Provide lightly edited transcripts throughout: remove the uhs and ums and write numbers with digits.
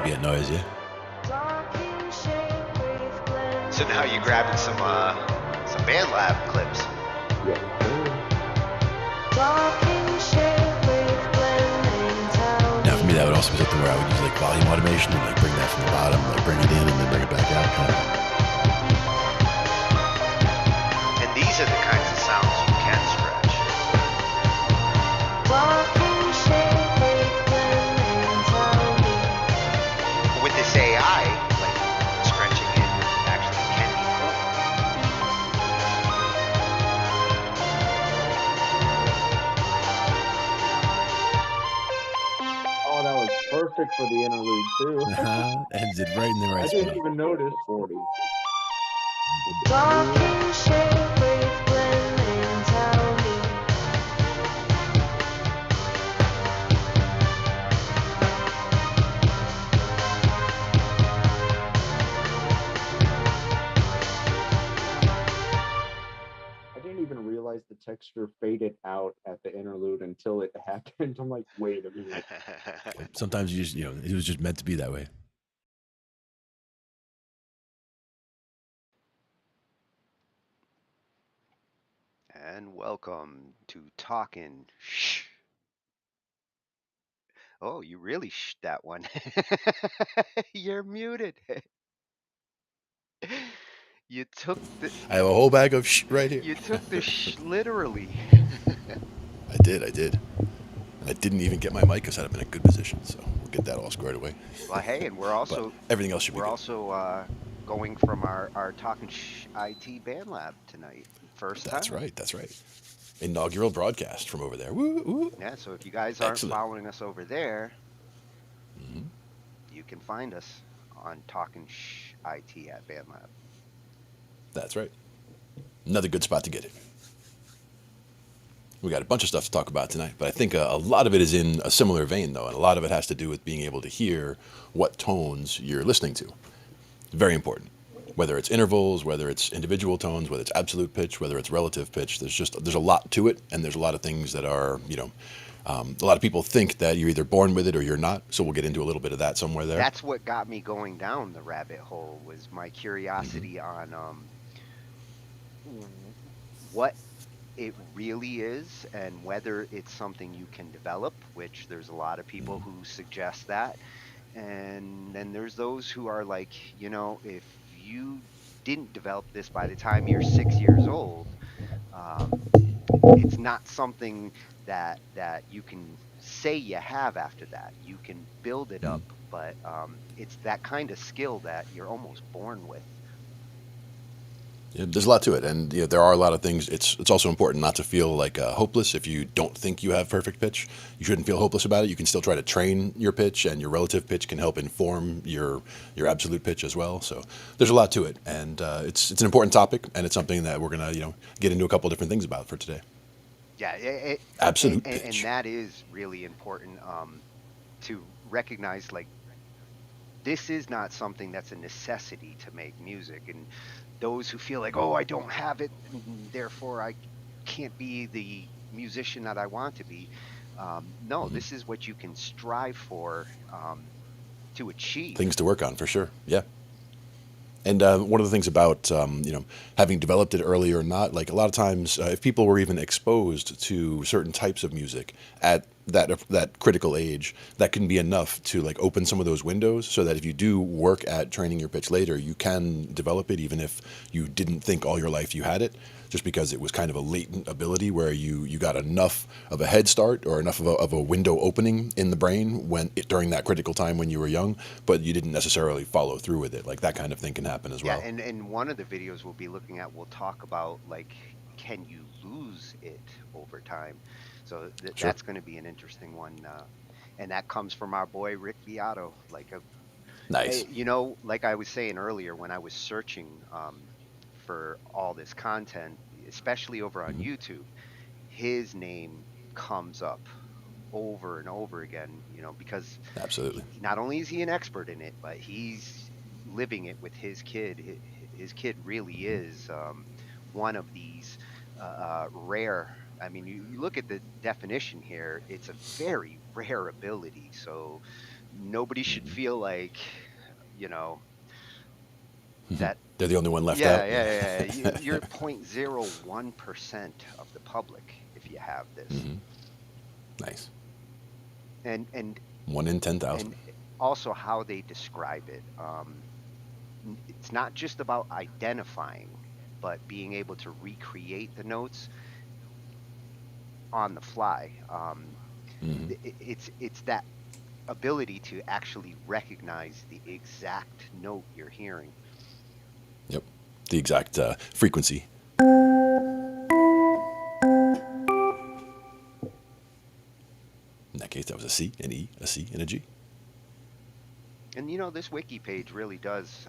ambient noise, yeah. So now you're grabbing some BandLab clips. Yeah. Now for me, that would also be something where I would use like volume automation and like bring that from the bottom, like bring it in and then bring it back out. And these are the kinds of sounds you can stretch. With this AI, like stretching it actually can be cool. Oh, that was perfect for the interlude too. Ends it right in the right I spot. didn't even notice. 40. I didn't even realize the texture faded out at the interlude until it happened. I'm like, wait a minute. Sometimes you just, it was just meant to be that way. And welcome to Talkin' Shh. Oh, you really shh that one. You're muted. You took the I have a whole bag of right here. you took the shh literally. I did. I didn't even get my mic set up in a good position, so we'll get that all squared away. Well, hey, and we're also But everything else should be we're good. also going from our Talkin' Shh IT BandLab tonight. First That's time. right. Inaugural broadcast from over there. Woo, woo. Yeah, so if you guys aren't Excellent. following us over there, you can find us on Talkin' Shh IT at BandLab. That's right. Another good spot to get it. We got a bunch of stuff to talk about tonight, but I think a lot of it is in a similar vein, though, and a lot of it has to do with being able to hear what tones you're listening to. Very important. Whether it's intervals, whether it's individual tones, whether it's absolute pitch, whether it's relative pitch, there's a lot to it, and there's a lot of things that are, a lot of people think that you're either born with it or you're not. So we'll get into a little bit of that somewhere there. That's what got me going down the rabbit hole, was my curiosity on what it really is and whether it's something you can develop, which there's a lot of people who suggest that. And then there's those who are like, if you didn't develop this by the time you're 6 years old, it's not something that you can say you have after that. You can build it up, but it's that kind of skill that you're almost born with. Yeah, there's a lot to it, and there are a lot of things. It's also important not to feel like hopeless if you don't think you have perfect pitch. You shouldn't feel hopeless about it. You can still try to train your pitch, and your relative pitch can help inform your absolute pitch as well. So there's a lot to it, and it's an important topic, and it's something that we're gonna get into a couple different things about for today. Yeah, absolute and pitch, and that is really important to recognize. Like, this is not something that's a necessity to make music, and those who feel like, oh, I don't have it, and therefore I can't be the musician that I want to be. No, this is what you can strive for to achieve. things to work on for sure. Yeah. And one of the things about having developed it early or not, like a lot of times, if people were even exposed to certain types of music at that critical age, that can be enough to like open some of those windows, so that if you do work at training your pitch later, you can develop it, even if you didn't think all your life you had it, just because it was kind of a latent ability where you got enough of a head start or enough of a window opening in the brain during that critical time when you were young, but you didn't necessarily follow through with it. Like that kind of thing can happen as well. Yeah, and one of the videos we'll be looking at, we'll talk about like, can you lose it over time? So Sure. that's going to be an interesting one, and that comes from our boy Rick Beato. Like Nice. like I was saying earlier, when I was searching for all this content, especially over on YouTube, his name comes up over and over again, because Absolutely. not only is he an expert in it, but he's living it with his kid. His kid really is one of these rare. I mean, you look at the definition here, it's a very rare ability. So nobody should Hmm. feel like, you know, that. They're the only one left Yeah, out. yeah, yeah. Yeah. You're 0.01% of the public if you have this. Hmm. Nice. And and 1 in 10,000. and also how they describe it. It's not just about identifying, but being able to recreate the notes on the fly. Hmm. It's that ability to actually recognize the exact note you're hearing. Yep. The exact frequency. In that case, that was a C, an E, a C, and a G. And this wiki page really does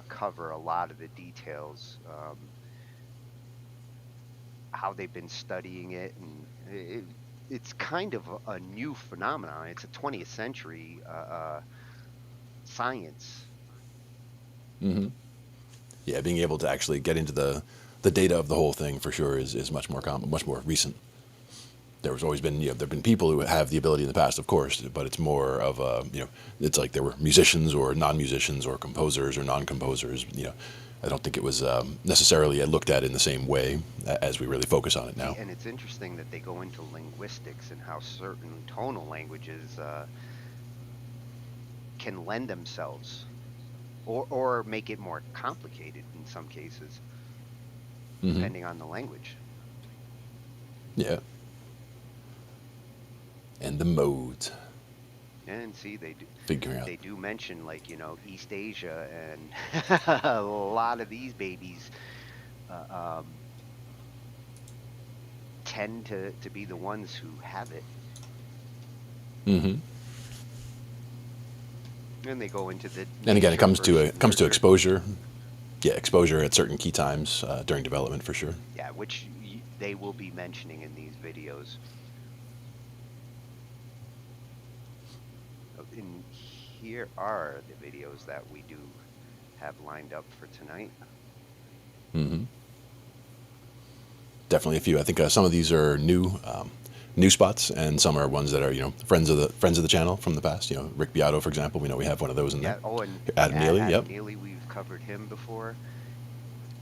cover a lot of the details, how they've been studying it, and it's kind of a new phenomenon. It's a 20th century science. Hmm. Yeah, being able to actually get into the data of the whole thing for sure is much more common, much more recent. There's always been, there've been people who have the ability in the past, of course, but it's more of a, it's like there were musicians or non-musicians or composers or non-composers. I don't think it was necessarily looked at in the same way as we really focus on it See, now. and it's interesting that they go into linguistics and how certain tonal languages can lend themselves or make it more complicated in some cases, Hmm. depending on the language. Yeah, and the modes, And see, figuring out. they do mention, like, East Asia, and a lot of these babies uh, um, tend to be the ones who have it. Hmm. And they go into the And again, it nature comes versus to nurture. exposure. Yeah, exposure at certain key times during development for sure. Yeah, which they will be mentioning in these videos. And here are the videos that we do have lined up for tonight. Hmm. Definitely a few. I think some of these are new spots, and some are ones that are friends of the channel from the past. Rick Beato, for example. We know we have one of those in there. Yeah. Oh, and Adam Neely. Yep. Adam Neely, we've covered him before.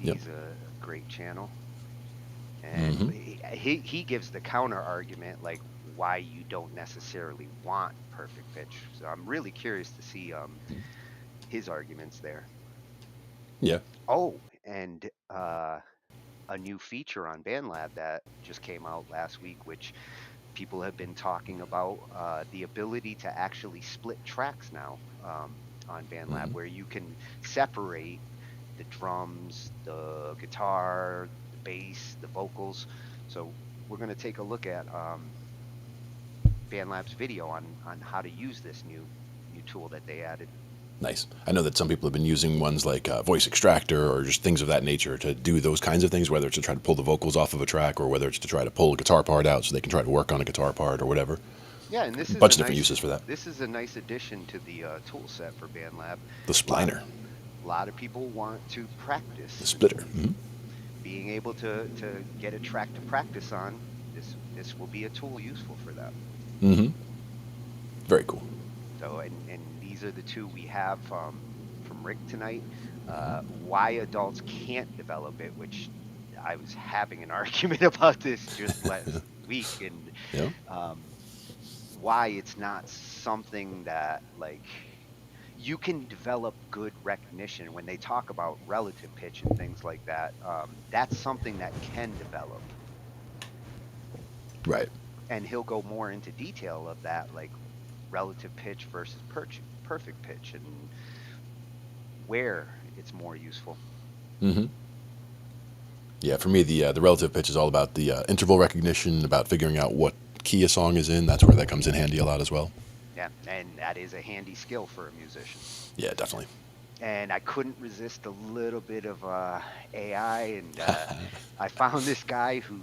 Yep. He's a great channel. And Hmm. he gives the counter argument, like why you don't necessarily want perfect pitch. So I'm really curious to see his arguments there. Yeah. Oh, and a new feature on BandLab that just came out last week, which people have been talking about, the ability to actually split tracks now on BandLab, Hmm. where you can separate the drums, the guitar, the bass, the vocals. So we're going to take a look at BandLab's video on how to use this new tool that they added. Nice. I know that some people have been using ones like voice extractor or just things of that nature to do those kinds of things, whether it's to try to pull the vocals off of a track or whether it's to try to pull a guitar part out so they can try to work on a guitar part or whatever. Yeah, and A bunch of different uses for that. this is a nice addition to the tool set for BandLab. The A lot spliner, a lot of people want to the practice, splitter. and being able to get a track to practice on, this will be a tool useful for that. Hmm. Very cool. So, and these are the two we have from Rick tonight. Why adults can't develop it, which I was having an argument about this just last week, and Yeah. um, why it's not something that, like, you can develop good recognition when they talk about relative pitch and things like that. That's something that can develop, Right. and he'll go more into detail of that, like relative pitch versus perfect pitch, and where it's more useful. Hmm. Yeah. For me, the relative pitch is all about the interval recognition, about figuring out what key a song is in. That's where that comes in handy a lot as well. Yeah, and that is a handy skill for a musician. Yeah, definitely. And I couldn't resist a little bit of AI, and I found this guy who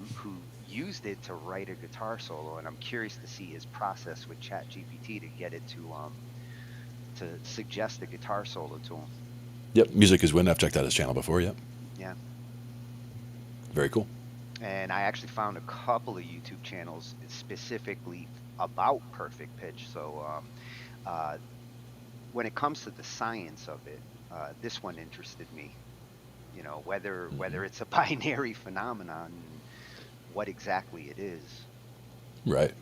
used it to write a guitar solo, and I'm curious to see his process with ChatGPT to get it to suggest a guitar solo to him. Yep. Music is Win. I've checked out his channel before. Yep. Yeah, Very cool. and I actually found a couple of YouTube channels specifically about perfect pitch. So when it comes to the science of it, this one interested me. You know, whether it's a binary phenomenon, and what exactly it is. Right.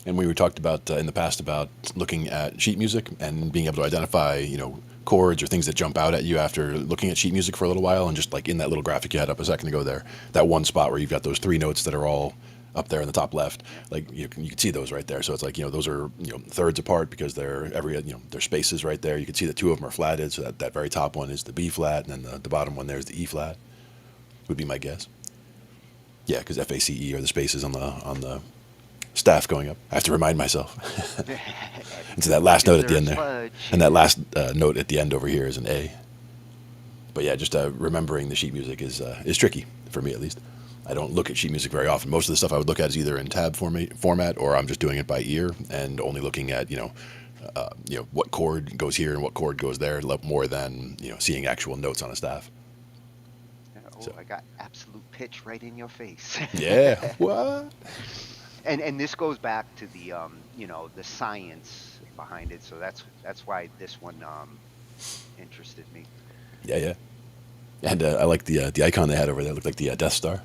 And we talked about in the past about looking at sheet music and being able to identify, you know, chords or things that jump out at you after looking at sheet music for a little while, and just like in that little graphic you had up a second ago there, that one spot where you've got those 3 notes that are all up there in the top left, like you can see those right there. So it's like, you know, those are, you know, thirds apart because they're their spaces right there. You can see that 2 of them are flatted, so that very top one is the B flat, and then the bottom one there is the E flat, would be my guess. Yeah, because FACE are the spaces on the staff going up. I have to remind myself. And so that last note at the end there, and that last note at the end over here is an A. But yeah, just remembering the sheet music is tricky for me, at least. I don't look at sheet music very often. Most of the stuff I would look at is either in tab format, or I'm just doing it by ear and only looking at what chord goes here and what chord goes there, more than seeing actual notes on a staff. Oh, so. I got absolute pitch right in your face. Yeah. What? And this goes back to the the science behind it. So that's why this one interested me. Yeah. And I like the icon they had over there. It looked like the Death Star.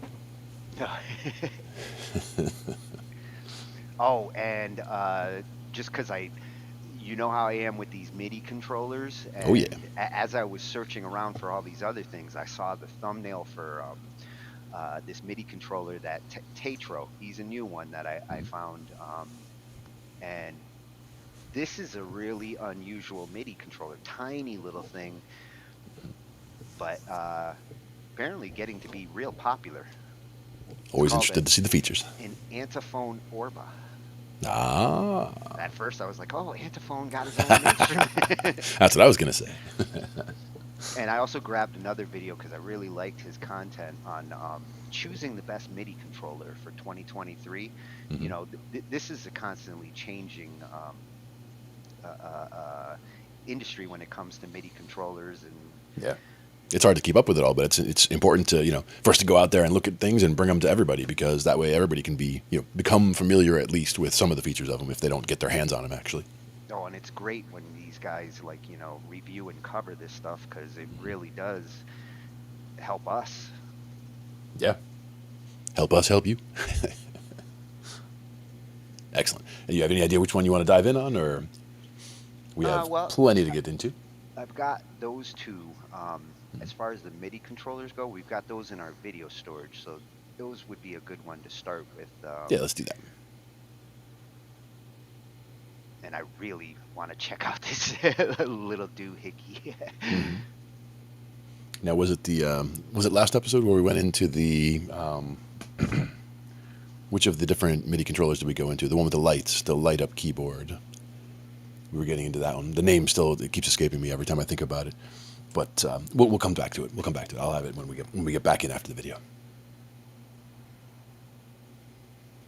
Oh, and just because you know how I am with these MIDI controllers. And oh yeah. As I was searching around for all these other things, I saw the thumbnail for this MIDI controller that Tetro. He's a new one that I found, and this is a really unusual MIDI controller, tiny little thing, but apparently getting to be real popular. Always interested to see the features. An Antiphon Orba. Ah. At first I was like, oh, Antiphon got his own instrument. That's what I was going to say. And I also grabbed another video because I really liked his content on choosing the best MIDI controller for 2023. Mm-hmm. You know, this is a constantly changing industry when it comes to MIDI controllers. And yeah. It's hard to keep up with it all, but it's important to, for us to go out there and look at things and bring them to everybody, because that way everybody can be, become familiar at least with some of the features of them if they don't get their hands on them, actually. Oh, and it's great when these guys review and cover this stuff, because it really does help us. Yeah. Help us help you. Excellent. And you have any idea which one you want to dive in on, or we have plenty to get into? I've got those two. As far as the MIDI controllers go, we've got those in our video storage, so those would be a good one to start with. Yeah, let's do that. And I really want to check out this little doohickey. Mm-hmm. Now, was it last episode where we went into the which of the different MIDI controllers did we go into? The one with the lights, the light up keyboard. We were getting into that one. The name it keeps escaping me every time I think about it. But we'll come back to it. I'll have it when we get back in after the video.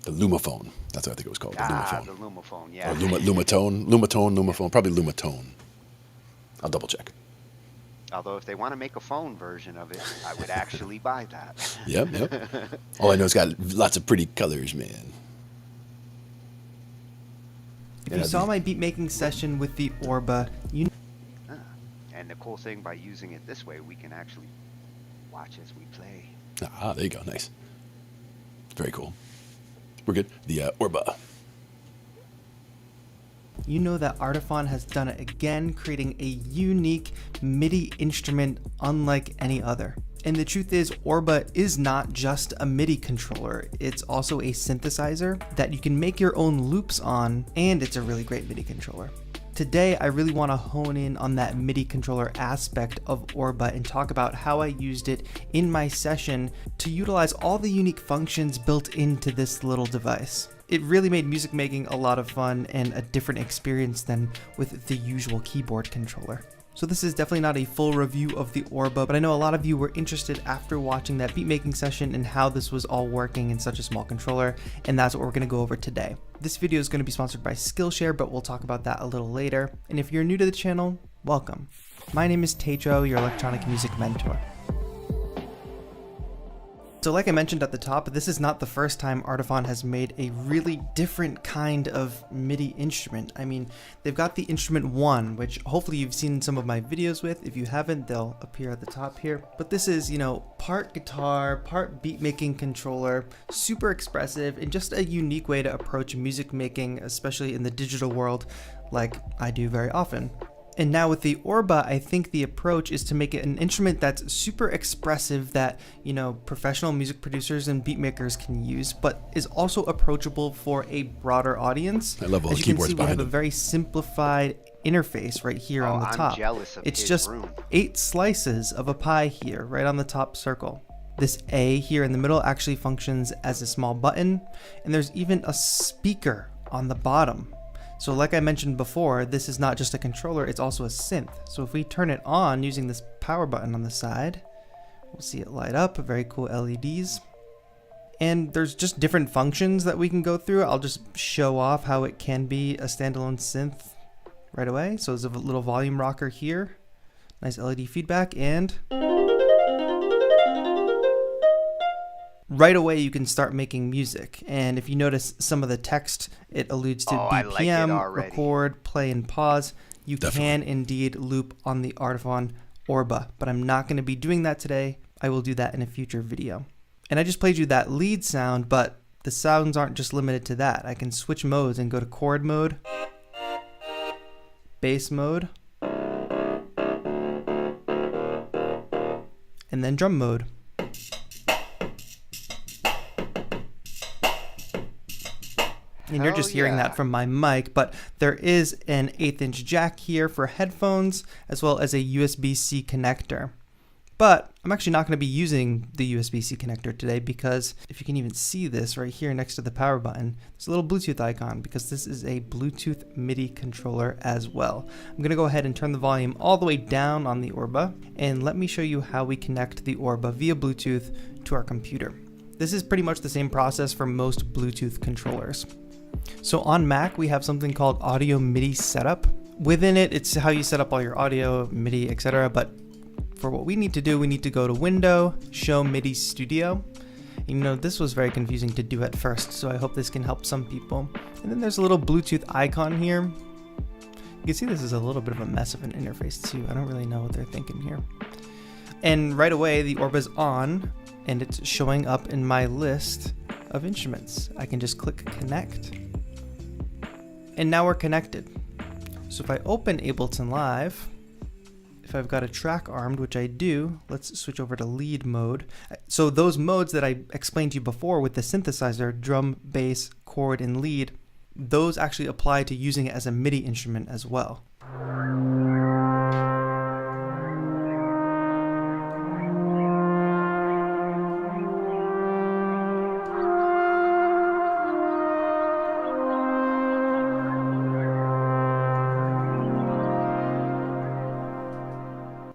The Lumaphone. That's what I think it was called. The Lumaphone. The Lumaphone, yeah. Or Lumaphone, probably Lumatone. I'll double check. Although if they want to make a phone version of it, I would actually buy that. Yep. All I know is it's got lots of pretty colors, man. If you saw my beat making session with the Orba, and the cool thing by using it this way, we can actually watch as we play. Ah, there you go. Nice. Very cool. We're good. The Orba. You know that Artiphon has done it again, creating a unique MIDI instrument unlike any other. And the truth is, Orba is not just a MIDI controller, it's also a synthesizer that you can make your own loops on, and it's a really great MIDI controller. Today, I really want to hone in on that MIDI controller aspect of Orba and talk about how I used it in my session to utilize all the unique functions built into this little device. It really made music making a lot of fun and a different experience than with the usual keyboard controller. So this is definitely not a full review of the Orba, but I know a lot of you were interested after watching that beat making session and how this was all working in such a small controller, and that's what we're going to go over today. This video is going to be sponsored by Skillshare, but we'll talk about that a little later. And if you're new to the channel, welcome. My name is Tetro, your electronic music mentor. So like I mentioned at the top, this is not the first time Artiphon has made a really different kind of MIDI instrument. I mean, they've got the Instrument 1, which hopefully you've seen some of my videos with. If you haven't, they'll appear at the top here. But this is, you know, part guitar, part beat making controller, super expressive, and just a unique way to approach music making, especially in the digital world, like I do very often. And now with the Orba, I think the approach is to make it an instrument that's super expressive that, you know, professional music producers and beat makers can use, but is also approachable for a broader audience. I love all the As you can keyboards see, we behind have a it. very simplified interface right here on the I'm top. jealous of It's his just room. 8 slices of a pie here, right on the top circle. This A here in the middle actually functions as a small button, and there's even a speaker on the bottom. So like I mentioned before, this is not just a controller, it's also a synth. So if we turn it on using this power button on the side, we'll see it light up, very cool LEDs. And there's just different functions that we can go through. I'll just show off how it can be a standalone synth right away. So there's a little volume rocker here, nice LED feedback, and right away you can start making music. And if you notice some of the text, it alludes to I like it BPM, already. record, play, and pause. You Definitely. can indeed loop on the Artiphon Orba, but I'm not going to be doing that today. I will do that in a future video. And I just played you that lead sound, but the sounds aren't just limited to that. I can switch modes and go to chord mode, bass mode, and then drum mode. And you're just hearing that from my mic, but there is an 1/8" jack here for headphones, as well as a USB-C connector. But I'm actually not going to be using the USB-C connector today because if you can even see this right here next to the power button, there's a little Bluetooth icon because this is a Bluetooth MIDI controller as well. I'm going to go ahead and turn the volume all the way down on the Orba, and let me show you how we connect the Orba via Bluetooth to our computer. This is pretty much the same process for most Bluetooth controllers. So on Mac, we have something called Audio MIDI Setup. Within it, it's how you set up all your audio, MIDI, etc. But for what we need to do, we need to go to Window, Show MIDI Studio. You know, this was very confusing to do at first, so I hope this can help some people. And then there's a little Bluetooth icon here. You can see this is a little bit of a mess of an interface too. I don't really know what they're thinking here. And right away, the Orba's on, and it's showing up in my list of instruments. I can just click connect, and now we're connected. So if I open Ableton Live, if I've got a track armed, which I do, let's switch over to lead mode. So those modes that I explained to you before with the synthesizer, drum, bass, chord, and lead, those actually apply to using it as a MIDI instrument as well.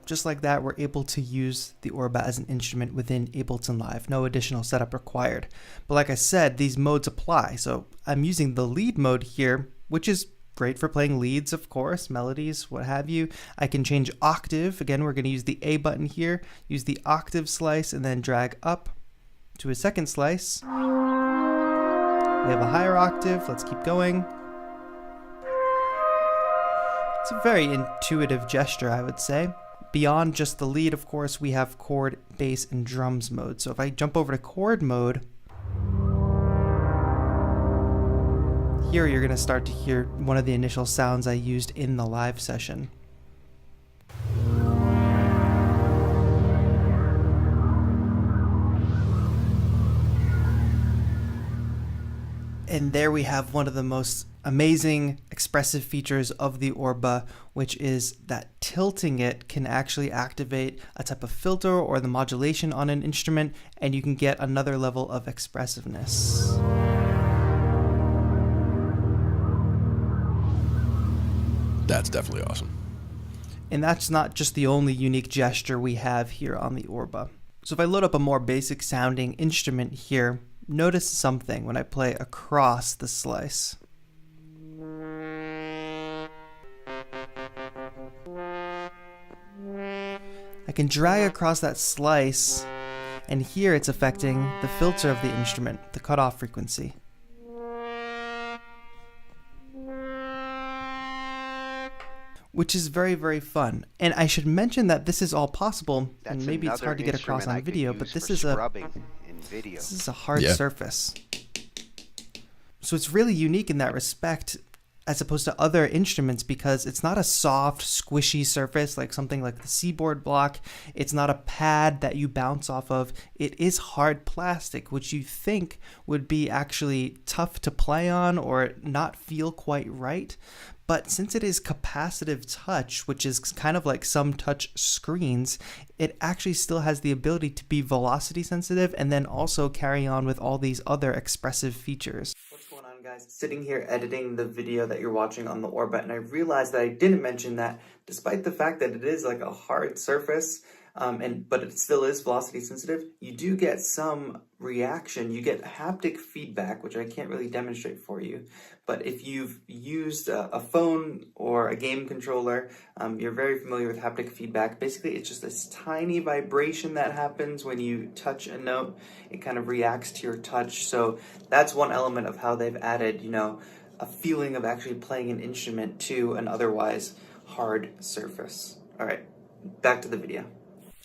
Just like that, we're able to use the Orba as an instrument within Ableton Live. No additional setup required. But like I said, these modes apply. So I'm using the lead mode here, which is great for playing leads, of course, melodies, what have you. I can change octave. Again, we're going to use the A button here, use the octave slice, and then drag up to a second slice. We have a higher octave. Let's keep going. It's a very intuitive gesture, I would say. Beyond just the lead, of course, we have chord, bass, and drums mode. So if I jump over to chord mode, here you're going to start to hear one of the initial sounds I used in the live session. And there we have one of the most amazing expressive features of the Orba, which is that tilting it can actually activate a type of filter or the modulation on an instrument, and you can get another level of expressiveness. That's definitely awesome. And that's not just the only unique gesture we have here on the Orba. So if I load up a more basic sounding instrument here, notice something when I play across the slice. I can drag across that slice and here it's affecting the filter of the instrument, the cutoff frequency. Which is very, very fun. And I should mention that this is all possible, and maybe it's hard to get across on video, but this is a hard surface. So it's really unique in that respect, as opposed to other instruments, because it's not a soft, squishy surface like something like the keyboard block. It's not a pad that you bounce off of. It is hard plastic, which you think would be actually tough to play on or not feel quite right. But since it is capacitive touch, which is kind of like some touch screens, it actually still has the ability to be velocity sensitive and then also carry on with all these other expressive features. What's going on, guys? Sitting here editing the video that you're watching on the Orba, and I realized that I didn't mention that despite the fact that it is like a hard surface, but it still is velocity sensitive, you do get some reaction. You get haptic feedback, which I can't really demonstrate for you. But if you've used a phone or a game controller, you're very familiar with haptic feedback. Basically, it's just this tiny vibration that happens when you touch a note. It kind of reacts to your touch. So that's one element of how they've added, a feeling of actually playing an instrument to an otherwise hard surface. All right, back to the video.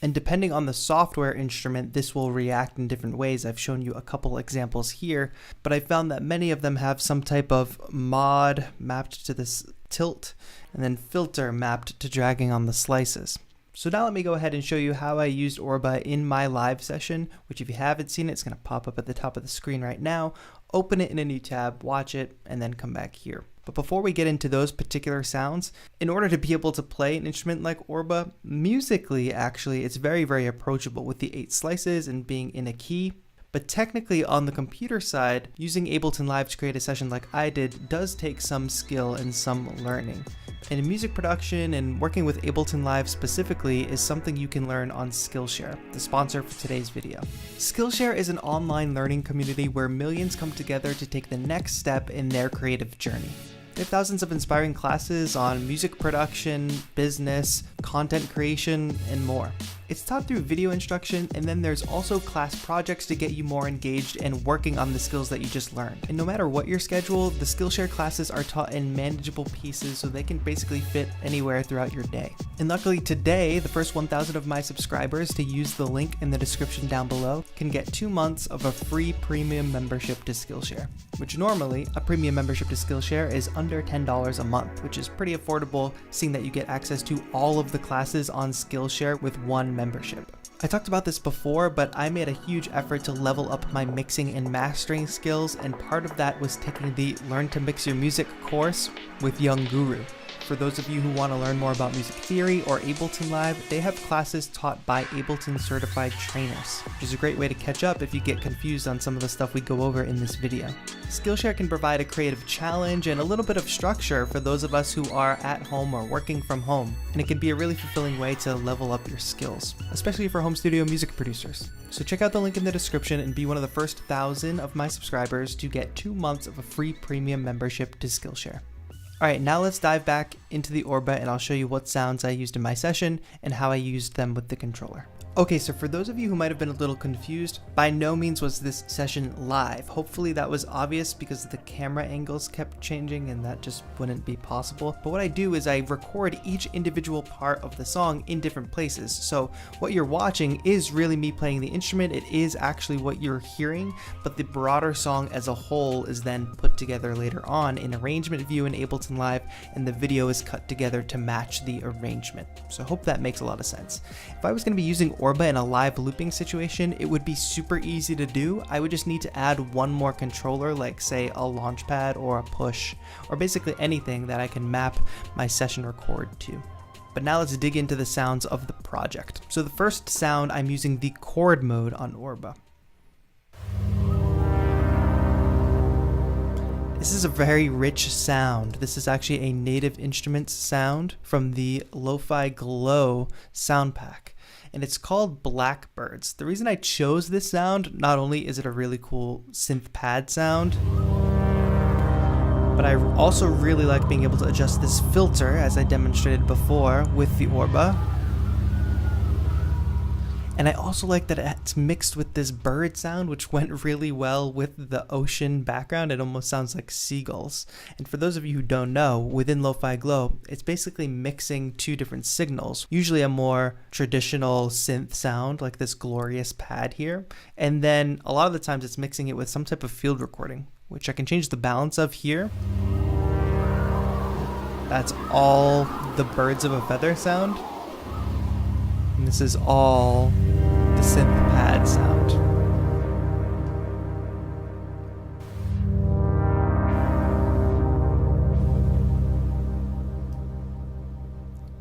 And depending on the software instrument, this will react in different ways. I've shown you a couple examples here, but I found that many of them have some type of mod mapped to this tilt, and then filter mapped to dragging on the slices. So now let me go ahead and show you how I used Orba in my live session, which if you haven't seen it, it's going to pop up at the top of the screen right now. Open it in a new tab, watch it, and then come back here. But before we get into those particular sounds, in order to be able to play an instrument like Orba, musically actually it's very, very approachable with the 8 slices and being in a key. But technically on the computer side, using Ableton Live to create a session like I did does take some skill and some learning. And music production and working with Ableton Live specifically is something you can learn on Skillshare, the sponsor for today's video. Skillshare is an online learning community where millions come together to take the next step in their creative journey. They have thousands of inspiring classes on music production, business, content creation, and more. It's taught through video instruction, and then there's also class projects to get you more engaged and working on the skills that you just learned. And no matter what your schedule, the Skillshare classes are taught in manageable pieces so they can basically fit anywhere throughout your day. And luckily today, the first 1,000 of my subscribers to use the link in the description down below can get 2 months of a free premium membership to Skillshare, which normally a premium membership to Skillshare is under $10 a month, which is pretty affordable seeing that you get access to all of the classes on Skillshare with one membership. I talked about this before, but I made a huge effort to level up my mixing and mastering skills, and part of that was taking the Learn to Mix Your Music course with Young Guru. For those of you who want to learn more about music theory or Ableton Live, they have classes taught by Ableton certified trainers, which is a great way to catch up if you get confused on some of the stuff we go over in this video. Skillshare can provide a creative challenge and a little bit of structure for those of us who are at home or working from home, and it can be a really fulfilling way to level up your skills, especially for home studio music producers. So check out the link in the description and be one of the first 1,000 of my subscribers to get 2 months of a free premium membership to Skillshare. Alright, now let's dive back into the Orba and I'll show you what sounds I used in my session and how I used them with the controller. Okay, so for those of you who might have been a little confused, by no means was this session live. Hopefully that was obvious because the camera angles kept changing and that just wouldn't be possible. But what I do is I record each individual part of the song in different places. So what you're watching is really me playing the instrument. It is actually what you're hearing, but the broader song as a whole is then put together later on in arrangement view in Ableton Live, and the video is cut together to match the arrangement. So I hope that makes a lot of sense. If I was going to be using Orba in a live looping situation, it would be super easy to do. I would just need to add one more controller, like say a launchpad or a push, or basically anything that I can map my session record to. But now let's dig into the sounds of the project. So the first sound, I'm using the chord mode on Orba. This is a very rich sound. This is actually a Native Instruments sound from the Lo-Fi Glow sound pack, and it's called Blackbirds. The reason I chose this sound, not only is it a really cool synth pad sound, but I also really like being able to adjust this filter as I demonstrated before with the Orba. And I also like that it's mixed with this bird sound, which went really well with the ocean background. It almost sounds like seagulls. And for those of you who don't know, within Lo-Fi Glow, it's basically mixing two different signals. Usually a more traditional synth sound, like this glorious pad here. And then a lot of the times it's mixing it with some type of field recording, which I can change the balance of here. That's all the birds of a feather sound. And this is all the synth pad sound.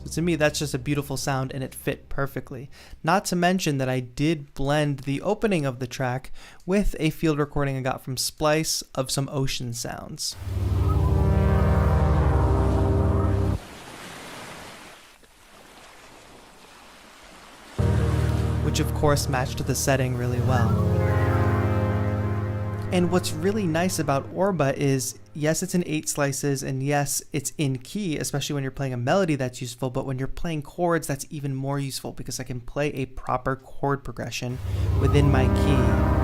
So to me, that's just a beautiful sound and it fit perfectly. Not to mention that I did blend the opening of the track with a field recording I got from Splice of some ocean sounds. Which of course matched the setting really well. And what's really nice about Orba is, yes, it's in 8 slices, and yes, it's in key, especially when you're playing a melody that's useful, but when you're playing chords, that's even more useful because I can play a proper chord progression within my key.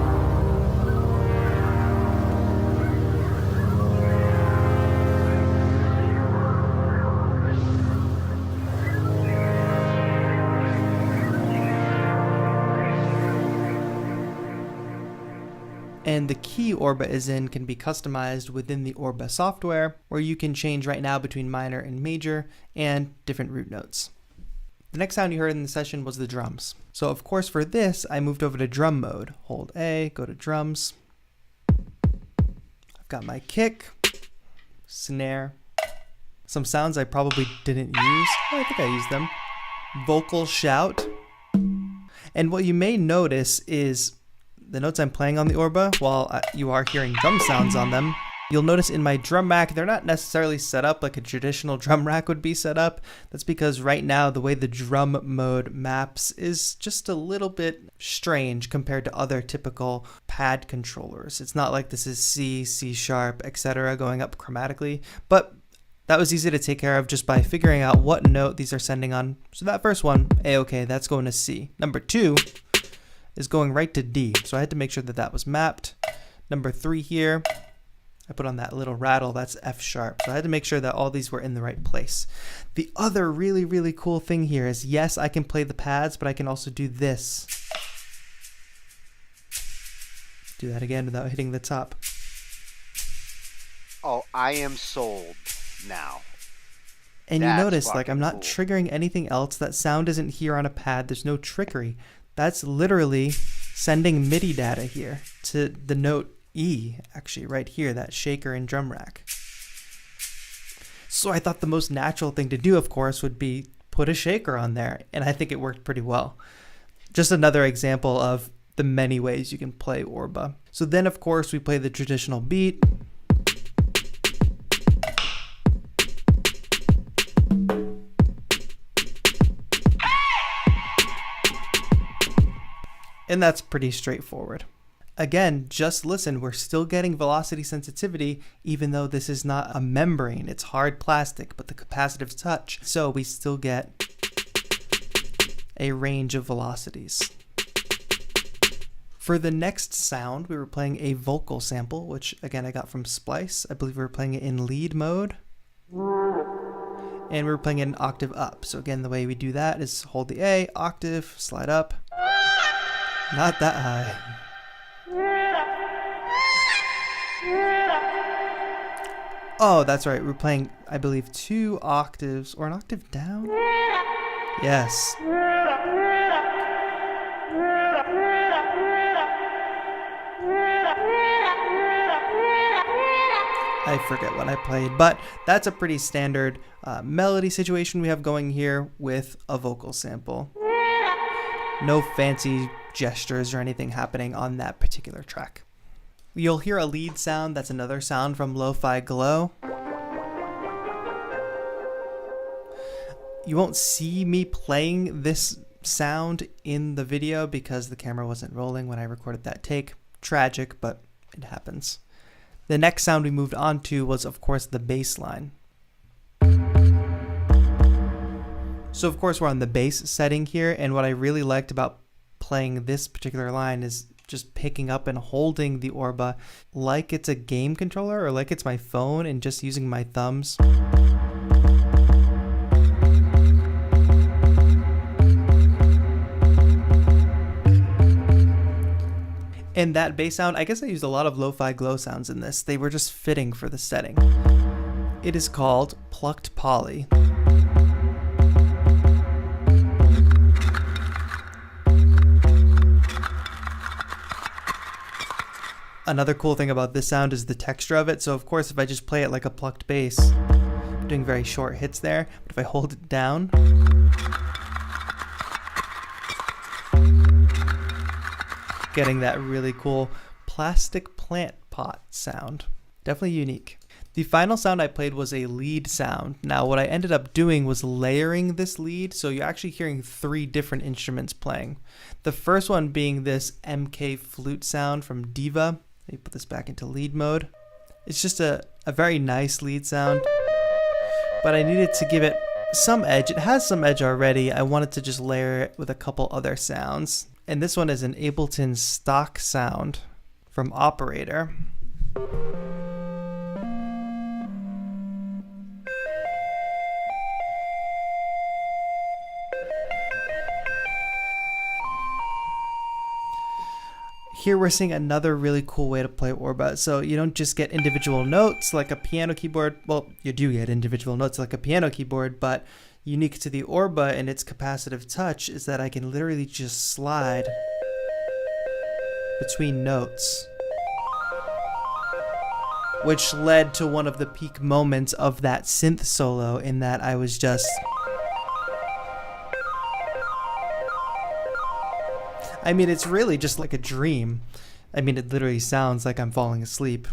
And the key Orba is in can be customized within the Orba software, where you can change right now between minor and major and different root notes. The next sound you heard in the session was the drums. So of course for this, I moved over to drum mode. Hold A, go to drums. I've got my kick, snare, some sounds I probably didn't use. Oh, I think I used them. Vocal shout. And what you may notice is the notes I'm playing on the Orba, while you are hearing drum sounds on them, you'll notice in my drum rack, they're not necessarily set up like a traditional drum rack would be set up. That's because right now, the way the drum mode maps is just a little bit strange compared to other typical pad controllers. It's not like this is C, C sharp, etc. going up chromatically, but that was easy to take care of just by figuring out what note these are sending on. So that first one, A-okay, that's going to C. Number 2 is going right to D. So I had to make sure that that was mapped. Number 3 here, I put on that little rattle, that's F sharp. So I had to make sure that all these were in the right place. The other really, really cool thing here is, yes, I can play the pads, but I can also do this. Do that again without hitting the top. Oh, I am sold now. And That's you notice, like, I'm not cool. triggering anything else. That sound isn't here on a pad. There's no trickery. That's literally sending MIDI data here to the note E, actually right here, that shaker and drum rack. So I thought the most natural thing to do, of course, would be put a shaker on there, and I think it worked pretty well. Just another example of the many ways you can play Orba. So then, of course, we play the traditional beat. And that's pretty straightforward. Again, just listen, we're still getting velocity sensitivity, even though this is not a membrane. It's hard plastic, but the capacitive touch. So we still get a range of velocities. For the next sound, we were playing a vocal sample, which again, I got from Splice. I believe we were playing it in lead mode. And we were playing it an octave up. So again, the way we do that is hold the A, octave, slide up. Not that high. Oh, that's right. We're playing, I believe, 2 octaves or an octave down. Yes. I forget what I played, but that's a pretty standard melody situation we have going here with a vocal sample. No fancy gestures or anything happening on that particular track. You'll hear a lead sound. That's another sound from Lo-Fi Glow. You won't see me playing this sound in the video because the camera wasn't rolling when I recorded that take. Tragic, but it happens. The next sound we moved on to was, of course, the bass line. So, of course, we're on the bass setting here, and what I really liked about playing this particular line is just picking up and holding the Orba like it's a game controller or like it's my phone and just using my thumbs. And that bass sound, I guess I used a lot of lo-fi glow sounds in this. They were just fitting for the setting. It is called Plucked Poly. Another cool thing about this sound is the texture of it. So of course, if I just play it like a plucked bass, I'm doing very short hits there. But if I hold it down, getting that really cool plastic plant pot sound. Definitely unique. The final sound I played was a lead sound. Now what I ended up doing was layering this lead, so you're actually hearing 3 different instruments playing. The first one being this MK flute sound from Diva. Let me put this back into lead mode. It's just a very nice lead sound, but I needed to give it some edge. It has some edge already. I wanted to just layer it with a couple other sounds. And this one is an Ableton stock sound from Operator. Here we're seeing another really cool way to play Orba. So you don't just get individual notes like a piano keyboard. Well, you do get individual notes like a piano keyboard, but unique to the Orba and its capacitive touch is that I can literally just slide between notes, which led to one of the peak moments of that synth solo in that I was just... I mean, it's really just like a dream. I mean, it literally sounds like I'm falling asleep.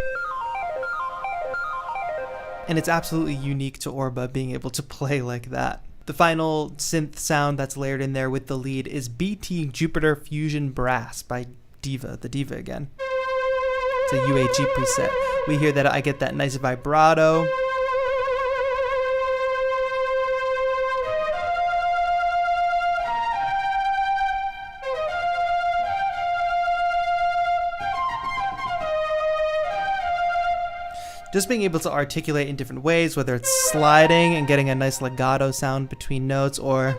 And it's absolutely unique to Orba being able to play like that. The final synth sound that's layered in there with the lead is BT Jupiter Fusion Brass by Diva, the Diva again. It's a UAG preset. We hear that I get that nice vibrato. Just being able to articulate in different ways, whether it's sliding and getting a nice legato sound between notes or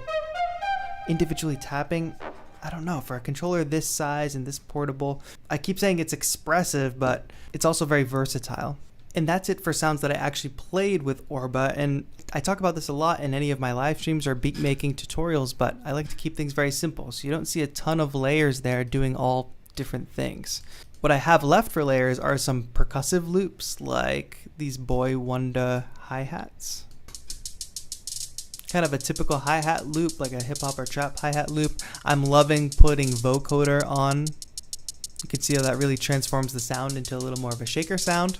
individually tapping. I don't know, for a controller this size and this portable, I keep saying it's expressive, but it's also very versatile. And that's it for sounds that I actually played with Orba. And I talk about this a lot in any of my live streams or beat making tutorials, but I like to keep things very simple. So you don't see a ton of layers there doing all different things. What I have left for layers are some percussive loops like these Boy Wonder hi-hats. Kind of a typical hi-hat loop, like a hip-hop or trap hi-hat loop. I'm loving putting vocoder on. You can see how that really transforms the sound into a little more of a shaker sound.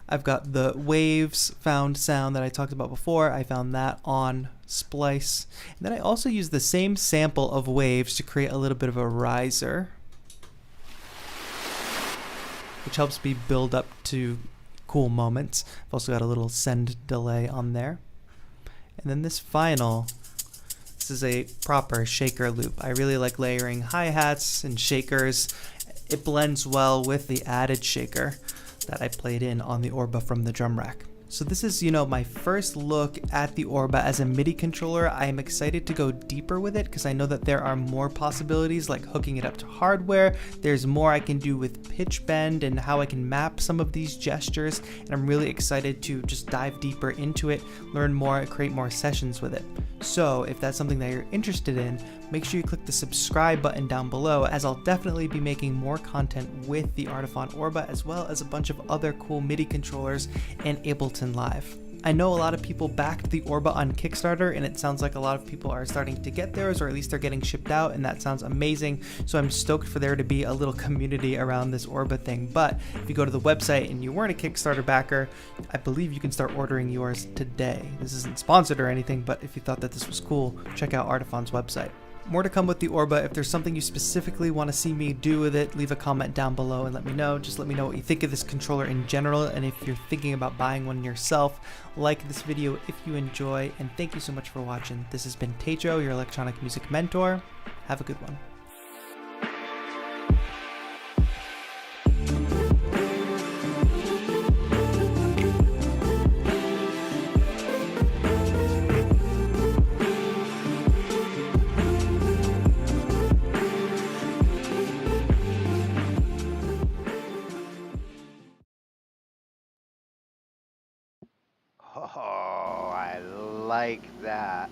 I've got the waves found sound that I talked about before. I found that on Splice. And then I also use the same sample of waves to create a little bit of a riser, which helps me build up to cool moments. I've also got a little send delay on there. And then this final, this is a proper shaker loop. I really like layering hi-hats and shakers. It blends well with the added shaker that I played in on the Orba from the drum rack. So this is, my first look at the Orba as a MIDI controller. I am excited to go deeper with it because I know that there are more possibilities like hooking it up to hardware. There's more I can do with pitch bend and how I can map some of these gestures. And I'm really excited to just dive deeper into it, learn more, and create more sessions with it. So if that's something that you're interested in, make sure you click the subscribe button down below, as I'll definitely be making more content with the Artiphon Orba as well as a bunch of other cool MIDI controllers and Ableton Live. I know a lot of people backed the Orba on Kickstarter, and it sounds like a lot of people are starting to get theirs, or at least they're getting shipped out, and that sounds amazing. So I'm stoked for there to be a little community around this Orba thing. But if you go to the website and you weren't a Kickstarter backer, I believe you can start ordering yours today. This isn't sponsored or anything, but if you thought that this was cool, check out Artiphon's website. More to come with the Orba. If there's something you specifically want to see me do with it, leave a comment down below and let me know. Just let me know what you think of this controller in general, and if you're thinking about buying one yourself. Like this video if you enjoy, and thank you so much for watching. This has been Tejo, your electronic music mentor. Have a good one. Oh, I like that.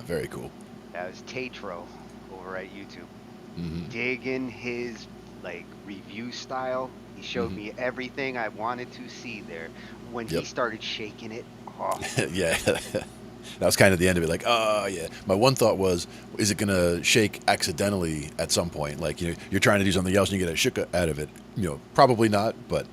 Very cool. That was Tatro over at YouTube. Mm-hmm. Digging his like review style. He showed me everything I wanted to see there. When he started shaking it, oh. Yeah. That was kind of the end of it. Like, oh yeah. My one thought was, is it gonna shake accidentally at some point? Like, you know, you're trying to do something else and you get a shook out of it. You know, probably not, but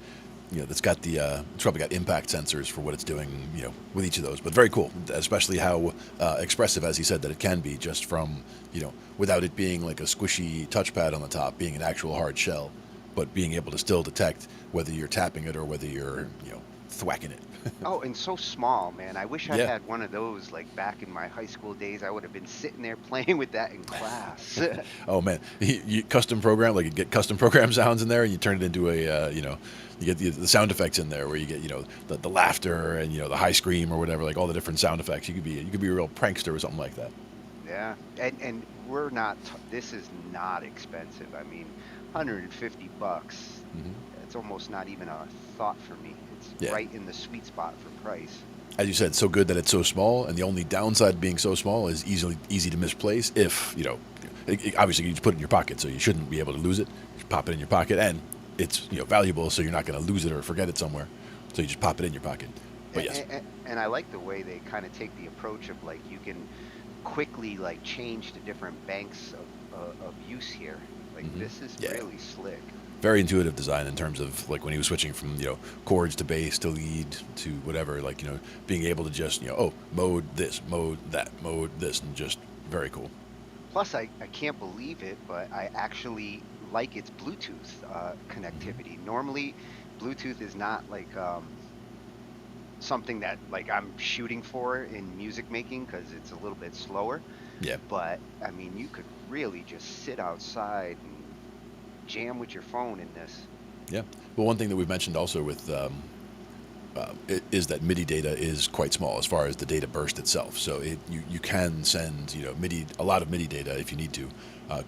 you know, it's got the it's probably got impact sensors for what it's doing, you know, with each of those. But very cool, especially how expressive, as he said, that it can be just from, you know, without it being like a squishy touchpad on the top, being an actual hard shell, but being able to still detect whether you're tapping it or whether you're, you know, thwacking it. Oh, and so small, man. I wish I Yeah. had one of those like back in my high school days. I would have been sitting there playing with that in class. Oh man, you custom program, like you get custom program sounds in there, and you turn it into a you know, you get the sound effects in there where you get, you know, the laughter and, you know, the high scream or whatever, like all the different sound effects. You could be a real prankster or something like that. Yeah, and we're not. This is not expensive. I mean, 150 bucks. It's almost not even a thought for me. It's right in the sweet spot for price. As you said, so good that it's so small, and the only downside being so small is easy to misplace. If you know, obviously you just put it in your pocket, so you shouldn't be able to lose it. You pop it in your pocket, and it's, you know, valuable, so you're not going to lose it or forget it somewhere. So you just pop it in your pocket. But yes, and I like the way they kind of take the approach of like you can quickly like change to different banks of use here. Like this is really slick. Very intuitive design in terms of like when he was switching from, you know, chords to bass to lead to whatever, like, you know, being able to just, you know, oh, mode this, mode that, mode this, and just very cool. Plus, I can't believe it, but I actually like its Bluetooth connectivity. Normally, Bluetooth is not like something that like I'm shooting for in music making because it's a little bit slower. Yeah. But I mean, you could really just sit outside and jam with your phone in this. Yeah. Well, one thing that we've mentioned also with is that MIDI data is quite small as far as the data burst itself. So you can send, you know, a lot of MIDI data if you need to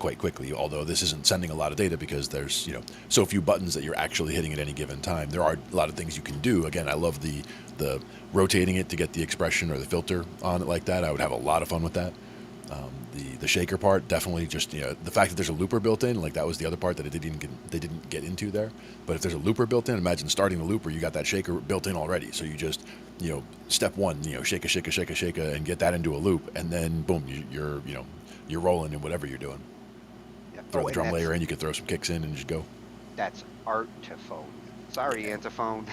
quite quickly. Although this isn't sending a lot of data because there's, you know, so few buttons that you're actually hitting at any given time. There are a lot of things you can do. Again, I love the rotating it to get the expression or the filter on it like that. I would have a lot of fun with that. The shaker part, definitely just, you know, the fact that there's a looper built in, like that was the other part that they didn't get into there. But if there's a looper built in, imagine starting the looper, you got that shaker built in already. So you just, you know, step one, you know, shake a, and get that into a loop, and then boom, you're rolling in whatever you're doing. Yeah. Throw the drum layer in, you can throw some kicks in and just go. That's Artiphon. Sorry, Antiphone.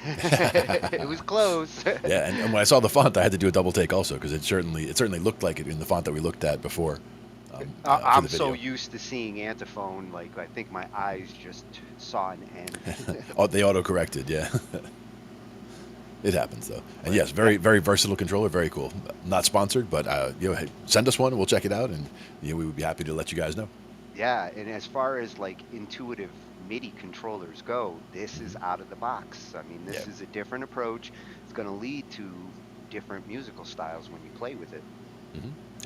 It was close. Yeah, and when I saw the font, I had to do a double take also because it certainly looked like it in the font that we looked at before. I'm so used to seeing Antiphone, like I think my eyes just saw an N. Oh, they auto-corrected, yeah. It happens though, and yes, very versatile controller, very cool. Not sponsored, but you know, hey, send us one, and we'll check it out, and you know, we would be happy to let you guys know. Yeah, and as far as like intuitive MIDI controllers go, this is out of the box. I mean, this is a different approach. It's going to lead to different musical styles when you play with it.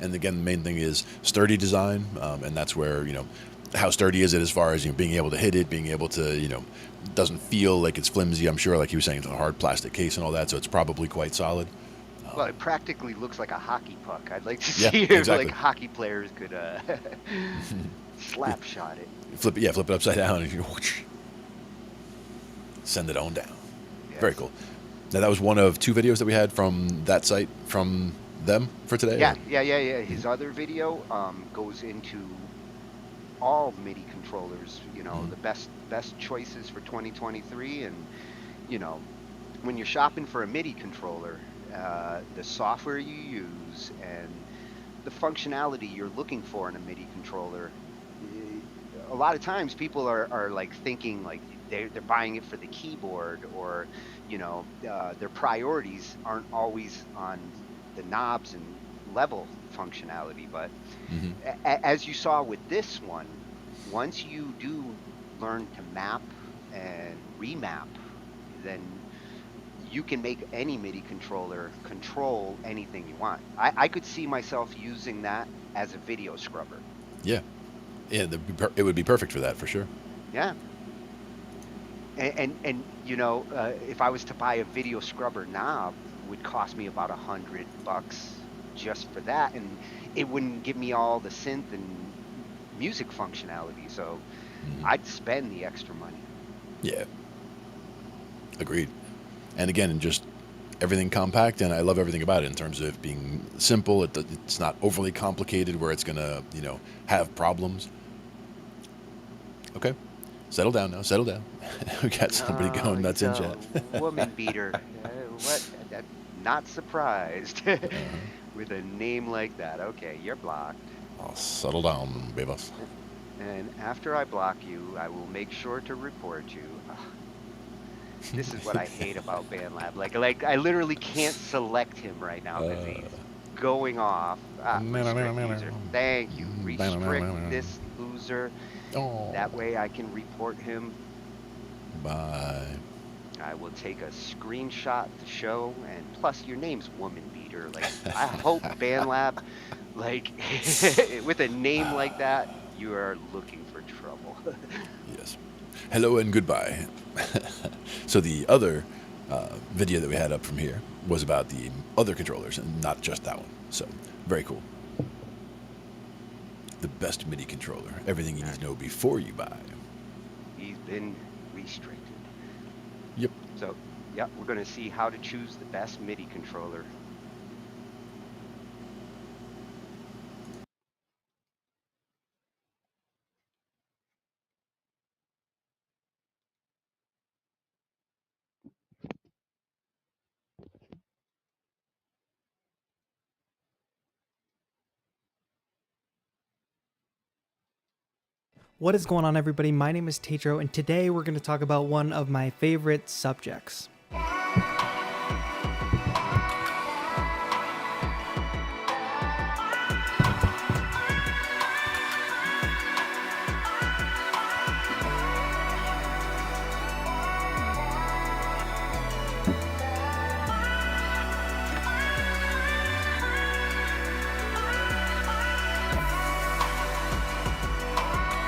And again, the main thing is sturdy design, and that's where, you know, how sturdy is it as far as, you know, being able to hit it, being able to, you know, doesn't feel like it's flimsy. I'm sure, like he was saying, it's a hard plastic case and all that, so it's probably quite solid. Well, it practically looks like a hockey puck. I'd like to see if like hockey players could slap shot it. Flip it upside down and you send it on down. Yes. Very cool. Now that was one of two videos that we had from that site from them for today. Yeah. His other video goes into all MIDI controllers. You know, the best choices for 2023, and you know, when you're shopping for a MIDI controller, the software you use and the functionality you're looking for in a MIDI controller, a lot of times people are like thinking like they're buying it for the keyboard, or their priorities aren't always on the knobs and level functionality. But as you saw with this one, once you do learn to map and remap, then you can make any MIDI controller control anything you want. I could see myself using that as a video scrubber. Yeah, it would be perfect for that, for sure. Yeah. And if I was to buy a video scrubber knob, it would cost me about $100 just for that, and it wouldn't give me all the synth and music functionality. So I'd spend the extra money. Yeah. Agreed. And again, just everything compact, and I love everything about it in terms of being simple. It's not overly complicated where it's gonna, have problems. Okay, settle down now. Settle down. We got somebody going nuts in chat. Woman beater. What? Not surprised with a name like that. Okay, you're blocked. Oh, settle down, babas. And after I block you, I will make sure to report you. This is what I hate about BandLab. Like I literally can't select him right now because he's going off. Restrict user. Thank you. Restrict this loser. Oh. That way I can report him. Bye. I will take a screenshot to show, and plus your name's Woman Beater. Like, I hope BandLab, like, with a name like that, you are looking for trouble. Yes. Hello and goodbye. So the other video that we had up from here was about the other controllers and not just that one. So very cool. The best MIDI controller. Everything you need to know before you buy. He's been restricted. Yep. So, yeah, we're going to see how to choose the best MIDI controller. What is going on, everybody? My name is Tatro, and today we're going to talk about one of my favorite subjects.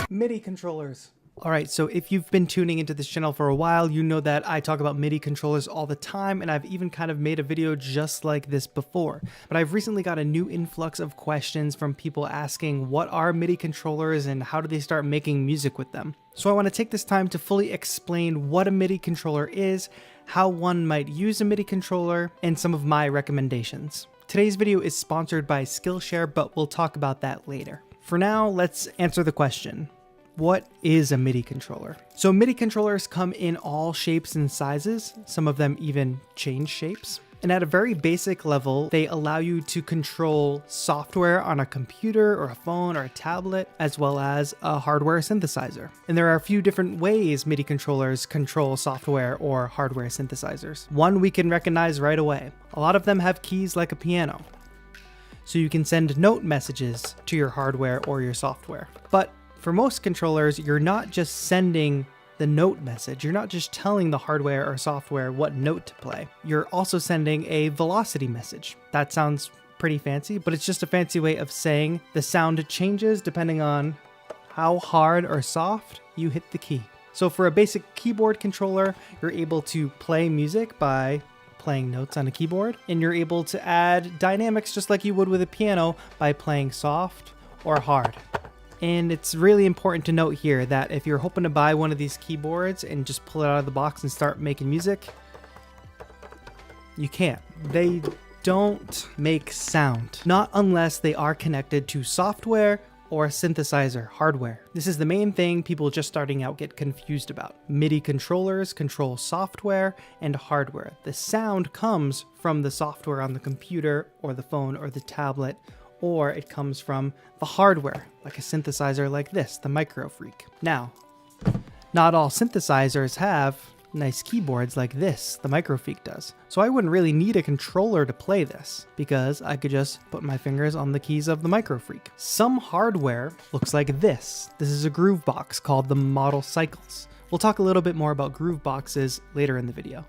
MIDI controllers. Alright, so if you've been tuning into this channel for a while, you know that I talk about MIDI controllers all the time, and I've even kind of made a video just like this before. But I've recently got a new influx of questions from people asking what are MIDI controllers and how do they start making music with them. So I want to take this time to fully explain what a MIDI controller is, how one might use a MIDI controller, and some of my recommendations. Today's video is sponsored by Skillshare, but we'll talk about that later. For now, let's answer the question. What is a MIDI controller? So MIDI controllers come in all shapes and sizes, some of them even change shapes. And at a very basic level, they allow you to control software on a computer or a phone or a tablet, as well as a hardware synthesizer. And there are a few different ways MIDI controllers control software or hardware synthesizers. One we can recognize right away. A lot of them have keys like a piano. So you can send note messages to your hardware or your software. But for most controllers, you're not just sending the note message. You're not just telling the hardware or software what note to play. You're also sending a velocity message. That sounds pretty fancy, but it's just a fancy way of saying the sound changes depending on how hard or soft you hit the key. So for a basic keyboard controller, you're able to play music by playing notes on a keyboard, and you're able to add dynamics just like you would with a piano by playing soft or hard. And it's really important to note here that if you're hoping to buy one of these keyboards and just pull it out of the box and start making music, you can't. They don't make sound, not unless they are connected to software or synthesizer hardware. This is the main thing people just starting out get confused about. MIDI controllers control software and hardware. The sound comes from the software on the computer or the phone or the tablet or it comes from the hardware, like a synthesizer like this, the Microfreak. Now, not all synthesizers have nice keyboards like this, the Microfreak does. So I wouldn't really need a controller to play this, because I could just put my fingers on the keys of the Microfreak. Some hardware looks like this. This is a groove box called the Model Cycles. We'll talk a little bit more about groove boxes later in the video.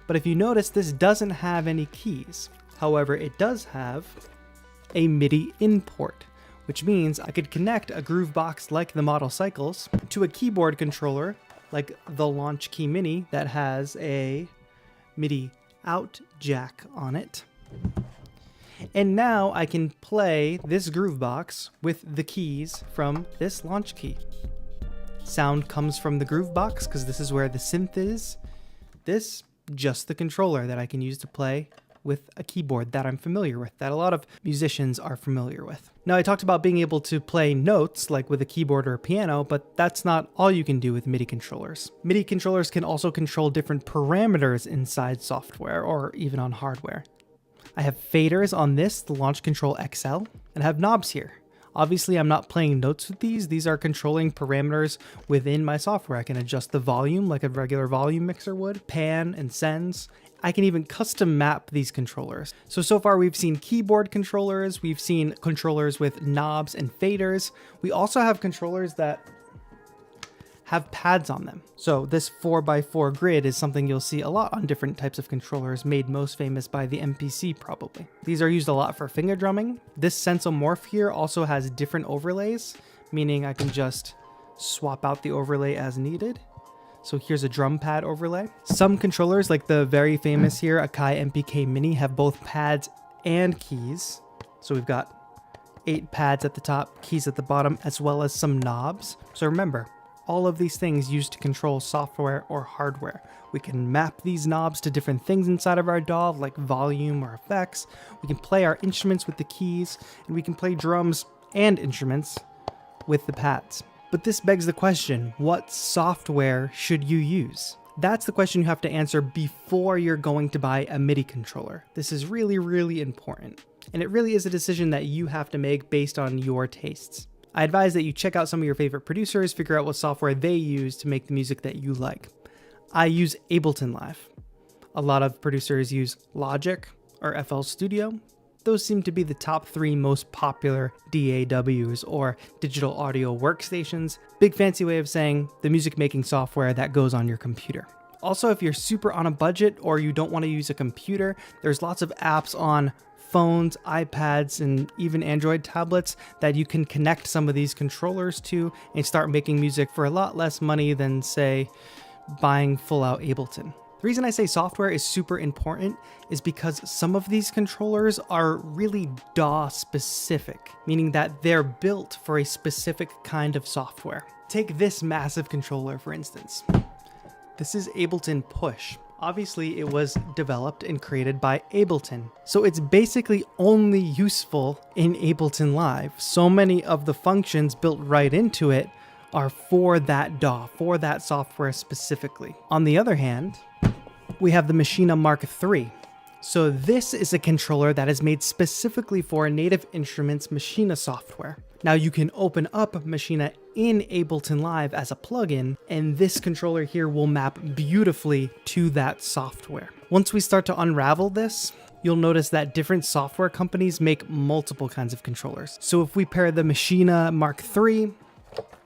But if you notice, this doesn't have any keys. However, it does have a MIDI import, which means I could connect a groove box like the Model Cycles to a keyboard controller like the Launch Key Mini that has a MIDI out jack on it. And now I can play this groove box with the keys from this launch key. Sound comes from the groove box because this is where the synth is. This, just the controller that I can use to play with a keyboard that I'm familiar with, that a lot of musicians are familiar with. Now, I talked about being able to play notes like with a keyboard or a piano, but that's not all you can do with MIDI controllers. MIDI controllers can also control different parameters inside software or even on hardware. I have faders on this, the Launch Control XL, and I have knobs here. Obviously, I'm not playing notes with these. These are controlling parameters within my software. I can adjust the volume like a regular volume mixer would, pan and sends. I can even custom map these controllers. So far we've seen keyboard controllers, we've seen controllers with knobs and faders. We also have controllers that have pads on them. So this 4x4 grid is something you'll see a lot on different types of controllers, made most famous by the MPC probably. These are used a lot for finger drumming. This Sensomorph here also has different overlays, meaning I can just swap out the overlay as needed. So here's a drum pad overlay. Some controllers, like the very famous here, Akai MPK Mini, have both pads and keys. So we've got 8 pads at the top, keys at the bottom, as well as some knobs. So remember, all of these things used to control software or hardware. We can map these knobs to different things inside of our DAW, like volume or effects. We can play our instruments with the keys, and we can play drums and instruments with the pads. But this begs the question, what software should you use? That's the question you have to answer before you're going to buy a MIDI controller. This is really, really important. And it really is a decision that you have to make based on your tastes. I advise that you check out some of your favorite producers, figure out what software they use to make the music that you like. I use Ableton Live. A lot of producers use Logic or FL Studio. Those seem to be the top 3 most popular DAWs, or digital audio workstations. Big fancy way of saying the music making software that goes on your computer. Also, if you're super on a budget or you don't want to use a computer, there's lots of apps on phones, iPads, and even Android tablets that you can connect some of these controllers to and start making music for a lot less money than, say, buying full-out Ableton. The reason I say software is super important is because some of these controllers are really DAW specific, meaning that they're built for a specific kind of software. Take this massive controller, for instance. This is Ableton Push. Obviously, it was developed and created by Ableton, so it's basically only useful in Ableton Live. So many of the functions built right into it are for that DAW, for that software specifically. On the other hand, we have the Machina Mark III. So this is a controller that is made specifically for Native Instruments Machina software. Now you can open up Machina in Ableton Live as a plugin, and this controller here will map beautifully to that software. Once we start to unravel this, you'll notice that different software companies make multiple kinds of controllers. So if we pair the Machina Mark III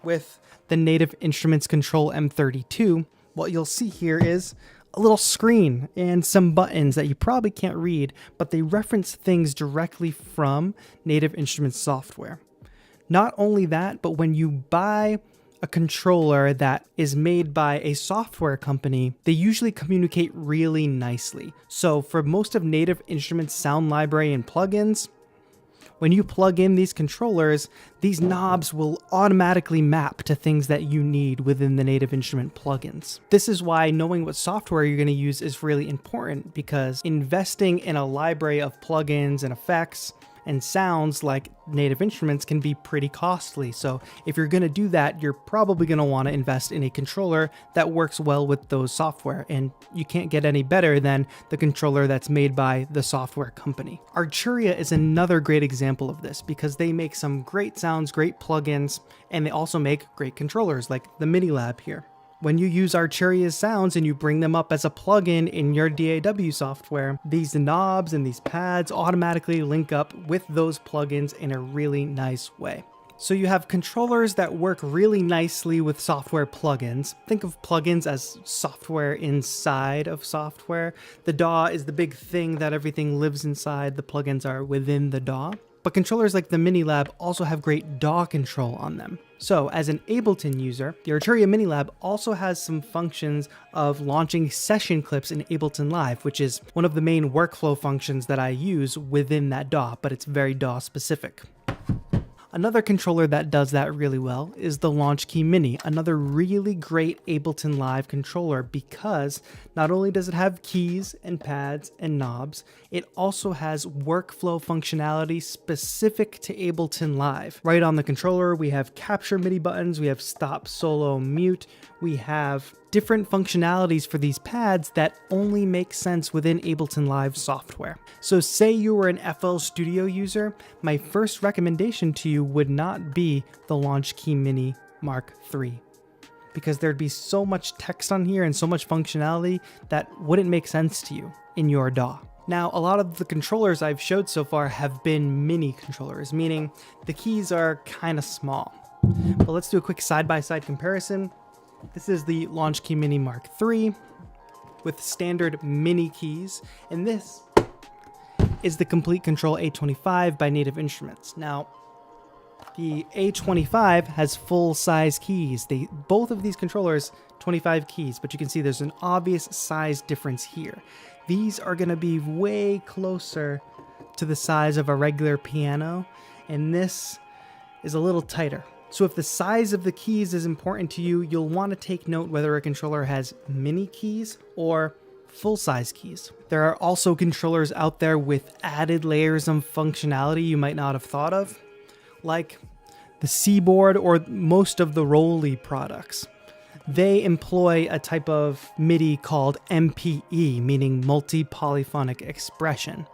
with the Native Instruments Control M32, what you'll see here is a little screen and some buttons that you probably can't read, but they reference things directly from Native Instruments software. Not only that, but when you buy a controller that is made by a software company, they usually communicate really nicely. So for most of Native Instruments sound library and plugins, when you plug in these controllers, these knobs will automatically map to things that you need within the Native Instrument plugins. This is why knowing what software you're going to use is really important, because investing in a library of plugins and effects and sounds like native instruments can be pretty costly. So if you're going to do that, you're probably going to want to invest in a controller that works well with those software, and you can't get any better than the controller that's made by the software company. Arturia is another great example of this because they make some great sounds, great plugins, and they also make great controllers like the MIDI here. When you use Arturia's sounds and you bring them up as a plugin in your DAW software, these knobs and these pads automatically link up with those plugins in a really nice way. So you have controllers that work really nicely with software plugins. Think of plugins as software inside of software. The DAW is the big thing that everything lives inside. The plugins are within the DAW. But controllers like the MiniLab also have great DAW control on them. So as an Ableton user, the Arturia MiniLab also has some functions of launching session clips in Ableton Live, which is one of the main workflow functions that I use within that DAW, but it's very DAW specific. Another controller that does that really well is the Launchkey Mini, another really great Ableton Live controller because not only does it have keys and pads and knobs, it also has workflow functionality specific to Ableton Live. Right on the controller, we have capture MIDI buttons, we have stop, solo, mute, we have different functionalities for these pads that only make sense within Ableton Live software. So say you were an FL Studio user, my first recommendation to you would not be the Launchkey Mini Mark III, because there'd be so much text on here and so much functionality that wouldn't make sense to you in your DAW. Now, a lot of the controllers I've showed so far have been mini controllers, meaning the keys are kind of small. But let's do a quick side-by-side comparison. This is the Launchkey Mini Mark III with standard mini keys, and this is the Complete Control A25 by Native Instruments. Now, the A25 has full-size keys. Both of these controllers, 25 keys, but you can see there's an obvious size difference here. These are going to be way closer to the size of a regular piano, and this is a little tighter. So if the size of the keys is important to you, you'll want to take note whether a controller has mini keys or full-size keys. There are also controllers out there with added layers of functionality you might not have thought of, like the Seaboard or most of the Roly products. They employ a type of MIDI called MPE, meaning multi-polyphonic expression.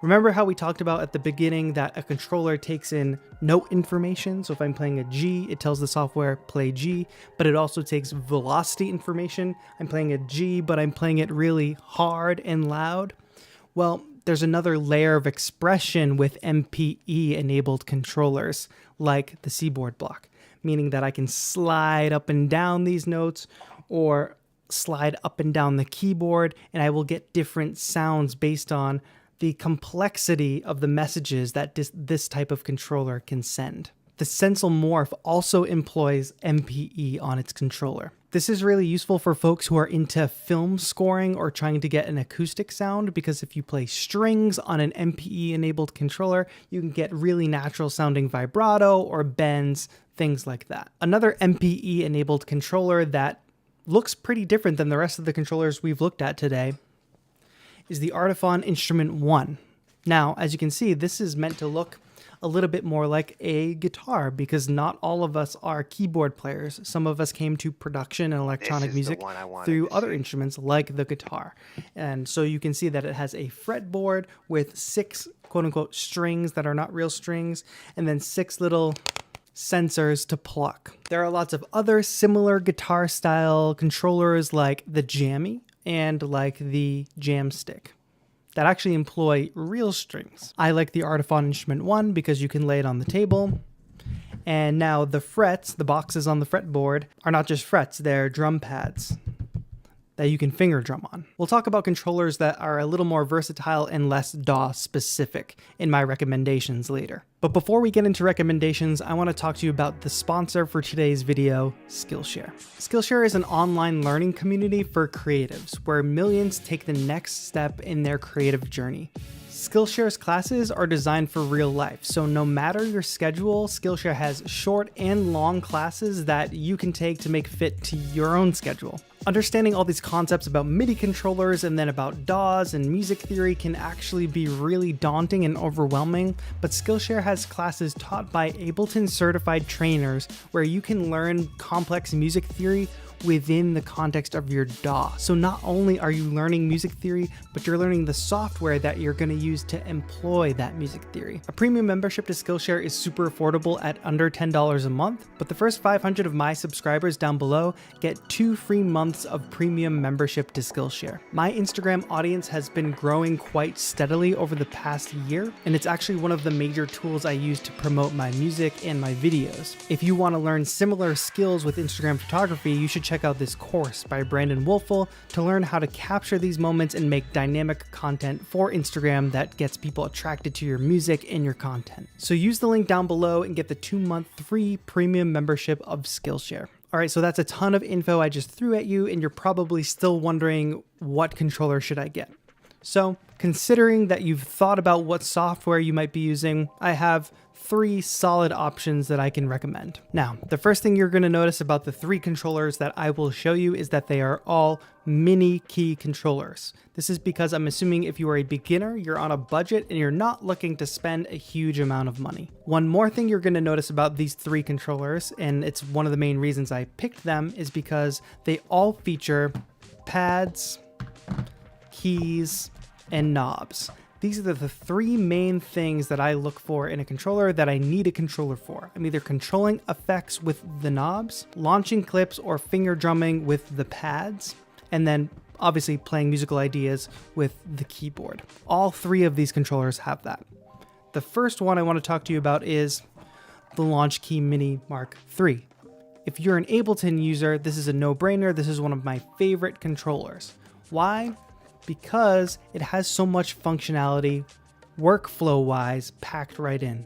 Remember how we talked about at the beginning that a controller takes in note information? So if I'm playing a G, it tells the software play G, but it also takes velocity information. I'm playing a G, but I'm playing it really hard and loud. Well, there's another layer of expression with MPE enabled controllers like the Seaboard block, meaning that I can slide up and down these notes or slide up and down the keyboard, and I will get different sounds based on the complexity of the messages that this type of controller can send. The Sensel Morph also employs MPE on its controller. This is really useful for folks who are into film scoring or trying to get an acoustic sound, because if you play strings on an MPE-enabled controller, you can get really natural sounding vibrato or bends, things like that. Another MPE-enabled controller that looks pretty different than the rest of the controllers we've looked at today is the Artiphon Instrument 1. Now, as you can see, this is meant to look a little bit more like a guitar because not all of us are keyboard players. Some of us came to production and electronic music through other instruments like the guitar. And so you can see that it has a fretboard with 6 quote-unquote strings that are not real strings, and then 6 little sensors to pluck. There are lots of other similar guitar style controllers like the Jammy and like the Jamstick that actually employ real strings. I like the Artiphon Instrument 1 because you can lay it on the table. And now the frets, the boxes on the fretboard, are not just frets, they're drum pads that you can finger drum on. We'll talk about controllers that are a little more versatile and less DAW specific in my recommendations later. But before we get into recommendations, I want to talk to you about the sponsor for today's video, Skillshare. Skillshare is an online learning community for creatives where millions take the next step in their creative journey. Skillshare's classes are designed for real life, so no matter your schedule, Skillshare has short and long classes that you can take to make fit to your own schedule. Understanding all these concepts about MIDI controllers and then about DAWs and music theory can actually be really daunting and overwhelming, but Skillshare has classes taught by Ableton certified trainers where you can learn complex music theory within the context of your DAW. So not only are you learning music theory, but you're learning the software that you're going to use to employ that music theory. A premium membership to Skillshare is super affordable at under $10 a month, but the first 500 of my subscribers down below get 2 free months of premium membership to Skillshare. My Instagram audience has been growing quite steadily over the past year, and it's actually one of the major tools I use to promote my music and my videos. If you want to learn similar skills with Instagram photography, you should check out this course by Brandon Wolfel to learn how to capture these moments and make dynamic content for Instagram that gets people attracted to your music and your content. So use the link down below and get the 2-month free premium membership of Skillshare. All right, so that's a ton of info I just threw at you, and you're probably still wondering, what controller should I get? So, considering that you've thought about what software you might be using, I have 3 solid options that I can recommend. Now, the first thing you're going to notice about the 3 controllers that I will show you is that they are all mini key controllers. This is because I'm assuming if you are a beginner, you're on a budget and you're not looking to spend a huge amount of money. One more thing you're going to notice about these 3 controllers, and it's one of the main reasons I picked them, is because they all feature pads, keys, and knobs. These are the 3 main things that I look for in a controller that I need a controller for. I'm either controlling effects with the knobs, launching clips, or finger drumming with the pads, and then obviously playing musical ideas with the keyboard. All 3 of these controllers have that. The first one I want to talk to you about is the Launch Key Mini Mark III. If you're an Ableton user, this is a no-brainer. This is one of my favorite controllers. Why? Because it has so much functionality, workflow-wise, packed right in.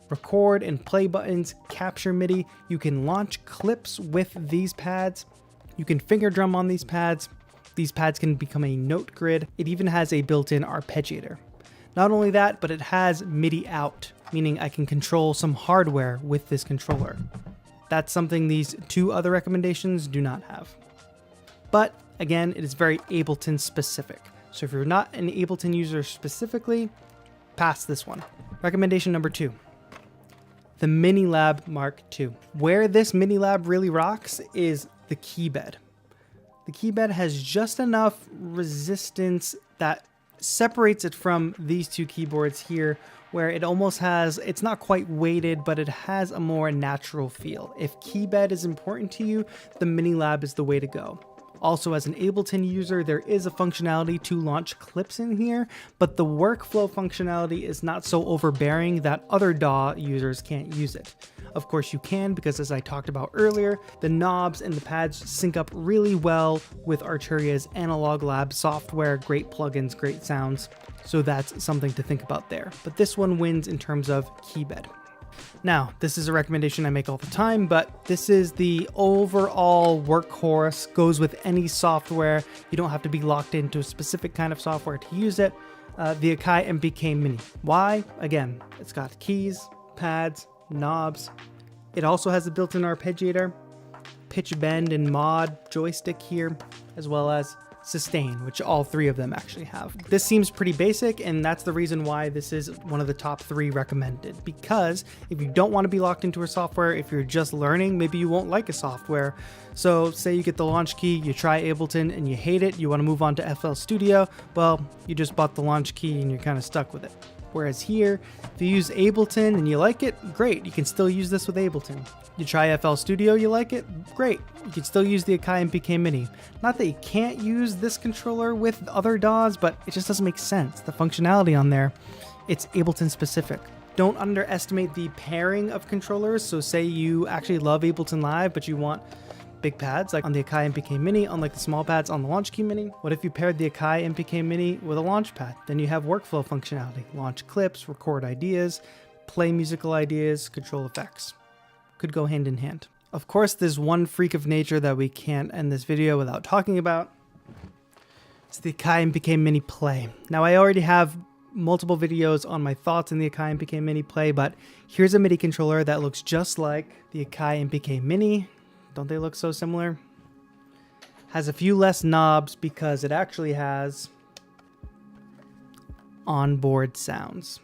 Record and play buttons, capture MIDI, you can launch clips with these pads, you can finger drum on these pads can become a note grid, it even has a built-in arpeggiator. Not only that, but it has MIDI out, meaning I can control some hardware with this controller. That's something these 2 other recommendations do not have. But again, it is very Ableton specific. So if you're not an Ableton user specifically, pass this one. Recommendation number 2, the MiniLab Mark II. Where this MiniLab really rocks is the key bed. The key bed has just enough resistance that separates it from these 2 keyboards here, where it almost has, it's not quite weighted, but it has a more natural feel. If key bed is important to you, the MiniLab is the way to go. Also, as an Ableton user, there is a functionality to launch clips in here, but the workflow functionality is not so overbearing that other DAW users can't use it. Of course you can, because as I talked about earlier, the knobs and the pads sync up really well with Arturia's Analog Lab software, great plugins, great sounds. So that's something to think about there. But this one wins in terms of key bed. Now, this is a recommendation I make all the time, but this is the overall workhorse, goes with any software. You don't have to be locked into a specific kind of software to use it. The Akai MPK Mini. Why? Again, it's got keys, pads, knobs. It also has a built-in arpeggiator, pitch bend and mod joystick here, as well as sustain, which all 3 of them actually have. This seems pretty basic, and that's the reason why this is one of the top 3 recommended, because if you don't want to be locked into a software, if you're just learning, maybe you won't like a software. So say you get the launch key, you try Ableton and you hate it, you want to move on to FL Studio, well, you just bought the launch key and you're kind of stuck with it. Whereas here, if you use Ableton and you like it, great, you can still use this with Ableton. You try FL Studio, you like it, great, you can still use the Akai MPK Mini. Not that you can't use this controller with other DAWs, but it just doesn't make sense. The functionality on there, it's Ableton specific. Don't underestimate the pairing of controllers. So say you actually love Ableton Live, but you want big pads like on the Akai MPK Mini, unlike the small pads on the Launch Key Mini. What if you paired the Akai MPK Mini with a launch pad? Then you have workflow functionality, launch clips, record ideas, play musical ideas, control effects. Could go hand in hand. Of course, there's one freak of nature that we can't end this video without talking about. It's the Akai MPK Mini Play. Now I already have multiple videos on my thoughts on the Akai MPK Mini Play, but here's a MIDI controller that looks just like the Akai MPK Mini. Don't they look so similar? has a few less knobs because it actually has onboard sounds.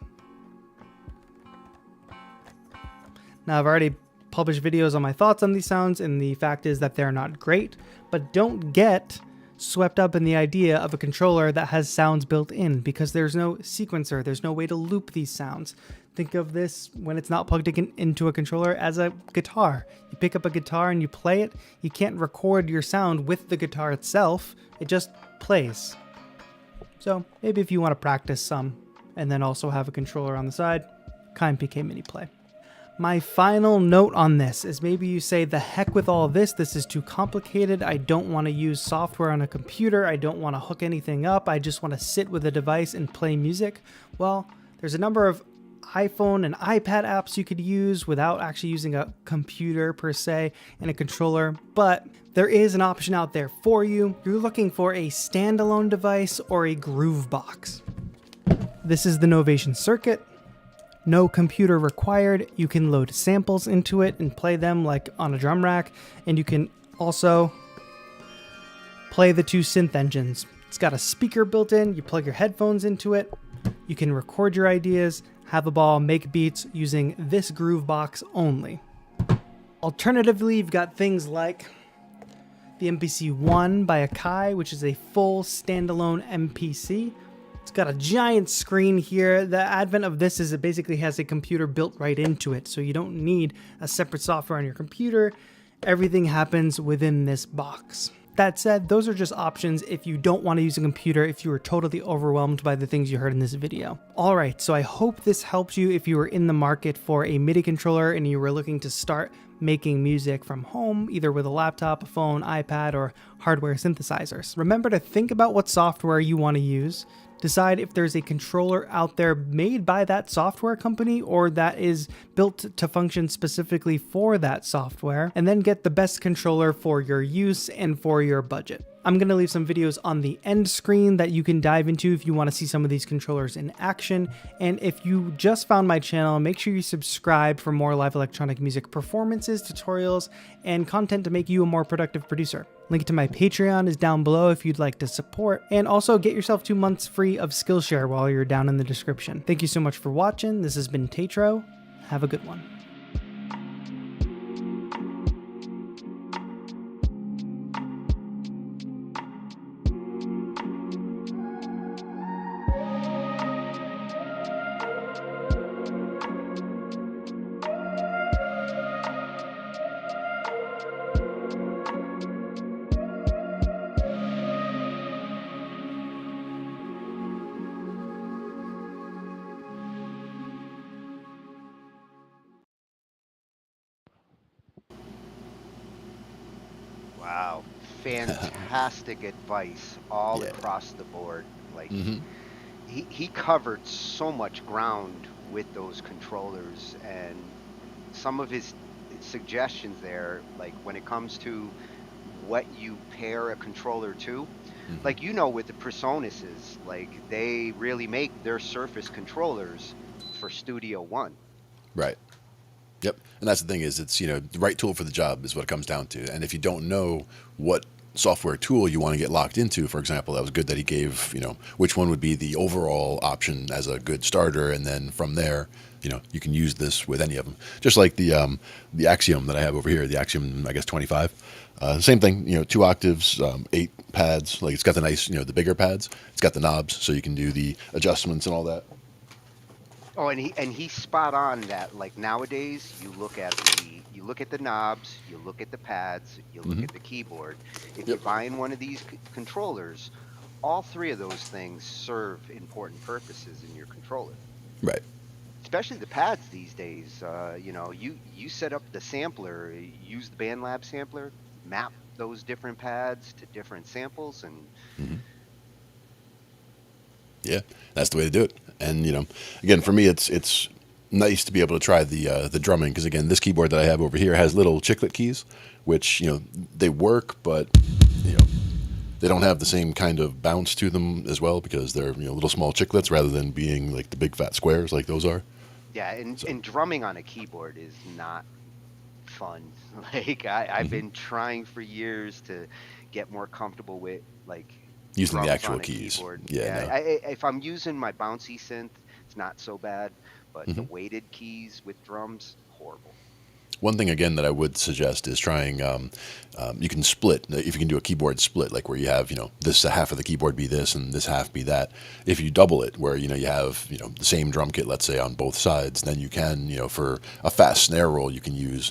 Now, I've already published videos on my thoughts on these sounds, and the fact is that they're not great, but don't get swept up in the idea of a controller that has sounds built in, because there's no sequencer, there's no way to loop these sounds. Think of this when it's not plugged into a controller as a guitar. You pick up a guitar and you play it, you can't record your sound with the guitar itself, it just plays. So maybe if you want to practice some and then also have a controller on the side, KMPK Mini Play. My final note on this is maybe you say, the heck with all this is too complicated, I don't want to use software on a computer, I don't want to hook anything up, I just want to sit with a device and play music. Well, there's a number of iPhone and iPad apps you could use without actually using a computer per se and a controller, but there is an option out there for you. You're looking for a standalone device or a groove box. This is the Novation Circuit. No computer required. You can load samples into it and play them like on a drum rack, and you can also play the two synth engines. It's got a speaker built in, you plug your headphones into it, you can record your ideas, have a ball, make beats using this groove box only. Alternatively, you've got things like the MPC 1 by Akai, which is a full standalone MPC. It's got a giant screen here. The advent of this is it basically has a computer built right into it, so you don't need a separate software on your computer. Everything happens within this box. That said, those are just options if you don't want to use a computer, if you are totally overwhelmed by the things you heard in this video. Alright, so I hope this helped you if you were in the market for a MIDI controller and you were looking to start making music from home, either with a laptop, a phone, iPad, or hardware synthesizers. Remember to think about what software you want to use. Decide if there's a controller out there made by that software company or that is built to function specifically for that software, and then get the best controller for your use and for your budget. I'm going to leave some videos on the end screen that you can dive into if you want to see some of these controllers in action. And if you just found my channel, make sure you subscribe for more live electronic music performances, tutorials, and content to make you a more productive producer. Link to my Patreon is down below if you'd like to support, and also get yourself 2 months free of Skillshare while you're down in the description. Thank you so much for watching. This has been Tatro. Have a good one. Wow, fantastic advice all Yeah. across the board. Like Mm-hmm. he covered so much ground with those controllers, and some of his suggestions there, like when it comes to what you pair a controller to, Mm-hmm. like with the Personuses, like they really make their Surface controllers for Studio One. Right. Yep. And that's the thing is it's, the right tool for the job is what it comes down to. And if you don't know what software tool you want to get locked into, for example, that was good that he gave, which one would be the overall option as a good starter. And then from there, you can use this with any of them. Just like the Axiom that I have over here, the Axiom, I guess, 25. Same thing, 2 octaves, 8 pads. Like it's got the nice, the bigger pads. It's got the knobs so you can do the adjustments and all that. Oh, and he's spot on that. Like nowadays, you look at the knobs, you look at the pads, you look at the keyboard. If you're buying one of these controllers, all 3 of those things serve important purposes in your controller. Right. Especially the pads these days. You set up the sampler, use the BandLab sampler, map those different pads to different samples, and yeah, that's the way to do it. And again, for me, it's nice to be able to try the drumming, because again, this keyboard that I have over here has little chiclet keys, which they work, but they don't have the same kind of bounce to them as well, because they're little small chiclets rather than being like the big fat squares like those are. Yeah, and drumming on a keyboard is not fun. Like I've been trying for years to get more comfortable with like Using the drums actual on a keys. keyboard. Yeah, Yeah, no. if I'm using my bouncy synth, it's not so bad, but the Hmm. weighted keys with drums, horrible. One thing again that I would suggest is trying. You can split if you can do a keyboard split, like where you have this half of the keyboard be this and this half be that. If you double it, where you have the same drum kit, let's say on both sides, then you can for a fast snare roll you can use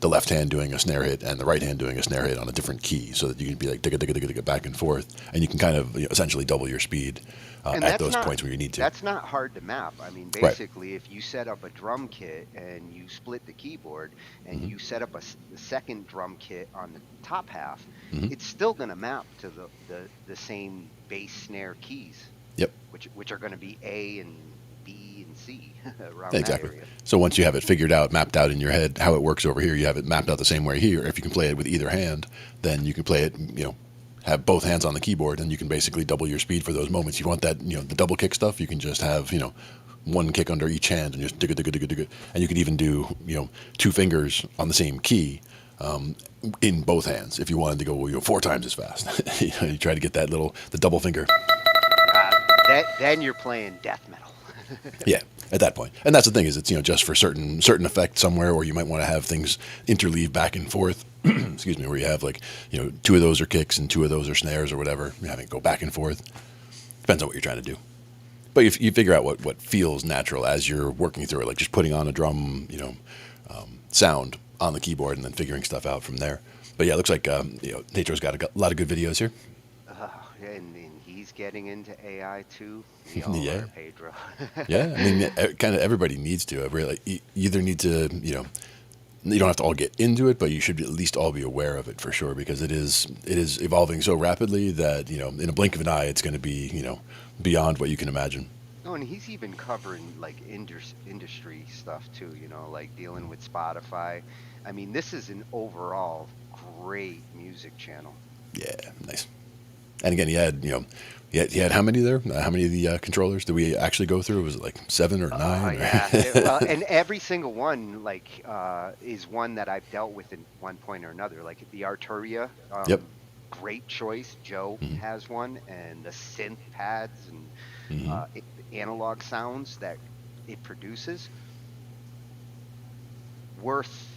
the left hand doing a snare hit and the right hand doing a snare hit on a different key, so that you can be like digga digga digga digga back and forth, and you can kind of essentially double your speed And at those points where you need to. that's not hard to map. I mean, Right. basically, if you set up a drum kit and you split the keyboard and Hmm. you set up the second drum kit on the top half, Hmm. it's still going to map to the same bass snare keys, Yep. which are going to be A and B and C around that Exactly. area. So once you have it figured out, mapped out in your head, how it works over here, you have it mapped out the same way here. If you can play it with either hand, then you can play it, have both hands on the keyboard, and you can basically double your speed for those moments. You want that, the double kick stuff, you can just have, one kick under each hand and just digga digga digga digga. And you can even do, two fingers on the same key in both hands if you wanted to go, four times as fast. You try to get the double finger. Then you're playing death metal. Yeah, at that point. And that's the thing is it's just for certain effects somewhere, or you might want to have things interleave back and forth. Excuse me, where you have like two of those are kicks and two of those are snares or whatever. You have it go back and forth. Depends on what you're trying to do. But you figure out what feels natural as you're working through it, like just putting on a drum, sound on the keyboard and then figuring stuff out from there. But yeah, it looks like Natro's got a lot of good videos here. And he's getting into AI too. We all Yeah. are, Pedro. Yeah, I mean, kind of everybody needs to. Really, you either need to, you don't have to all get into it, but you should at least all be aware of it for sure, because it is evolving so rapidly that in a blink of an eye, it's going to be beyond what you can imagine. No, and he's even covering like industry stuff too, like dealing with Spotify. I mean, this is an overall great music channel. Yeah, nice. And again, he had how many there? How many of the controllers did we actually go through? Was it like 7 or 9? Yeah. Well, and every single one like is one that I've dealt with in one point or another. Like the Arturia, Yep. great choice. Joe Mhm. has one, and the synth pads and Mhm. analog sounds that it produces, worth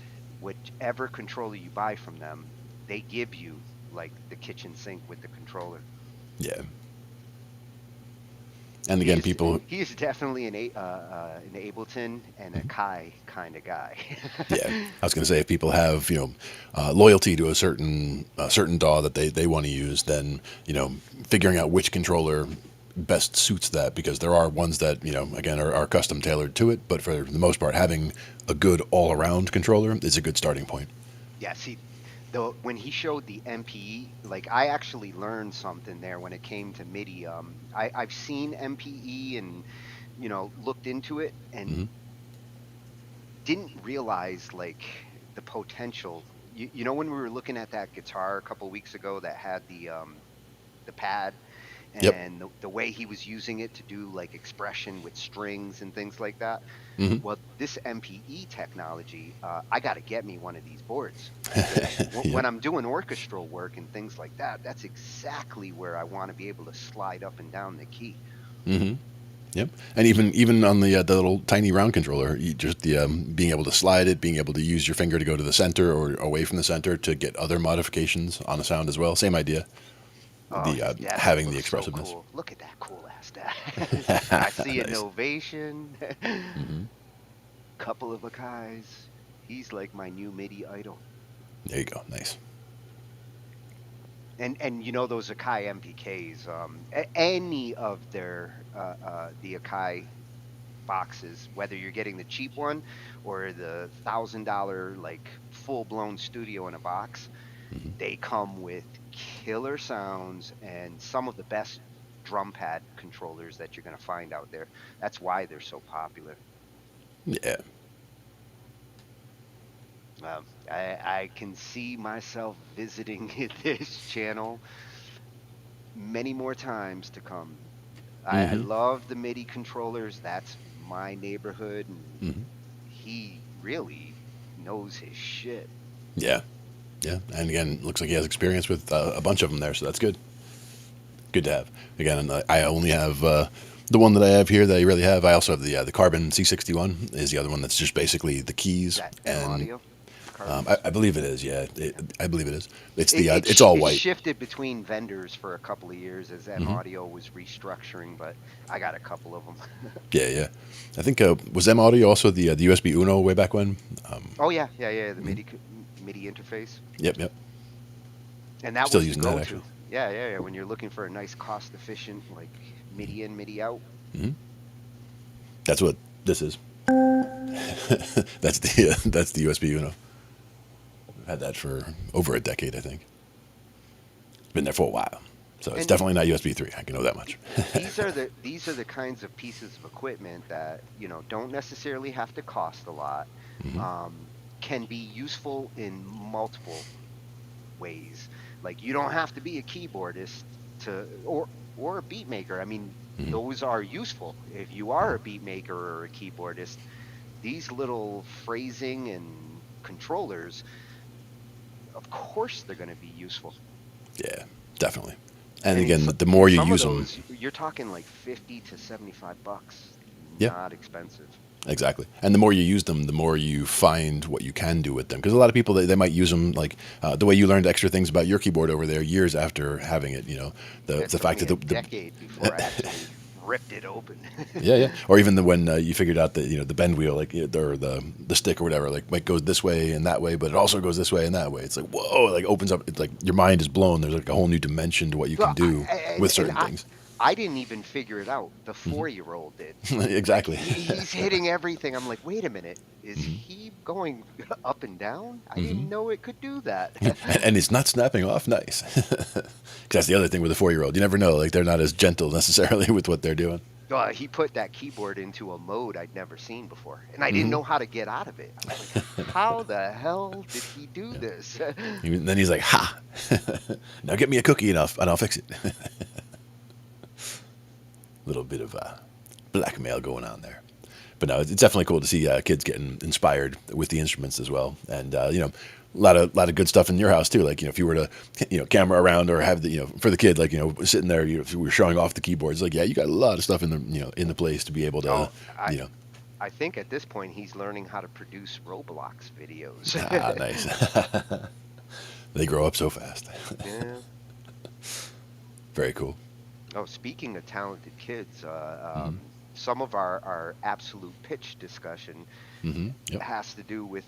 whichever controller you buy from them. They give you like the kitchen sink with the controller. Yeah. And again, people. He is definitely an Ableton and a Kai kind of guy. Yeah, I was going to say, if people have loyalty to a certain DAW that they want to use, then figuring out which controller best suits that, because there are ones that again are custom tailored to it, but for the most part, having a good all around controller is a good starting point. Yeah, see, though when he showed the MPE, like I actually learned something there when it came to MIDI. I've seen MPE and looked into it and Hmm. didn't realize like the potential. When we were looking at that guitar a couple weeks ago that had the pad Yep. and the way he was using it to do like expression with strings and things like that. Hmm. Well, this MPE technology, I got to get me one of these boards, because Yep. when I'm doing orchestral work and things like that, that's exactly where I want to be able to slide up and down the key. Hmm. Yep. And even on the little tiny round controller, you just the being able to slide it, being able to use your finger to go to the center or away from the center to get other modifications on the sound as well. Same idea. Oh, The his desk having the looks so expressiveness. cool. Look at that cool ass desk. I see Nice. innovation. Hmm. Couple of Akais. He's like my new MIDI idol. There you go. Nice. And those Akai MPKs, any of their the Akai boxes, whether you're getting the cheap one or the $1,000 like full blown studio in a box, Hmm. they come with killer sounds and some of the best drum pad controllers that you're going to find out there. That's why they're so popular. Yeah. I can see myself visiting this channel many more times to come. I Hmm. love the MIDI controllers. That's my neighborhood, and Hmm. he really knows his shit. Yeah. Yeah, and again, looks like he has experience with a bunch of them there, so that's good. Good to have. Again, I only have the one that I have here that I really have. I also have the Carbon C61 is the other one that's just basically the keys. Is that And audio? I believe it is. Yeah, I believe it is. It's It it's all it white. shifted between vendors for a couple of years as M Mm-hmm. Audio was restructuring, but I got a couple of them. Yeah, yeah. I think was M Audio also the USB Uno way back when? Oh yeah, yeah, yeah. The Mhm. MIDI interface, Yep, yep. and that Still was the using that go-to. actually. Yeah, yeah, yeah. When you're looking for a nice, cost-efficient, like MIDI in, MIDI out. Hmm. That's what this is. That's the USB Uno. I've had that for over a decade, I think. It's been there for a while, so it's And definitely not USB 3. I can know that much. these are the kinds of pieces of equipment that don't necessarily have to cost a lot. Hmm. Um, can be useful in multiple ways. Like you don't have to be a keyboardist or a beat maker. I mean, Hmm. those are useful. If you are a beat maker or a keyboardist, these little phrasing and controllers, of course, they're going to be useful. Yeah, definitely. And And again, the more you some use of them, those, you're talking like 50 to 75 bucks. yeah, Not expensive. exactly. And the more you use them, the more you find what you can do with them. Because a lot of people, they might use them like the way you learned extra things about your keyboard over there years after having it. The It took fact me that a decade before I actually ripped it open. yeah, yeah, or even when you figured out that the bend wheel, like or the stick or whatever, like might go this way and that way, but it also goes this way and that way. It's like whoa, like opens up. It's like your mind is blown. There's like a whole new dimension to what you can Well, do with certain and things. I didn't even figure it out. The Hmm. 4-year-old did. Exactly. He's hitting everything. I'm like, wait a minute, is Hmm. he going up and down? I Hmm. didn't know it could do that. And it's not snapping off. Nice. 'Cause that's the other thing with a 4-year-old. You never know. Like they're not as gentle necessarily with what they're doing. He put that keyboard into a mode I'd never seen before, and I didn't Hmm. know how to get out of it. I was like, how the hell did he do this? And then he's like, "Ha! Now get me a cookie and I'll fix it." Little bit of blackmail going on there. But no, it's definitely cool to see kids getting inspired with the instruments as well. And a lot of good stuff in your house too. Like if you were to camera around or have the for the kid, like sitting there, if we were showing off the keyboards, like yeah, you got a lot of stuff in the in the place to be able to Oh, I you know I think at this point he's learning how to produce Roblox videos. nice. They grow up so fast. Yeah. Very cool. Oh, speaking of talented kids, Hmm. some of our absolute pitch discussion Hmm. Yep. has to do with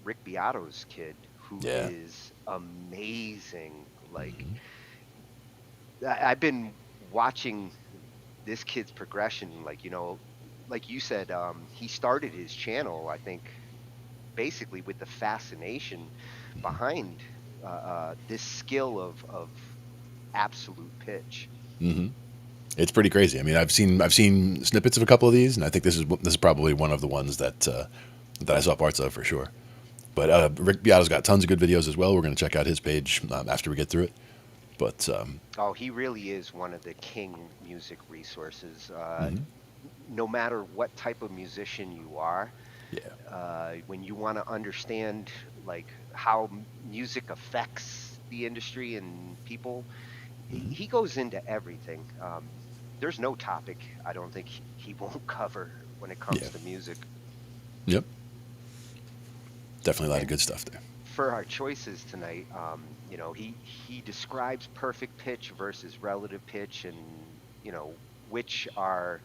Rick Beato's kid, who Yeah. is amazing. Like Hmm. I've been watching this kid's progression. Like you said, he started his channel, I think, basically with the fascination behind this skill of absolute pitch. Hmm. It's pretty crazy. I mean, I've seen snippets of a couple of these, and I think this is probably one of the ones that I saw parts of for sure. But Rick Beato's got tons of good videos as well. We're going to check out his page after we get through it. But Oh, he really is one of the king music resources. mhm. No matter what type of musician you are, Yeah, when you want to understand like how music affects the industry and people, hmm, he goes into everything. There's no topic I don't think he won't cover when it comes yeah, to music. yep, definitely a lot of And good stuff there. for our choices tonight, he describes perfect pitch versus relative pitch, and which are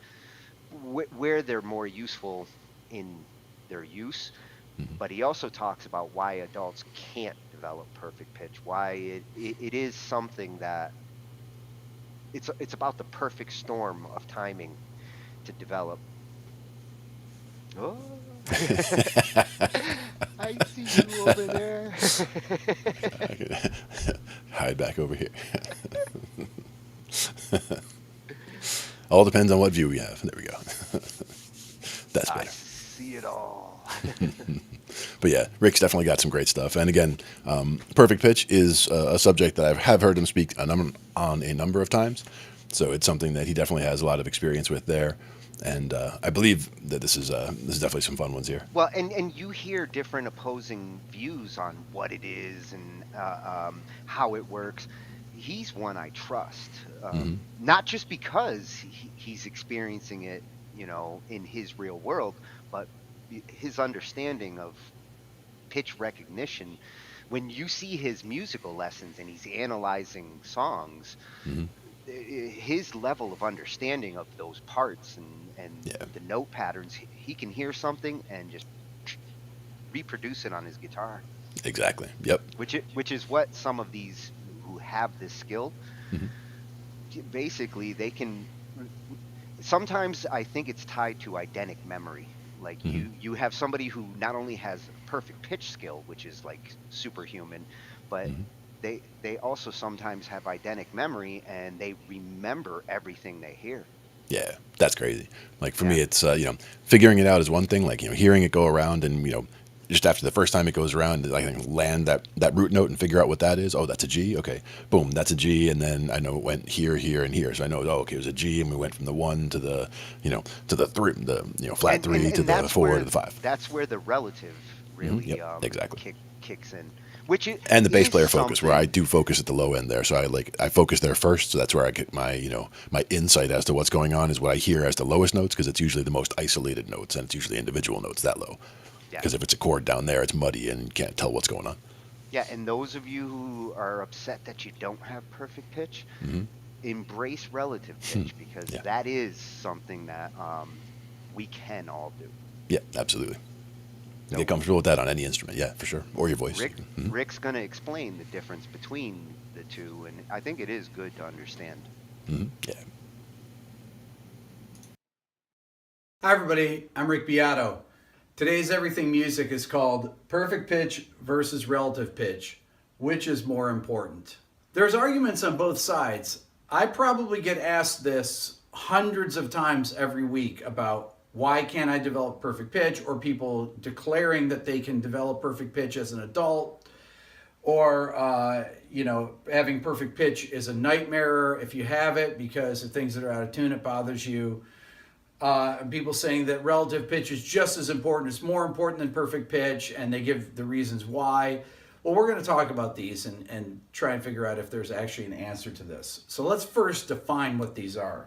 where they're more useful in their use. Hmm. But he also talks about why adults can't develop perfect pitch, why it is something that it's about the perfect storm of timing to develop. Oh, I see you over there. I could hide back over here. All depends on what view we have. There we go. That's I better. see it all. But yeah, Rick's definitely got some great stuff. And again, perfect pitch is a subject that I have heard him speak on a number of times. So it's something that he definitely has a lot of experience with there. And I believe that this is definitely some fun ones here. Well, and you hear different opposing views on what it is and how it works. He's one I trust, not just because he's experiencing it, in his real world, but his understanding of pitch recognition. When you see his musical lessons and he's analyzing songs, his level of understanding of those parts and the note patterns, he can hear something and just reproduce it on his guitar. Exactly. Yep. Which is what some of these who have this skill, basically they can. Sometimes I think it's tied to eidetic memory. Like you have somebody who not only has perfect pitch skill, which is like superhuman, but they also sometimes have eidetic memory and they remember everything they hear. Yeah, that's crazy. Like for me, it's figuring it out is one thing. Like hearing it go around and just after the first time it goes around, I can land that root note and figure out what that is. Oh, that's a G. Okay, boom, that's a G, and then I know it went here, here, and here. So I know, okay, it was a G, and we went from the 1 to the to the 3, flat 3 to the 4 to the 5. That's where the relative really exactly kicks in. And the bass player focus, where I do focus at the low end there. So I focus there first. So that's where I get my my insight as to what's going on is what I hear as the lowest notes, because it's usually the most isolated notes, and it's usually individual notes that low. Because if it's a chord down there, it's muddy and you can't tell what's going on. Yeah, and those of you who are upset that you don't have perfect pitch, embrace relative pitch, because that is something that we can all do. Yeah, absolutely. So get comfortable with that on any instrument, yeah, for sure, or your voice. Rick's going to explain the difference between the two, and I think it is good to understand. Yeah. Hi, everybody. I'm Rick Beato. Today's Everything Music is called Perfect Pitch versus Relative Pitch. Which is more important? There's arguments on both sides. I probably get asked this hundreds of times every week about why can't I develop perfect pitch, or people declaring that they can develop perfect pitch as an adult, or having perfect pitch is a nightmare if you have it because of things that are out of tune, it bothers you. People saying that relative pitch is just as important, it's more important than perfect pitch, and they give the reasons why. Well, we're going to talk about these and try and figure out if there's actually an answer to this. So let's first define what these are.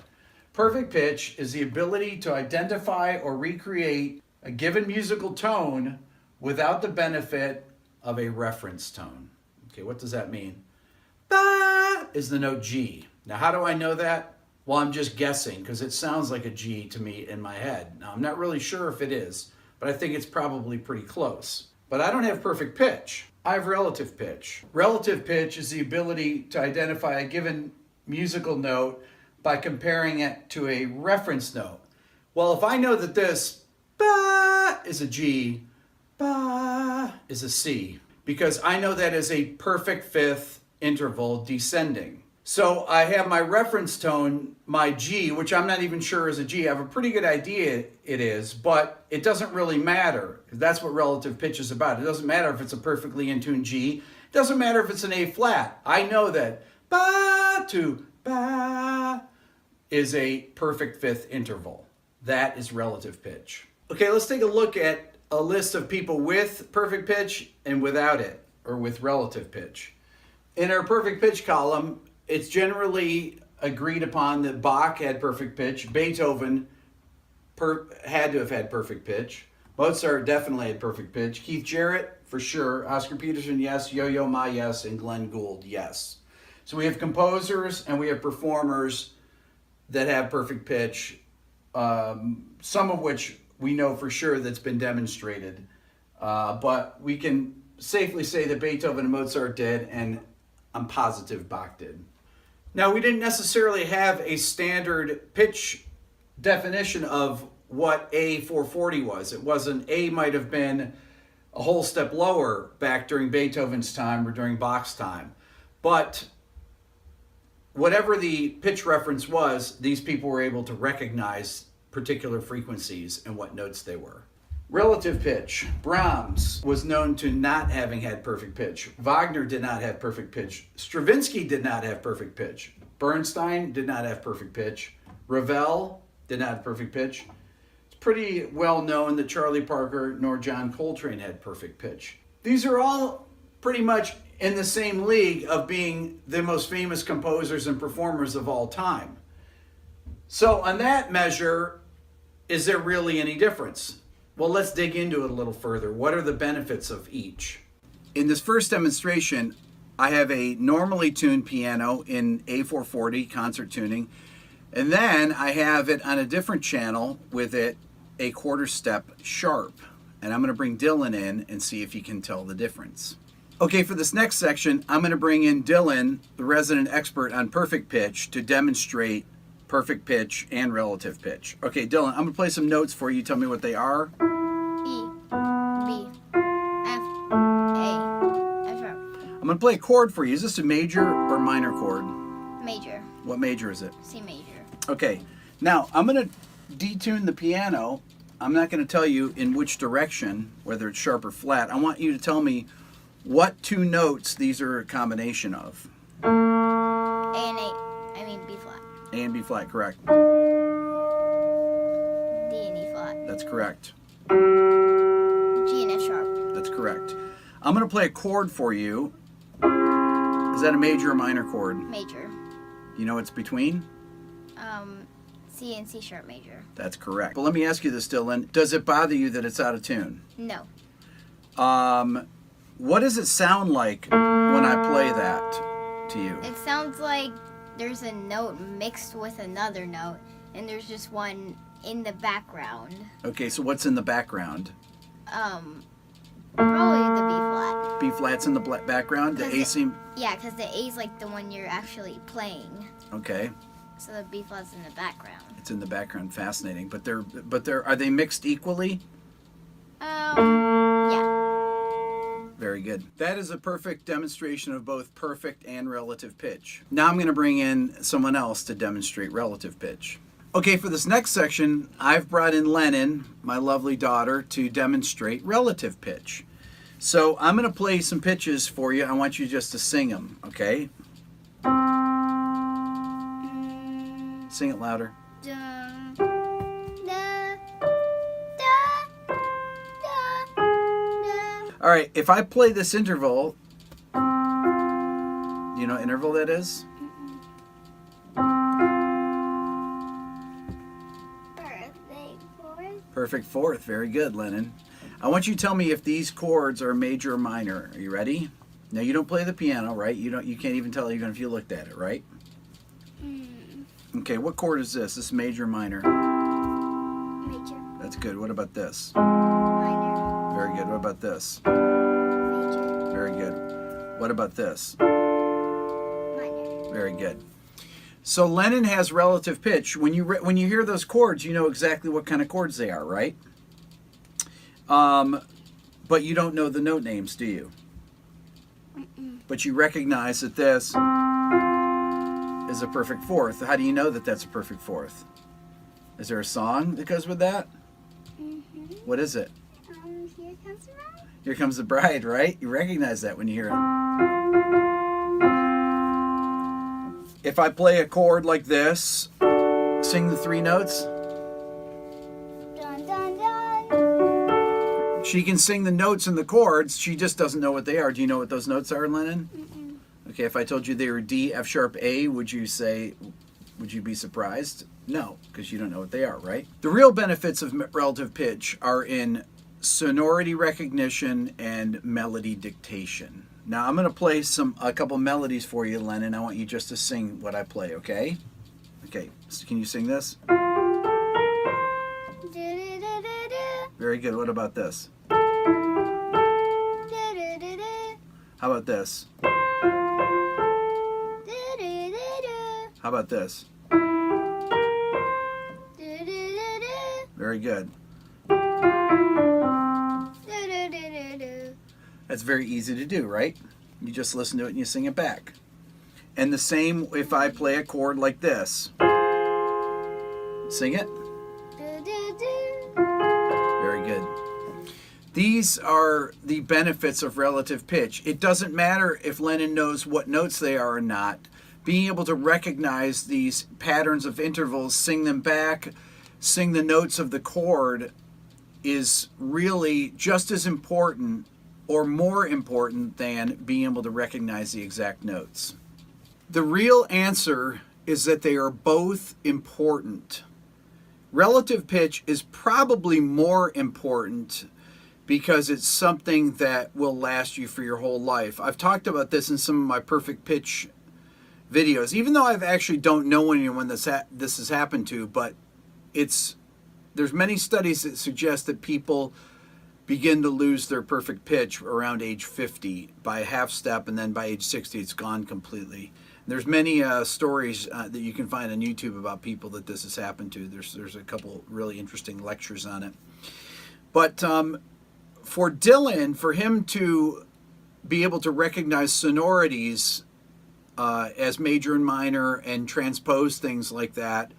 Perfect pitch is the ability to identify or recreate a given musical tone without the benefit of a reference tone. Okay, what does that mean? Ba is the note G. Now, how do I know that? Well, I'm just guessing because it sounds like a G to me in my head. Now, I'm not really sure if it is, but I think it's probably pretty close. But I don't have perfect pitch. I have relative pitch. Relative pitch is the ability to identify a given musical note by comparing it to a reference note. Well, if I know that this ba is a G, ba is a C, because I know that is a perfect fifth interval descending. So I have my reference tone, my G, which I'm not even sure is a G. I have a pretty good idea it is, but it doesn't really matter. That's what relative pitch is about. It doesn't matter if it's a perfectly in tune G. It doesn't matter if it's an A flat. I know that ba to ba is a perfect fifth interval. That is relative pitch. Okay, let's take a look at a list of people with perfect pitch and without it, or with relative pitch. In our perfect pitch column, it's generally agreed upon that Bach had perfect pitch, Beethoven had to have had perfect pitch, Mozart definitely had perfect pitch, Keith Jarrett, for sure, Oscar Peterson, yes, Yo-Yo Ma, yes, and Glenn Gould, yes. So we have composers and we have performers that have perfect pitch, some of which we know for sure that's been demonstrated, but we can safely say that Beethoven and Mozart did, and I'm positive Bach did. Now, we didn't necessarily have a standard pitch definition of what A 440 was. It wasn't, A might have been a whole step lower back during Beethoven's time or during Bach's time. But whatever the pitch reference was, these people were able to recognize particular frequencies and what notes they were. Relative pitch. Brahms was known to not having had perfect pitch. Wagner did not have perfect pitch. Stravinsky did not have perfect pitch. Bernstein did not have perfect pitch. Ravel did not have perfect pitch. It's pretty well known that Charlie Parker nor John Coltrane had perfect pitch. These are all pretty much in the same league of being the most famous composers and performers of all time. So on that measure, is there really any difference? Well, let's dig into it a little further. What are the benefits of each? In this first demonstration, I have a normally tuned piano in A440 concert tuning, and then I have it on a different channel with it a quarter step sharp. And I'm going to bring Dylan in and see if he can tell the difference. Okay, for this next section, I'm going to bring in Dylan, the resident expert on perfect pitch, to demonstrate perfect pitch and relative pitch. Okay, Dylan, I'm going to play some notes for you. Tell me what they are. E, B, F, A, F sharp. I'm going to play a chord for you. Is this a major or minor chord? Major. What major is it? C major. Okay, now I'm going to detune the piano. I'm not going to tell you in which direction, whether it's sharp or flat. I want you to tell me what two notes these are a combination of. A and A. I mean B flat. A and B flat, correct. D and E flat. That's correct. G and F sharp. That's correct. I'm going to play a chord for you. Is that a major or minor chord? Major. You know what's between? C and C sharp major. That's correct. But let me ask you this, Dylan. Does it bother you that it's out of tune? No. What does it sound like when I play that to you? It sounds like there's a note mixed with another note, and there's just one in the background. Okay, so what's in the background? Probably the B flat. B flat's in the background. The A seem. Yeah, because the A is like the one you're actually playing. Okay. So the B flat's in the background. It's in the background. Fascinating. But they're are they mixed equally? Yeah. Very good. That is a perfect demonstration of both perfect and relative pitch. Now I'm going to bring in someone else to demonstrate relative pitch. Okay, for this next section, I've brought in Lennon, my lovely daughter, to demonstrate relative pitch. So I'm going to play some pitches for you. I want you just to sing them, okay? Sing it louder. Dun, da, da, da, da. All right, if I play this interval, do you know what interval that is? Perfect fourth. Perfect fourth. Very good, Lennon. I want you to tell me if these chords are major or minor. Are you ready? Now you don't play the piano, right? You can't even tell even if you looked at it, right? Okay, what chord is this? This is major or minor? Major. That's good. What about this? Minor. Very good. What about this? Major. Very good. What about this? Minor. Very good. So Lennon has relative pitch. When you hear those chords, you know exactly what kind of chords they are, right? But you don't know the note names, do you? But you recognize that this is a perfect fourth. How do you know that that's a perfect fourth? Is there a song that goes with that? What is it? Here comes the bride. Here Comes the Bride, right? You recognize that when you hear it. If I play a chord like this, sing the three notes. Dun, dun, dun. She can sing the notes and the chords. She just doesn't know what they are. Do you know what those notes are, Lennon? Okay, if I told you they were D, F sharp, A, would you be surprised? No, because you don't know what they are, right? The real benefits of relative pitch are in sonority recognition and melody dictation. Now I'm going to play a couple melodies for you, Lennon. I want you just to sing what I play, okay? Okay, so can you sing this? Very good. What about this? How about this? How about this? Very good. That's very easy to do, right? You just listen to it and you sing it back. And the same if I play a chord like this. Sing it. Very good. These are the benefits of relative pitch. It doesn't matter if Lennon knows what notes they are or not, being able to recognize these patterns of intervals, sing them back, sing the notes of the chord is really just as important or more important than being able to recognize the exact notes. The real answer is that they are both important. Relative pitch is probably more important because it's something that will last you for your whole life. I've talked about this in some of my perfect pitch videos, even though I've actually don't know anyone this has happened to, but there's many studies that suggest that people begin to lose their perfect pitch around age 50 by a half step, and then by age 60 it's gone completely. There's many stories that you can find on YouTube about people that this has happened to. There's a couple really interesting lectures on it. But for Dylan, for him to be able to recognize sonorities as major and minor and transpose things like that,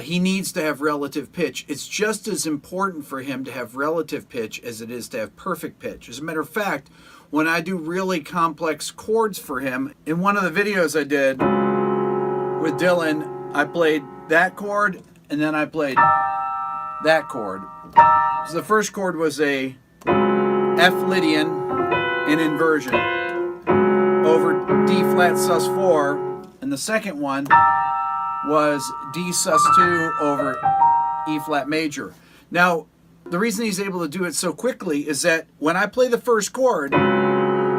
he needs to have relative pitch. It's just as important for him to have relative pitch as it is to have perfect pitch. As a matter of fact, when I do really complex chords for him, in one of the videos I did with Dylan, I played that chord and then I played that chord. So the first chord was a F Lydian in inversion over D flat sus4, and the second one was D sus2 over E flat major. Now, the reason he's able to do it so quickly is that when I play the first chord,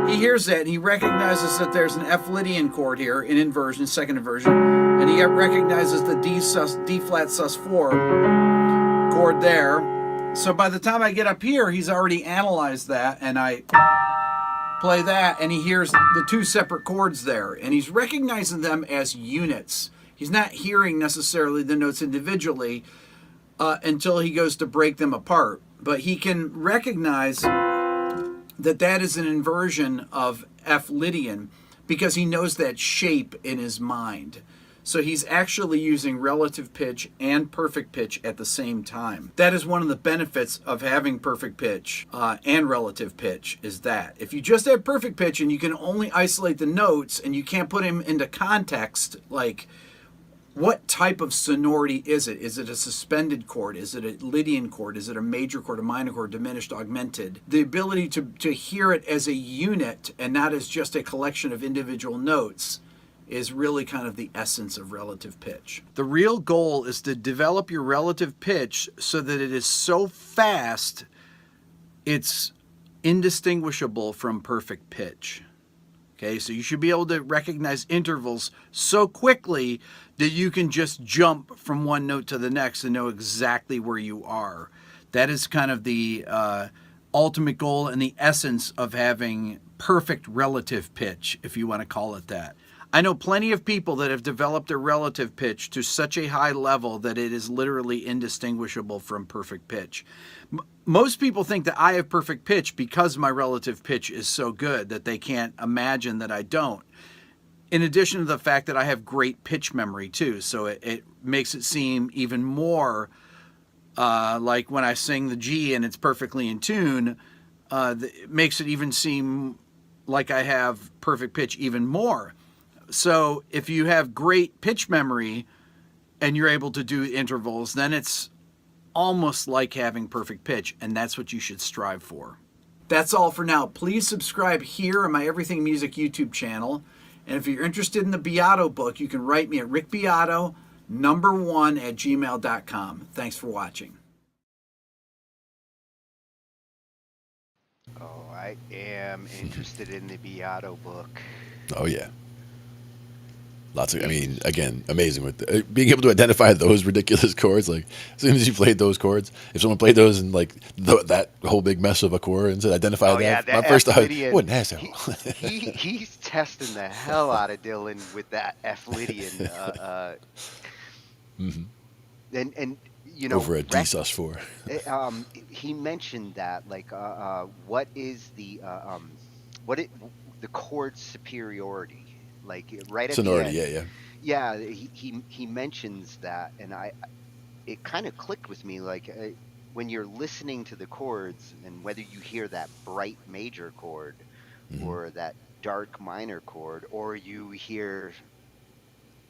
he hears that and he recognizes that there's an F Lydian chord here in inversion, second inversion, and he recognizes the D flat sus4 chord there. So by the time I get up here, he's already analyzed that, and I play that, and he hears the two separate chords there, and he's recognizing them as units. He's not hearing necessarily the notes individually until he goes to break them apart. But he can recognize that that is an inversion of F Lydian because he knows that shape in his mind. So he's actually using relative pitch and perfect pitch at the same time. That is one of the benefits of having perfect pitch and relative pitch, is that if you just have perfect pitch and you can only isolate the notes and you can't put them into context, like what type of sonority is it? Is it a suspended chord? Is it a Lydian chord? Is it a major chord, a minor chord, diminished, augmented? The ability to hear it as a unit and not as just a collection of individual notes is really kind of the essence of relative pitch. The real goal is to develop your relative pitch so that it is so fast it's indistinguishable from perfect pitch. Okay, so you should be able to recognize intervals so quickly that you can just jump from one note to the next and know exactly where you are. That is kind of the ultimate goal and the essence of having perfect relative pitch, if you want to call it that. I know plenty of people that have developed their relative pitch to such a high level that it is literally indistinguishable from perfect pitch. Most people think that I have perfect pitch because my relative pitch is so good that they can't imagine that I don't. In addition to the fact that I have great pitch memory too, so it makes it seem even more like when I sing the G and it's perfectly in tune, it makes it even seem like I have perfect pitch even more. So if you have great pitch memory and you're able to do intervals, then it's almost like having perfect pitch, and that's what you should strive for. That's all for now. Please subscribe here on my Everything Music YouTube channel. And if you're interested in the Beato book, you can write me at rickbeato1@gmail.com. Thanks for watching. Oh, I am interested in the Beato book. Oh yeah. Lots of, I mean, again, amazing with being able to identify those ridiculous chords. Like, as soon as you played those chords, if someone played those and like that whole big mess of a chord and said identify that, Yeah, my first thought, what an asshole. He's testing the hell out of Dylan with that F Lydian. And you know, over a D sus4. He mentioned that, like, what is the chord superiority? Like right at Sonority, the end. yeah. He mentions that, and it kind of clicked with me. Like when you're listening to the chords, and whether you hear that bright major chord or that dark minor chord, or you hear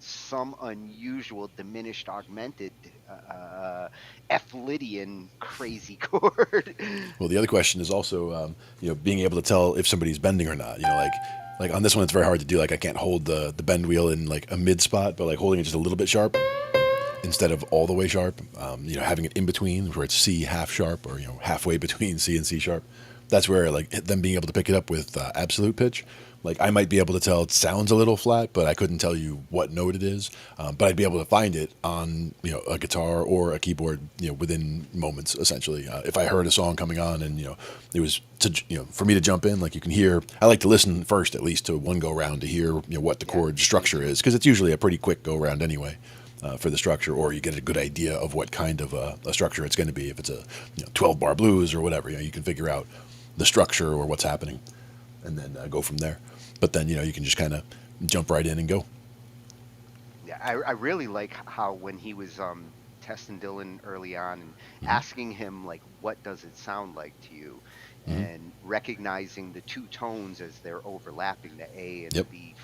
some unusual diminished augmented F-Lydian crazy chord. Well, the other question is also, being able to tell if somebody's bending or not. Like on this one, it's very hard to do. Like I can't hold the bend wheel in like a mid spot, but like holding it just a little bit sharp instead of all the way sharp. Having it in between where it's C half sharp or halfway between C and C sharp. That's where like them being able to pick it up with absolute pitch. Like I might be able to tell it sounds a little flat, but I couldn't tell you what note it is. But I'd be able to find it on a guitar or a keyboard within moments. Essentially, if I heard a song coming on and it was for me to jump in, like you can hear. I like to listen first at least to one go round to hear what the chord structure is, because it's usually a pretty quick go round anyway. For the structure, or you get a good idea of what kind of a structure it's going to be. If it's a 12-bar blues or whatever, you can figure out the structure or what's happening, and then go from there. But then you can just kind of jump right in and go. Yeah, I really like how when he was testing Dylan early on and asking him like, what does it sound like to you, and recognizing the two tones as they're overlapping, the A and the B.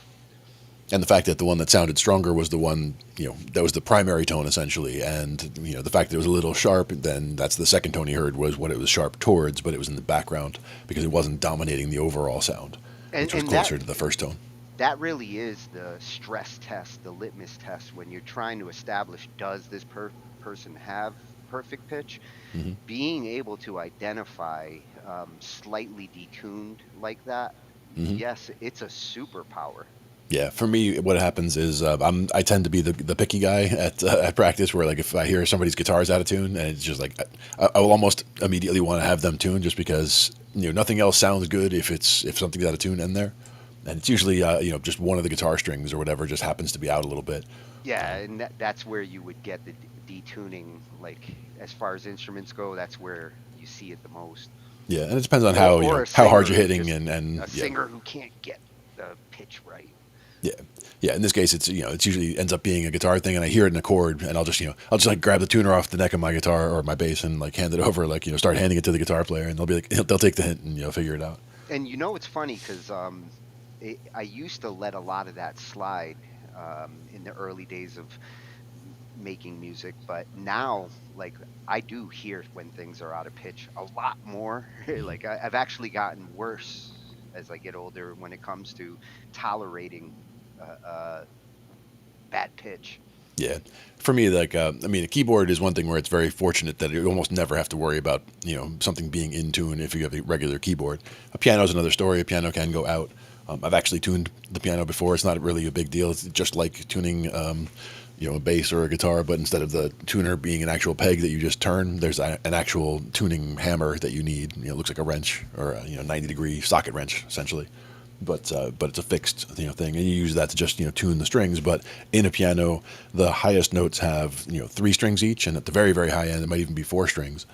And the fact that the one that sounded stronger was the one, that was the primary tone essentially. And, the fact that it was a little sharp, then that's the second tone he heard was what it was sharp towards, but it was in the background because it wasn't dominating the overall sound, which was closer to the first tone. That really is the stress test, the litmus test when you're trying to establish, does this person have perfect pitch? Being able to identify slightly detuned like that, yes, it's a superpower. Yeah, for me, what happens is I tend to be the picky guy at practice, where like if I hear somebody's guitar's out of tune, and it's just like I will almost immediately want to have them tuned, just because nothing else sounds good if something's out of tune in there, and it's usually just one of the guitar strings or whatever just happens to be out a little bit. Yeah, and that's where you would get the detuning. Like as far as instruments go, that's where you see it the most. Yeah, and it depends on how how hard you're hitting and a singer who can't get the pitch right. Yeah. In this case, it's it's usually ends up being a guitar thing, and I hear it in a chord, and I'll just like grab the tuner off the neck of my guitar or my bass and like hand it over, like start handing it to the guitar player, and they'll be like they'll take the hint and figure it out. And it's funny because I used to let a lot of that slide in the early days of making music, but now like I do hear when things are out of pitch a lot more. Like I've actually gotten worse as I get older when it comes to tolerating bad pitch. Yeah, for me, like a keyboard is one thing where it's very fortunate that you almost never have to worry about something being in tune if you have a regular keyboard. A piano is another story. A piano can go out. I've actually tuned the piano before. It's not really a big deal. It's just like tuning a bass or a guitar, but instead of the tuner being an actual peg that you just turn, there's an actual tuning hammer that you need. It looks like a wrench or a 90-degree socket wrench essentially. But it's a fixed thing, and you use that to just tune the strings. But in a piano, the highest notes have 3 strings each, and at the very very high end, it might even be 4 strings.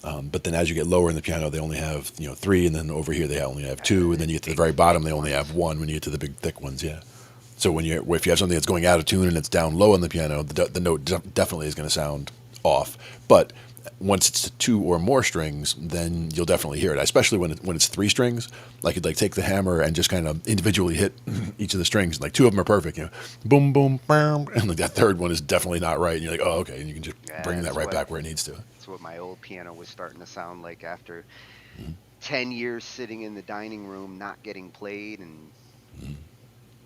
But then as you get lower in the piano, they only have 3, and then over here they only have 2, and then you get to the very bottom, they only have 1 when you get to the big thick ones. Yeah. So if you have something that's going out of tune and it's down low on the piano, the note definitely is going to sound off. But once it's 2 or more strings, then you'll definitely hear it. Especially when it's 3 strings, like you'd like take the hammer and just kind of individually hit each of the strings. Like 2 of them are perfect, boom, boom, boom, and like that third one is definitely not right. And you're like, oh, okay, and you can just bring that right back where it needs to. That's what my old piano was starting to sound like after 10 years sitting in the dining room, not getting played, and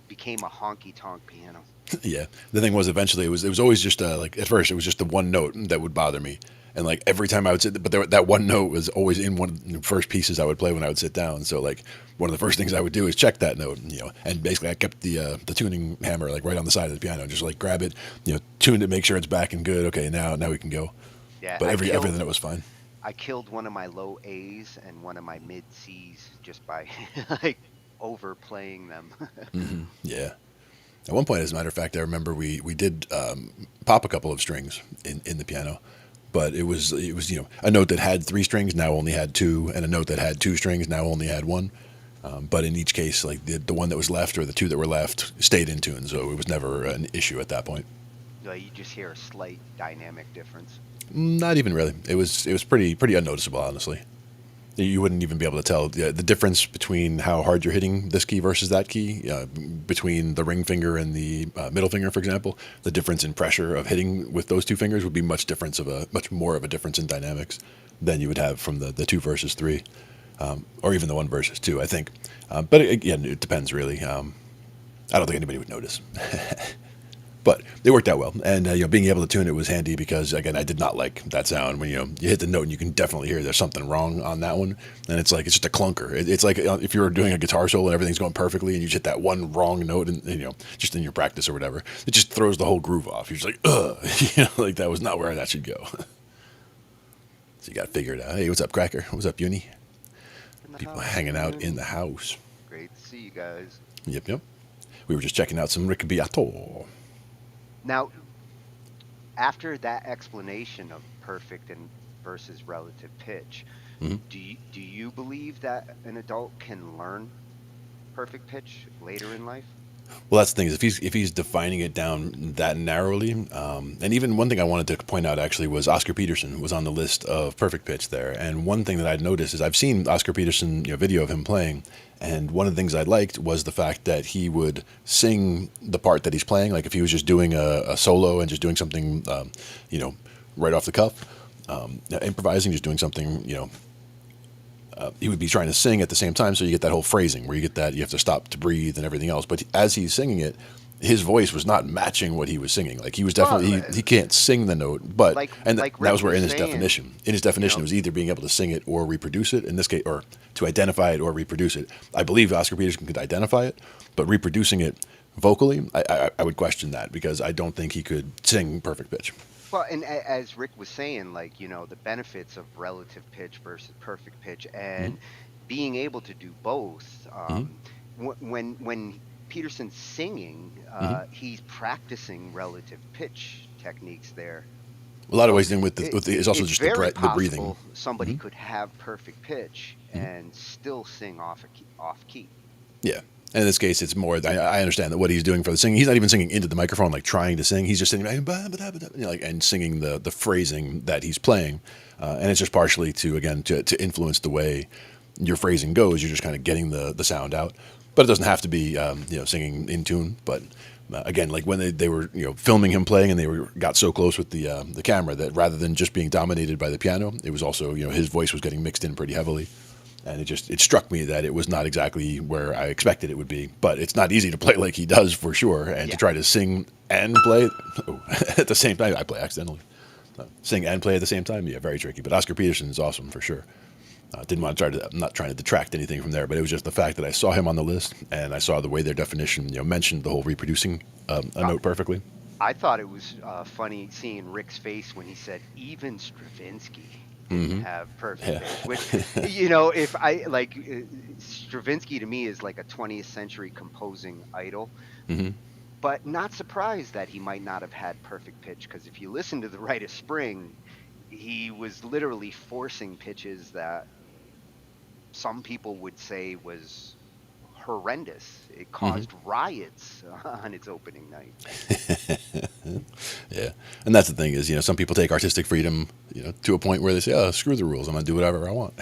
became a honky-tonk piano. Yeah, the thing was eventually it was always just like at first it was just the one note that would bother me. And like every time I would sit, but that one note was always in one of the first pieces I would play when I would sit down. So like one of the first things I would do is check that note, and basically I kept the tuning hammer like right on the side of the piano, just like grab it, tune it, make sure it's back and good. Okay, now we can go. Yeah, but every note was fine. I killed one of my low A's and one of my mid C's just by like overplaying them. Yeah. At one point, as a matter of fact, I remember we did pop a couple of strings in the piano. But it was a note that had 3 strings now only had 2, and a note that had 2 strings now only had 1. But in each case, like the one that was left or the 2 that were left stayed in tune, so it was never an issue at that point. No, you just hear a slight dynamic difference. Not even really. It was pretty unnoticeable, honestly. You wouldn't even be able to tell the difference between how hard you're hitting this key versus that key, between the ring finger and the middle finger, for example. The difference in pressure of hitting with those two fingers would be much more of a difference in dynamics than you would have from the 2 versus 3, or even the 1 versus 2, I think. But again, it depends really. I don't think anybody would notice. But it worked out well, and being able to tune it was handy because, again, I did not like that sound when you hit the note and you can definitely hear there's something wrong on that one, and it's just a clunker. It's like if you were doing a guitar solo and everything's going perfectly, and you just hit that one wrong note, and just in your practice or whatever, it just throws the whole groove off. You're just like, ugh, like that was not where that should go. So you got to figure it out. Hey, what's up, Cracker? What's up, Uni? People hanging out in the house. Great to see you guys. Yep. We were just checking out some Rick Beato. Now, after that explanation of perfect and versus relative pitch, Mm-hmm. do you believe that an adult can learn perfect pitch later in life? Well, that's the thing is if he's defining it down that narrowly, and even one thing I wanted to point out actually was Oscar Peterson was on the list of perfect pitch there, and one thing that I'd noticed is I've seen Oscar Peterson video of him playing, and one of the things I liked was the fact that he would sing the part that he's playing, like if he was just doing a solo and just doing something, right off the cuff, improvising, just doing something, he would be trying to sing at the same time, so you get that whole phrasing where you get that you have to stop to breathe and everything else. But as he's singing it, his voice was not matching what he was singing. Like he was definitely he can't sing the note, but that was where in his definition, it was either being able to sing it or reproduce it. In this case, or to identify it or reproduce it. I believe Oscar Peterson could identify it, but reproducing it vocally, I would question that because I don't think he could sing perfect pitch. Well, and as Rick was saying, the benefits of relative pitch versus perfect pitch, and being able to do both. When Peterson's singing, he's practicing relative pitch techniques there. A lot of ways in it's also just the breathing. Somebody could have perfect pitch and still sing off key. Yeah. And in this case, it's more. I understand that what he's doing for the singing, he's not even singing into the microphone, like trying to sing. He's just singing, and singing the phrasing that he's playing, and it's just partially to influence the way your phrasing goes. You're just kind of getting the sound out, but it doesn't have to be singing in tune. But again, like when they were filming him playing, and they got so close with the camera that rather than just being dominated by the piano, it was also his voice was getting mixed in pretty heavily. And it struck me that it was not exactly where I expected it would be. But it's not easy to play like he does, for sure. And to try to sing and play at the same time. I play accidentally. Sing and play at the same time, very tricky. But Oscar Peterson is awesome, for sure. Didn't want to I'm not trying to detract anything from there, but it was just the fact that I saw him on the list, and I saw the way their definition mentioned the whole reproducing a note perfectly. I thought it was funny seeing Rick's face when he said, even Stravinsky have perfect pitch, which if I Stravinsky to me is like a 20th century composing idol, but not surprised that he might not have had perfect pitch, because if you listen to the Rite of Spring, he was literally forcing pitches that some people would say was horrendous. It caused riots on its opening night. Yeah, and that's the thing is, some people take artistic freedom, to a point where they say, "Oh, screw the rules. I'm gonna do whatever I want."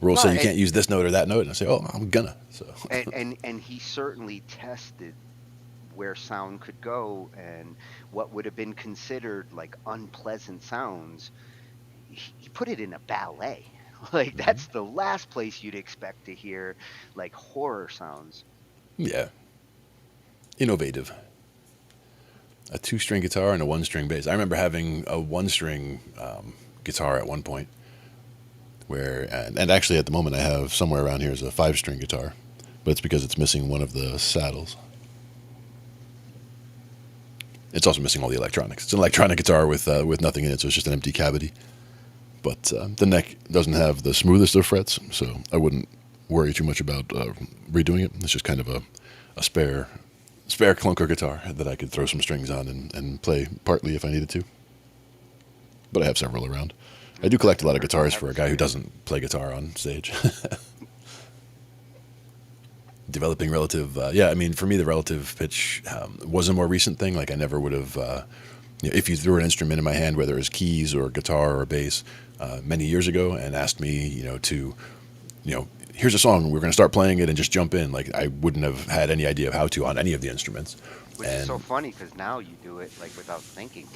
Rules say you can't use this note or that note, and I say, "Oh, I'm gonna." So. and he certainly tested where sound could go and what would have been considered like unpleasant sounds. He put it in a ballet. Like that's the last place you'd expect to hear like horror sounds. Yeah. Innovative. A 2-string guitar and a 1-string bass. I remember having a 1-string guitar at one point, and actually at the moment I have somewhere around here is a 5-string guitar, but it's because it's missing one of the saddles. It's also missing all the electronics. It's an electronic guitar with nothing in it, so it's just an empty cavity. But the neck doesn't have the smoothest of frets, so I wouldn't worry too much about redoing it. It's just kind of a spare clunker guitar that I could throw some strings on and play partly if I needed to. But I have several around. I do collect a lot of guitars for a guy who doesn't play guitar on stage. Developing relative, for me the relative pitch was a more recent thing. Like I never would have, if you threw an instrument in my hand, whether it was keys or guitar or bass, many years ago, and asked me, here's a song, we're going to start playing it and just jump in. Like, I wouldn't have had any idea of how to on any of the instruments. Which is so funny because now you do it like without thinking.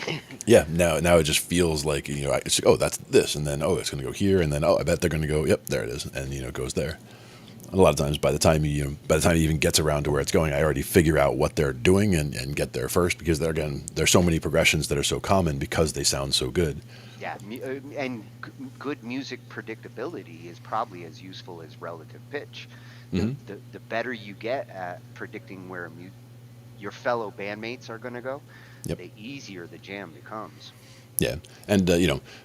Yeah, now it just feels like, it's like, oh, that's this, and then, oh, it's going to go here, and then, oh, I bet they're going to go, yep, there it is, and, it goes there. A lot of times, by the time he even gets around to where it's going, I already figure out what they're doing and get there first, because there's so many progressions that are so common because they sound so good. Yeah, and good music predictability is probably as useful as relative pitch. The better you get at predicting where your fellow bandmates are going to go, the easier the jam becomes. Yeah, and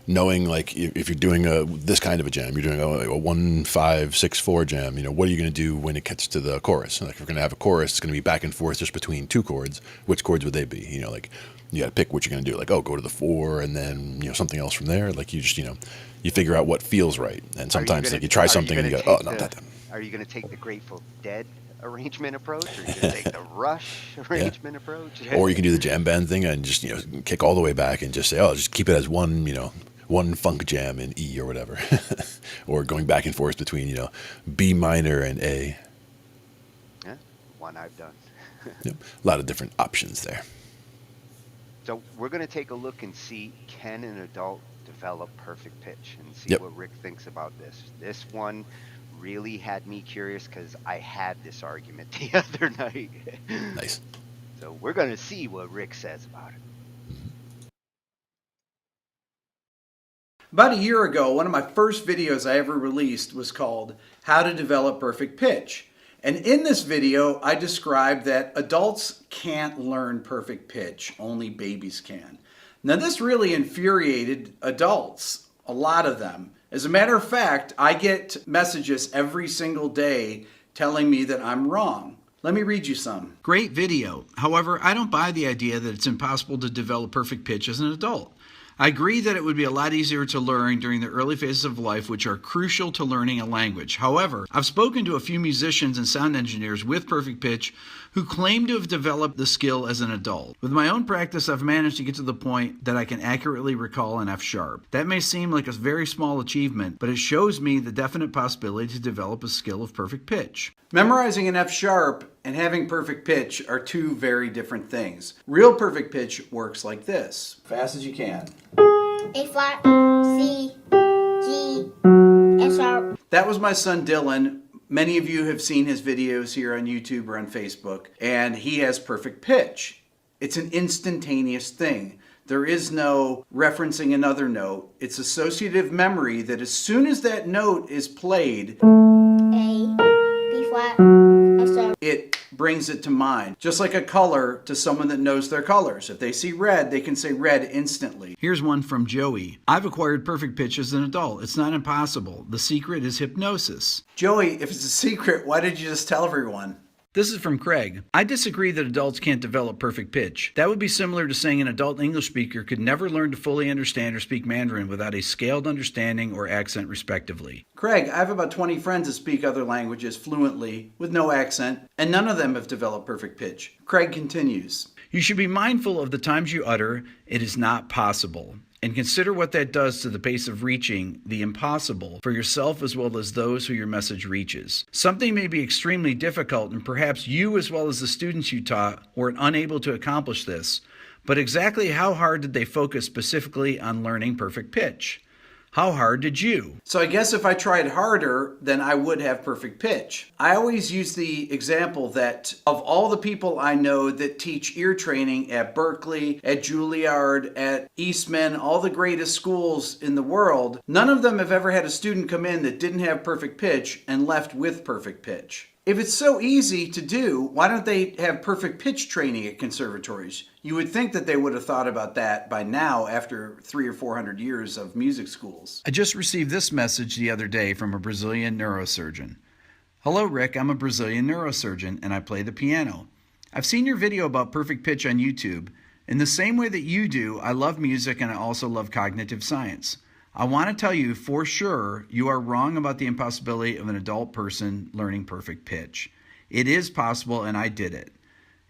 knowing, like, if you're doing this kind of a jam, you're doing a 1-5-6-4 jam. What are you going to do when it gets to the chorus? Like, if we're going to have a chorus, it's going to be back and forth just between two chords. Which chords would they be? Like, you got to pick what you're going to do. Like, oh, go to the 4, and then something else from there. Like, you just you figure out what feels right. And sometimes you try something and you go, oh, not that. Are you going to take the Grateful Dead arrangement approach, or are you going to take the Rush arrangement approach? Or you can do the jam band thing and just kick all the way back and just say, oh, just keep it as one funk jam in E or whatever. Or going back and forth between B minor and A. Yeah, one I've done. Yep. A lot of different options there. So we're going to take a look and see, can an adult develop perfect pitch, and see what Rick thinks about this. This one really had me curious because I had this argument the other night. Nice. So we're going to see what Rick says about it. About a year ago, one of my first videos I ever released was called How to Develop Perfect Pitch. And in this video, I described that adults can't learn perfect pitch, only babies can. Now, this really infuriated adults, a lot of them. As a matter of fact, I get messages every single day telling me that I'm wrong. Let me read you some. Great video. However, I don't buy the idea that it's impossible to develop perfect pitch as an adult. I agree that it would be a lot easier to learn during the early phases of life, which are crucial to learning a language. However, I've spoken to a few musicians and sound engineers with perfect pitch who claim to have developed the skill as an adult. With my own practice, I've managed to get to the point that I can accurately recall an F sharp. That may seem like a very small achievement, but it shows me the definite possibility to develop a skill of perfect pitch. Memorizing an F sharp and having perfect pitch are two very different things. Real perfect pitch works like this. Fast as you can. A flat, C, G, F sharp. That was my son Dylan. Many of you have seen his videos here on YouTube or on Facebook, and he has perfect pitch. It's an instantaneous thing. There is no referencing another note. It's associative memory that as soon as that note is played, A, B flat, F sharp. It brings it to mind. Just like a color to someone that knows their colors. If they see red, they can say red instantly. Here's one from Joey. I've acquired perfect pitch as an adult. It's not impossible. The secret is hypnosis. Joey, if it's a secret, why did you just tell everyone? This is from Craig. I disagree that adults can't develop perfect pitch. That would be similar to saying an adult English speaker could never learn to fully understand or speak Mandarin without a scaled understanding or accent respectively. Craig, I have about 20 friends that speak other languages fluently with no accent, and none of them have developed perfect pitch. Craig continues. You should be mindful of the times you utter, "It is not possible," and consider what that does to the pace of reaching the impossible for yourself as well as those who your message reaches. Something may be extremely difficult, and perhaps you as well as the students you taught were unable to accomplish this, but exactly how hard did they focus specifically on learning perfect pitch? How hard did you? So I guess if I tried harder, then I would have perfect pitch. I always use the example that of all the people I know that teach ear training at Berkeley, at Juilliard, at Eastman, all the greatest schools in the world, none of them have ever had a student come in that didn't have perfect pitch and left with perfect pitch. If it's so easy to do, why don't they have perfect pitch training at conservatories? You would think that they would have thought about that by now after 300 or 400 years of music schools. I just received this message the other day from a Brazilian neurosurgeon. Hello, Rick. I'm a Brazilian neurosurgeon and I play the piano. I've seen your video about perfect pitch on YouTube. In the same way that you do, I love music and I also love cognitive science. I want to tell you for sure you are wrong about the impossibility of an adult person learning perfect pitch. It is possible and I did it.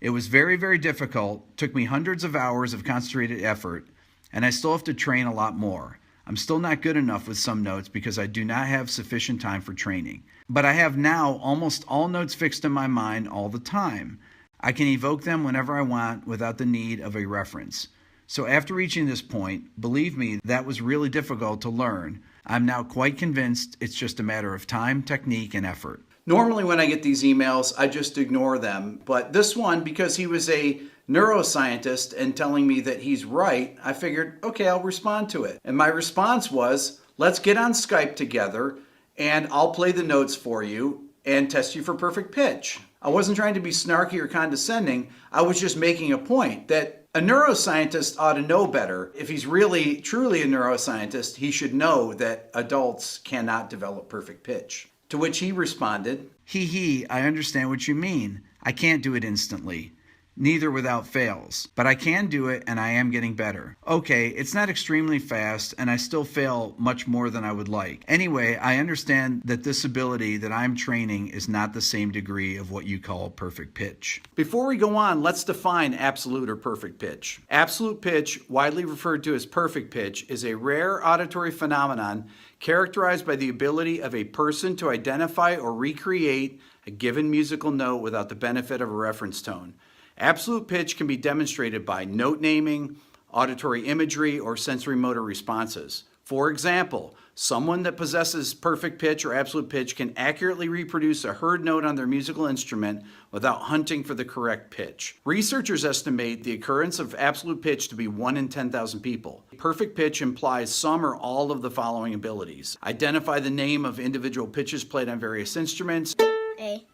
It was very, very difficult, took me hundreds of hours of concentrated effort, and I still have to train a lot more. I'm still not good enough with some notes because I do not have sufficient time for training. But I have now almost all notes fixed in my mind all the time. I can evoke them whenever I want without the need of a reference. So after reaching this point, believe me, that was really difficult to learn. I'm now quite convinced it's just a matter of time, technique, and effort. Normally when I get these emails, I just ignore them. But this one, because he was a neuroscientist and telling me that he's right, I figured, okay, I'll respond to it. And my response was, let's get on Skype together and I'll play the notes for you and test you for perfect pitch. I wasn't trying to be snarky or condescending. I was just making a point that a neuroscientist ought to know better. If he's really, truly a neuroscientist, he should know that adults cannot develop perfect pitch. To which he responded, "Hee, I understand what you mean. I can't do it instantly. Neither without fails. But I can do it and I am getting better. Okay, it's not extremely fast and I still fail much more than I would like. Anyway, I understand that this ability that I'm training is not the same degree of what you call perfect pitch." Before we go on, let's define absolute or perfect pitch. Absolute pitch, widely referred to as perfect pitch, is a rare auditory phenomenon characterized by the ability of a person to identify or recreate a given musical note without the benefit of a reference tone. Absolute pitch can be demonstrated by note naming, auditory imagery, or sensory motor responses. For example, someone that possesses perfect pitch or absolute pitch can accurately reproduce a heard note on their musical instrument without hunting for the correct pitch. Researchers estimate the occurrence of absolute pitch to be 1 in 10,000 people. Perfect pitch implies some or all of the following abilities: identify the name of individual pitches played on various instruments, A,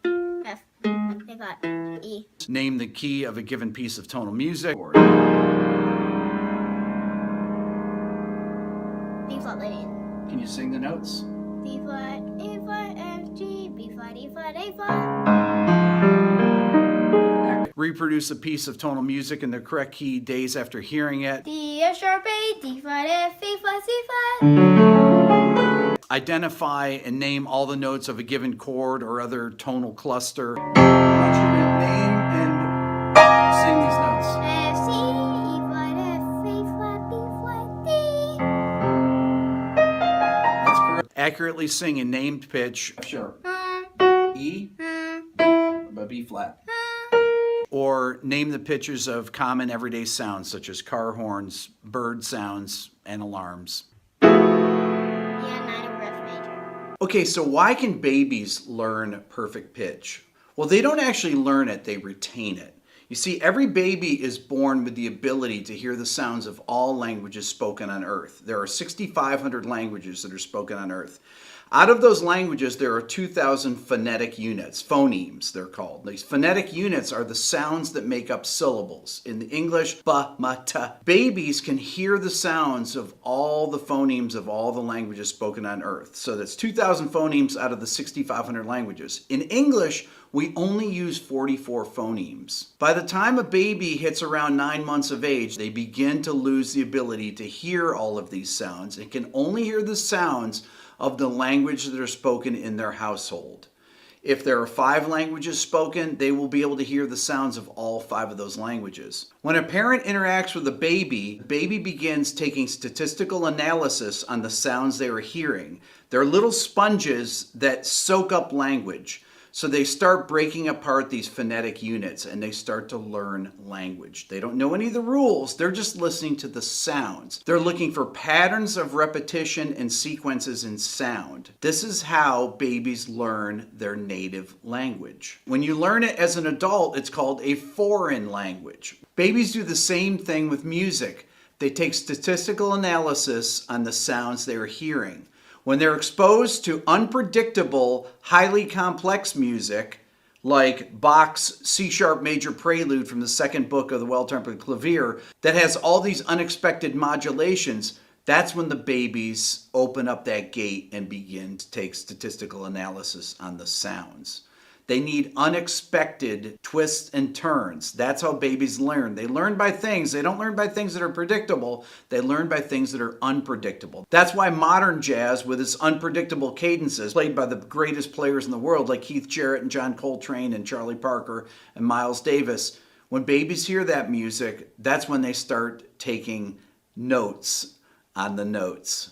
F, A flat, E. name the key of a given piece of tonal music, B flat lady. can you sing the notes? B flat, A flat, F, G, B flat, E flat, A flat. Reproduce a piece of tonal music in the correct key days after hearing it. D, F sharp, A, D flat, F, A flat, C flat. Identify and name all the notes of a given chord or other tonal cluster. I want you to name and sing these notes. F, C, E flat, F, A flat, B flat, D. That's correct. Accurately sing a named pitch. Sure. E, but B flat. Or name the pitches of common everyday sounds such as car horns, bird sounds, and alarms. Okay, so why can babies learn perfect pitch? Well, they don't actually learn it, they retain it. You see, every baby is born with the ability to hear the sounds of all languages spoken on Earth. There are 6,500 languages that are spoken on Earth. Out of those languages, there are 2,000 phonetic units, phonemes they're called. These phonetic units are the sounds that make up syllables. In the English, ba, ma, ta. Babies can hear the sounds of all the phonemes of all the languages spoken on Earth. So that's 2,000 phonemes out of the 6,500 languages. In English, we only use 44 phonemes. By the time a baby hits around 9 months of age, they begin to lose the ability to hear all of these sounds and can only hear the sounds of the language that are spoken in their household. If there are 5 languages spoken, they will be able to hear the sounds of all 5 of those languages. When a parent interacts with a baby, the baby begins taking statistical analysis on the sounds they are hearing. They're little sponges that soak up language. So they start breaking apart these phonetic units and they start to learn language. They don't know any of the rules, they're just listening to the sounds. They're looking for patterns of repetition and sequences in sound. This is how babies learn their native language. When you learn it as an adult, it's called a foreign language. Babies do the same thing with music. They take statistical analysis on the sounds they are hearing. When they're exposed to unpredictable, highly complex music, like Bach's C-sharp major prelude from the second book of the Well-Tempered Clavier, that has all these unexpected modulations, that's when the babies open up that gate and begin to take statistical analysis on the sounds. They need unexpected twists and turns. That's how babies learn. They learn by things. They don't learn by things that are predictable. They learn by things that are unpredictable. That's why modern jazz, with its unpredictable cadences, played by the greatest players in the world, like Keith Jarrett and John Coltrane and Charlie Parker and Miles Davis, When babies hear that music, that's when they start taking notes on the notes.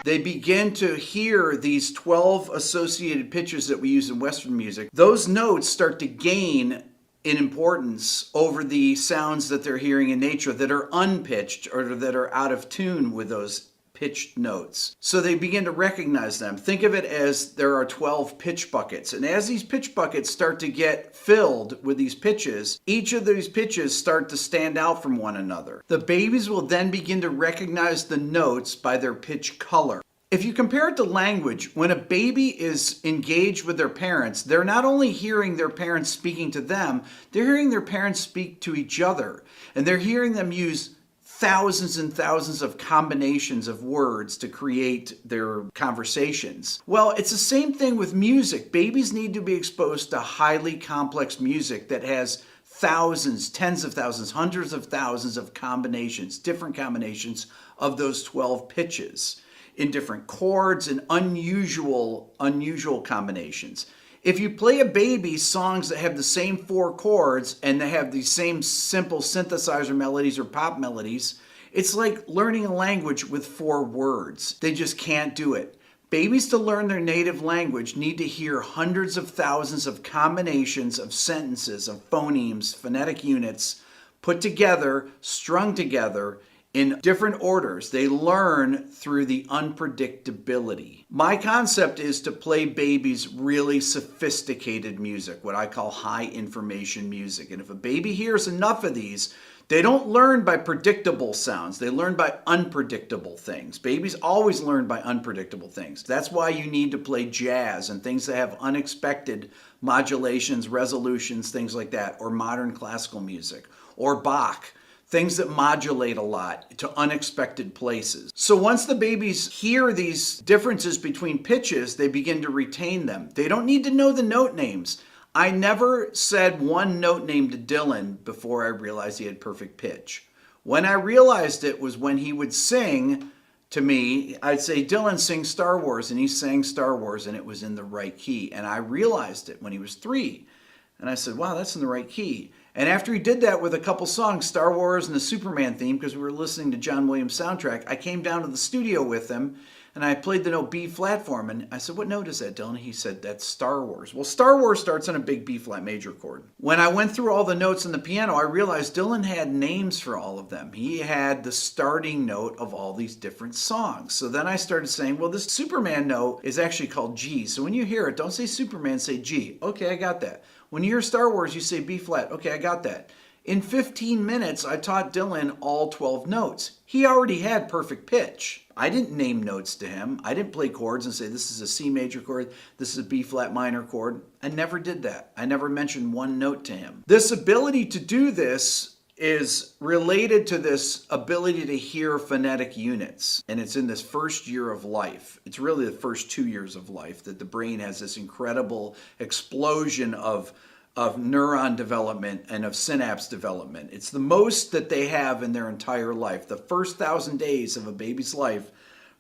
They begin to hear these 12 associated pitches that we use in Western music. Those notes start to gain in importance over the sounds that they're hearing in nature that are unpitched or that are out of tune with those pitched notes. So they begin to recognize them. Think of it as there are 12 pitch buckets. And as these pitch buckets start to get filled with these pitches, each of these pitches start to stand out from one another. The babies will then begin to recognize the notes by their pitch color. If you compare it to language, when a baby is engaged with their parents, they're not only hearing their parents speaking to them, they're hearing their parents speak to each other. And they're hearing them use thousands and thousands of combinations of words to create their conversations. Well, it's the same thing with music. Babies need to be exposed to highly complex music that has thousands, tens of thousands, hundreds of thousands of combinations, different combinations of those 12 pitches in different chords and unusual combinations. If you play a baby songs that have the same 4 chords and they have the same simple synthesizer melodies or pop melodies, it's like learning a language with 4 words. They just can't do it. Babies, to learn their native language, need to hear hundreds of thousands of combinations of sentences, of phonemes, phonetic units, put together, strung together, in different orders. They learn through the unpredictability. My concept is to play babies really sophisticated music, what I call high information music. And if a baby hears enough of these, they don't learn by predictable sounds. They learn by unpredictable things. Babies always learn by unpredictable things. That's why you need to play jazz and things that have unexpected modulations, resolutions, things like that, or modern classical music, or Bach. Things that modulate a lot to unexpected places. So once the babies hear these differences between pitches, they begin to retain them. They don't need to know the note names. I never said one note name to Dylan before I realized he had perfect pitch. When I realized it was when he would sing to me. I'd say, Dylan, sing Star Wars, and he sang Star Wars, and it was in the right key. And I realized it when he was 3. And I said, wow, that's in the right key. And after he did that with a couple songs, Star Wars and the Superman theme, because we were listening to John Williams' soundtrack, I came down to the studio with him, and I played the note B flat for him. And I said, what note is that, Dylan? He said, that's Star Wars. Well, Star Wars starts on a big B flat major chord. When I went through all the notes on the piano, I realized Dylan had names for all of them. He had the starting note of all these different songs. So then I started saying, well, this Superman note is actually called G. So when you hear it, don't say Superman, say G. Okay, I got that. When you hear Star Wars, you say B flat. Okay, I got that. In 15 minutes, I taught Dylan all 12 notes. He already had perfect pitch. I didn't name notes to him. I didn't play chords and say, this is a C major chord, this is a B flat minor chord. I never did that. I never mentioned one note to him. This ability to do this is related to this ability to hear phonetic units. And it's in this first year of life. It's really the first 2 years of life that the brain has this incredible explosion of neuron development and of synapse development. It's the most that they have in their entire life. The first 1,000 days of a baby's life,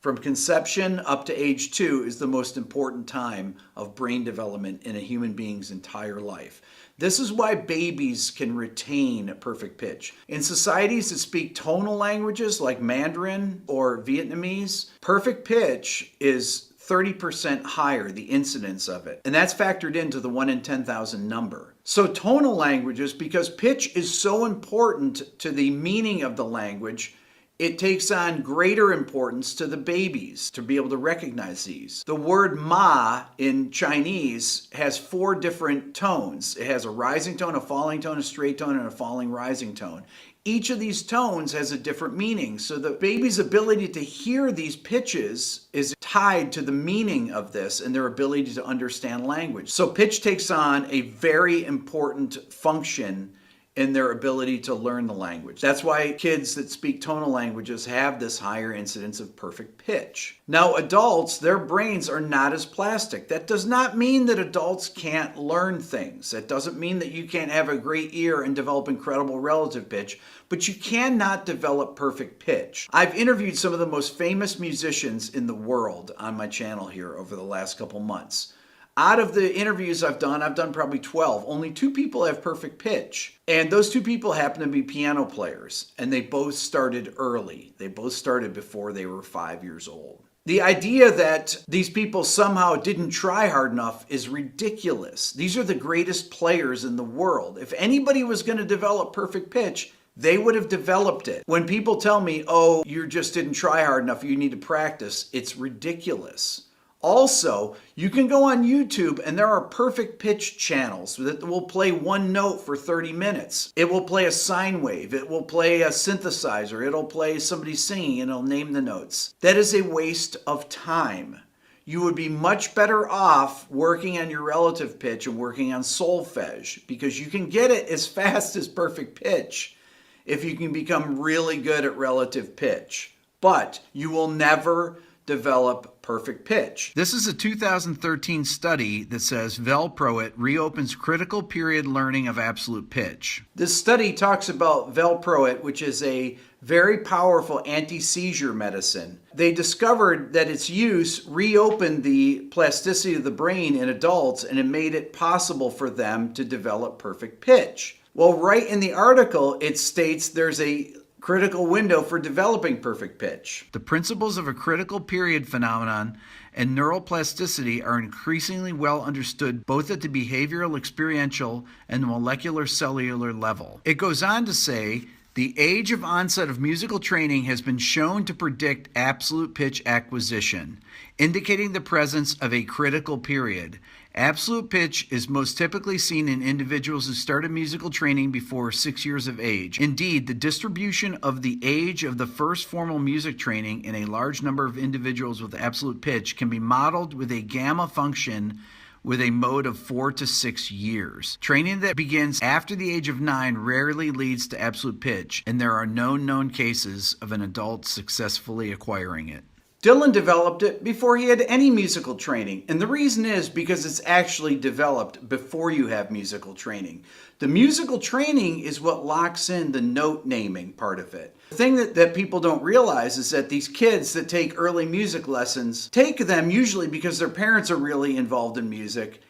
from conception up to age 2, is the most important time of brain development in a human being's entire life. This is why babies can retain perfect pitch. In societies that speak tonal languages like Mandarin or Vietnamese, perfect pitch is 30% higher, the incidence of it. And that's factored into the 1 in 10,000 number. So tonal languages, because pitch is so important to the meaning of the language, it takes on greater importance to the babies to be able to recognize these. The word ma in Chinese has 4 different tones. It has a rising tone, a falling tone, a straight tone, and a falling rising tone. Each of these tones has a different meaning. So the baby's ability to hear these pitches is tied to the meaning of this and their ability to understand language. So pitch takes on a very important function in their ability to learn the language. That's why kids that speak tonal languages have this higher incidence of perfect pitch. Now, adults, their brains are not as plastic. That does not mean that adults can't learn things. That doesn't mean that you can't have a great ear and develop incredible relative pitch, but you cannot develop perfect pitch. I've interviewed some of the most famous musicians in the world on my channel here over the last couple months. Out of the interviews I've done probably 12. Only 2 people have perfect pitch. And those 2 people happen to be piano players. And they both started early. They both started before they were 5 years old. The idea that these people somehow didn't try hard enough is ridiculous. These are the greatest players in the world. If anybody was going to develop perfect pitch, they would have developed it. When people tell me, oh, you just didn't try hard enough, you need to practice, it's ridiculous. Also, you can go on YouTube and there are perfect pitch channels that will play one note for 30 minutes. It will play a sine wave. It will play a synthesizer. It'll play somebody singing and it'll name the notes. That is a waste of time. You would be much better off working on your relative pitch and working on solfege because you can get it as fast as perfect pitch if you can become really good at relative pitch. But you will never develop perfect pitch. This is a 2013 study that says Valproate reopens critical period learning of absolute pitch. This study talks about Valproate, which is a very powerful anti-seizure medicine. They discovered that its use reopened the plasticity of the brain in adults and it made it possible for them to develop perfect pitch. Well, right in the article, it states there's a critical window for developing perfect pitch. The principles of a critical period phenomenon and neuroplasticity are increasingly well understood both at the behavioral, experiential, and the molecular cellular level. It goes on to say, the age of onset of musical training has been shown to predict absolute pitch acquisition, indicating the presence of a critical period. Absolute pitch is most typically seen in individuals who started musical training before 6 years of age. Indeed, the distribution of the age of the first formal music training in a large number of individuals with absolute pitch can be modeled with a gamma function with a mode of 4 to 6 years. Training that begins after the age of 9 rarely leads to absolute pitch, and there are no known cases of an adult successfully acquiring it. Dylan developed it before he had any musical training, and the reason is because it's actually developed before you have musical training. The musical training is what locks in the note naming part of it. The thing that people don't realize is that these kids that take early music lessons take them usually because their parents are really involved in music,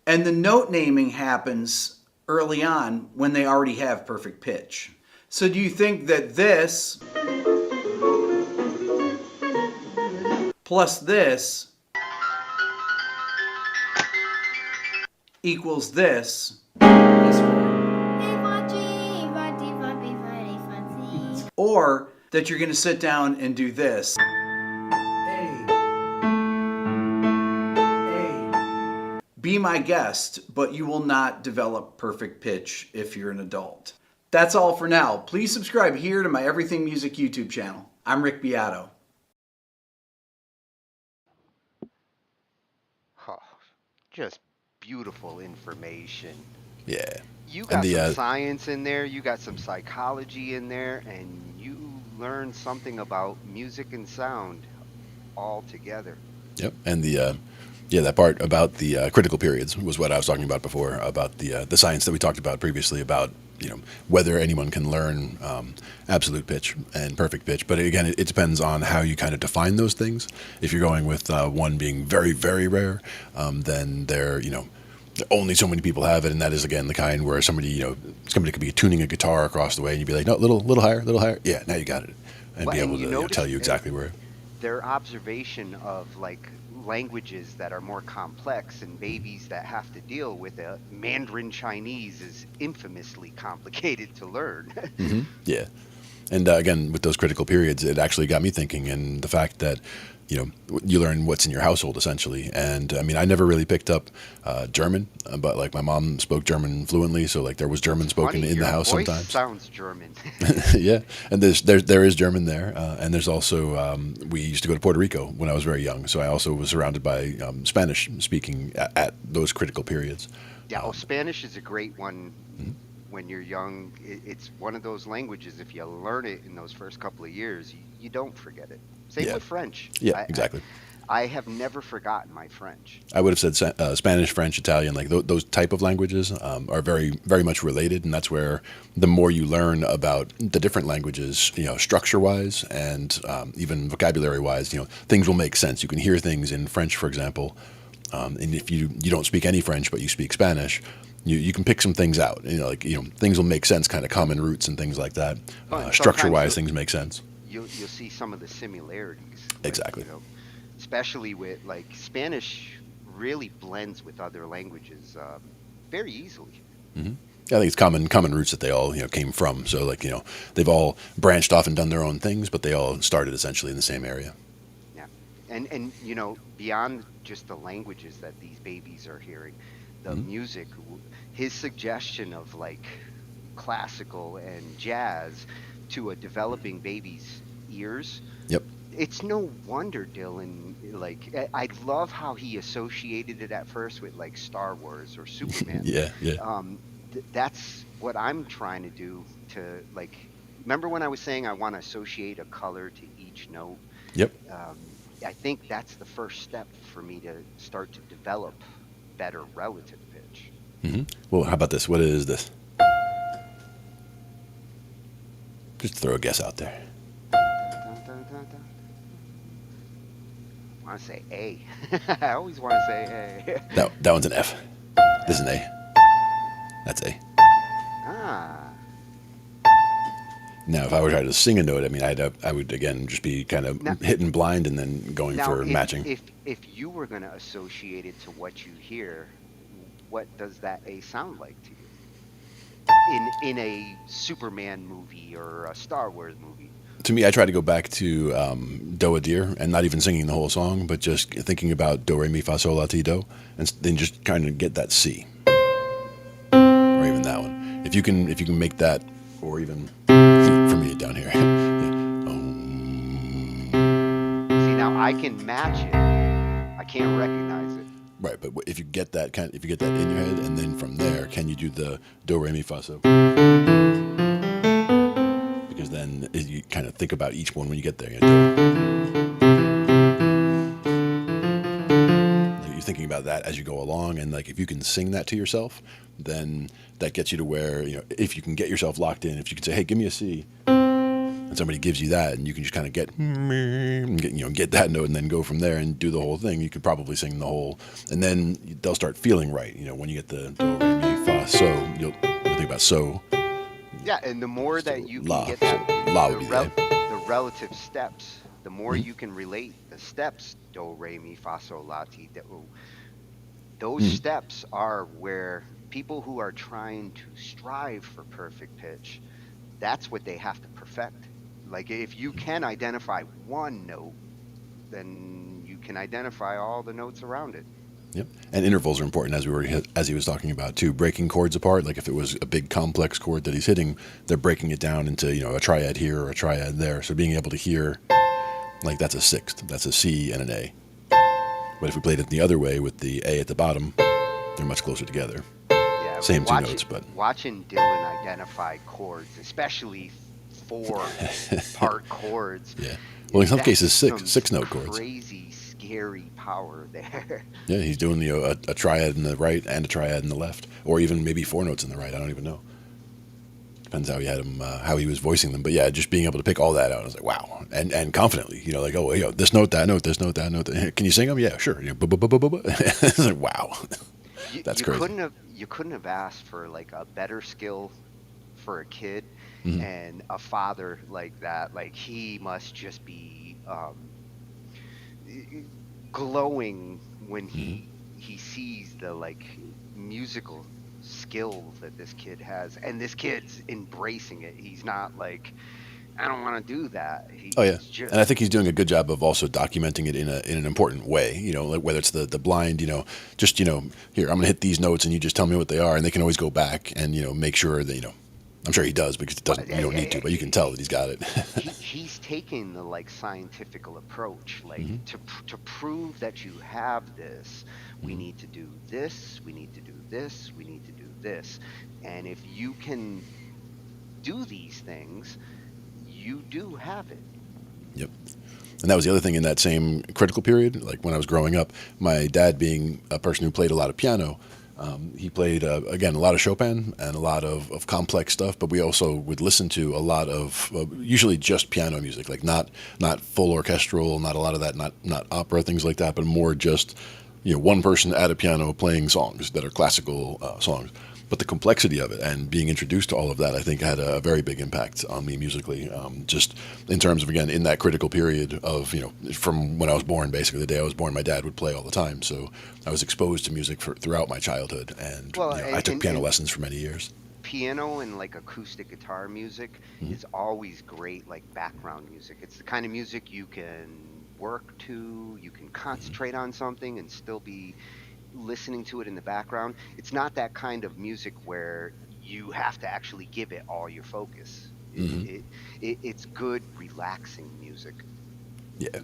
and the note naming happens early on when they already have perfect pitch. So do you think that this plus this equals this, or that you're going to sit down and do this? Be my guest, but you will not develop perfect pitch if you're an adult. That's all for now. Please subscribe here to my Everything Music YouTube channel. I'm Rick Beato. Oh, just beautiful information. Yeah. You got some science in there, you got some psychology in there, and you learned something about music and sound all together. Yep. And that part about the critical periods was what I was talking about before, about the science that we talked about previously about, whether anyone can learn absolute pitch and perfect pitch. But again, it depends on how you kind of define those things. If you're going with one being very, very rare, then only so many people have it, and that is again the kind where somebody could be tuning a guitar across the way, and you'd be like, no, little higher. Yeah, now you got it, and be able to tell you exactly where. Their observation of languages that are more complex and babies that have to deal with it. Mandarin Chinese is infamously complicated to learn. Mm-hmm. Yeah. And again, with those critical periods, it actually got me thinking, and the fact that you learn what's in your household essentially. And I mean, I never really picked up German, but my mom spoke German fluently, so there was German spoken in the house voice sometimes. Sounds German. Yeah, and there is German there, and there's also we used to go to Puerto Rico when I was very young, so I also was surrounded by Spanish speaking at those critical periods. Yeah, Spanish is a great one. Mm-hmm. when you're young. It's one of those languages. If you learn it in those first couple of years, you don't forget it. Same Yeah. with French. Yeah, exactly. I have never forgotten my French. I would have said Spanish, French, Italian, like those type of languages are very, very much related, and that's where the more you learn about the different languages, structure-wise and even vocabulary-wise, things will make sense. You can hear things in French, for example, and if you don't speak any French but you speak Spanish, you can pick some things out. Things will make sense, kind of common roots and things like that. Structure-wise, things make sense. You'll see some of the similarities. Exactly. Especially with like Spanish really blends with other languages very easily. Mm-hmm. I think it's common roots that they all came from. So they've all branched off and done their own things, but they all started essentially in the same area. Yeah, and beyond just the languages that these babies are hearing, the music, his suggestion of like classical and jazz to a developing baby's ears. Yep. It's no wonder Dylan, like, I love how he associated it at first with like Star Wars or Superman. Yeah. That's what I'm trying to do to, like, remember when I was saying I want to associate a color to each note? Yep. I think that's the first step for me to start to develop better relative pitch. Mm-hmm. Well, how about this? What is this? Just throw a guess out there. I want to say A. I always want to say A. That one's an F. This is an A. That's A. Ah. Now, if I were trying to sing a note, I mean, I would again just be kind of hitting blind and then going for matching. If you were going to associate it to what you hear, what does that A sound like to you? In a Superman movie or a Star Wars movie? To me, I try to go back to Do a Deer and not even singing the whole song, but just thinking about Do, Re, Mi, Fa, Sol, La, Ti, Do, and then just kind of get that C, or even that one. If you can make that, or even for me down here. See, now I can match it. I can't recognize it. Right, but if you get that in your head, and then from there, can you do the Do, Re, Mi, Fa, Sol? Because then you kind of think about each one when you get there. You're thinking about that as you go along, and like if you can sing that to yourself, then that gets you to where if you can get yourself locked in, if you can say, "Hey, give me a C," and somebody gives you that, and you can just kind of get that note, and then go from there and do the whole thing. You could probably sing the whole, and then they'll start feeling right. When you get the Do, Re, Mi, Fa, So, you'll think about So. Yeah, and the more that you can get the relative steps, the more you can relate the steps, Do, Re, Mi, Fa, Sol, La, Ti, Do. Those steps are where people who are trying to strive for perfect pitch, that's what they have to perfect. Like if you can identify one note, then you can identify all the notes around it. Yep, and intervals are important, as he was talking about too. Breaking chords apart, like if it was a big complex chord that he's hitting, they're breaking it down into a triad here or a triad there. So being able to hear, like that's a sixth, that's a C and an A. But if we played it the other way with the A at the bottom, they're much closer together. Yeah, same two notes, but watching Dylan identify chords, especially 4-part chords. Yeah, well, in some cases six note chords. Crazy, scary power there. Yeah, he's doing a triad in the right and a triad in the left, or even maybe 4 notes in the right. I don't even know. Depends how he had them, how he was voicing them. But yeah, just being able to pick all that out, I was like, wow, and confidently, like, oh, this note, that note, this note, that note. Can you sing them? Yeah, sure. It's like, wow, that's crazy. You couldn't have asked for like a better skill for a kid, and a father like that. Like he must just be glowing when he sees the like musical skill that this kid has, and this kid's embracing it. He's not like, I don't want to do that. And I think he's doing a good job of also documenting it in an important way. Like whether it's the blind, just here, I'm gonna hit these notes, and you just tell me what they are, and they can always go back and make sure that I'm sure he does, because it doesn't. You don't need to, but you can tell that he's got it. He's taking the like scientific approach, like to prove that you have this. We need to do this. We need to do this. We need to do this. And if you can do these things, you do have it. Yep. And that was the other thing in that same critical period. Like when I was growing up, my dad being a person who played a lot of piano, he played, again, a lot of Chopin and a lot of complex stuff, but we also would listen to a lot of usually just piano music, like not full orchestral, not a lot of that, not opera, things like that, but more just, one person at a piano playing songs that are classical songs. But the complexity of it and being introduced to all of that, I think, had a very big impact on me musically. Just in terms of, again, in that critical period of, from when I was born, basically the day I was born, my dad would play all the time. So I was exposed to music throughout my childhood, and Well, I took piano lessons for many years. Piano and like acoustic guitar music is always great, like background music. It's the kind of music you can work to, you can concentrate on something and still be listening to it in the background. It's not that kind of music where you have to actually give it all your focus. It's good, relaxing music. Yeah.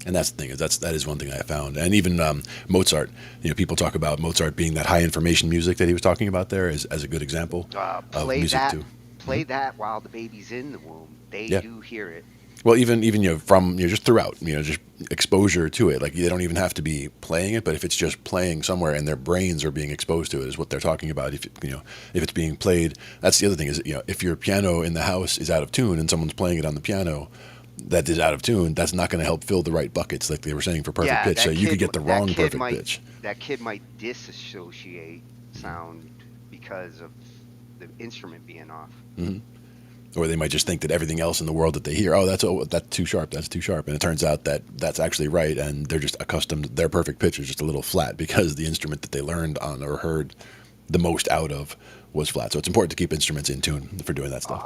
And that's the thing, that is one thing I found. And even Mozart, people talk about Mozart being that high information music that he was talking about there as a good example of music too. Play that while the baby's in the womb. They do hear it. Well, even from just throughout, just exposure to it. Like they don't even have to be playing it, but if it's just playing somewhere and their brains are being exposed to it, is what they're talking about. If if it's being played, that's the other thing. Is if your piano in the house is out of tune and someone's playing it on the piano that is out of tune, that's not going to help fill the right buckets, like they were saying for perfect pitch. So you could get the wrong perfect pitch. That kid might disassociate sound because of the instrument being off. Mm-hmm. Or they might just think that everything else in the world that they hear, that's too sharp, that's too sharp. And it turns out that that's actually right, and they're just accustomed, their perfect pitch is just a little flat because the instrument that they learned on or heard the most out of was flat. So it's important to keep instruments in tune for doing that stuff.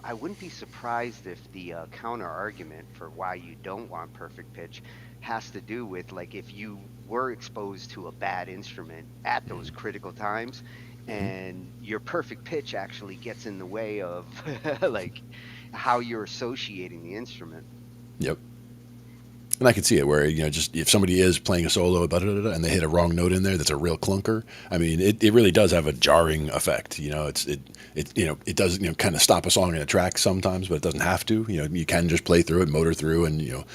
I wouldn't be surprised if the counter argument for why you don't want perfect pitch has to do with, like, if you were exposed to a bad instrument at those critical times, and your perfect pitch actually gets in the way of like how you're associating the instrument. Yep. And I can see it where, just if somebody is playing a solo and they hit a wrong note in there that's a real clunker, I mean, it really does have a jarring effect. It does, kind of stop a song in a track sometimes, but it doesn't have to. You can just play through it, motor through, and,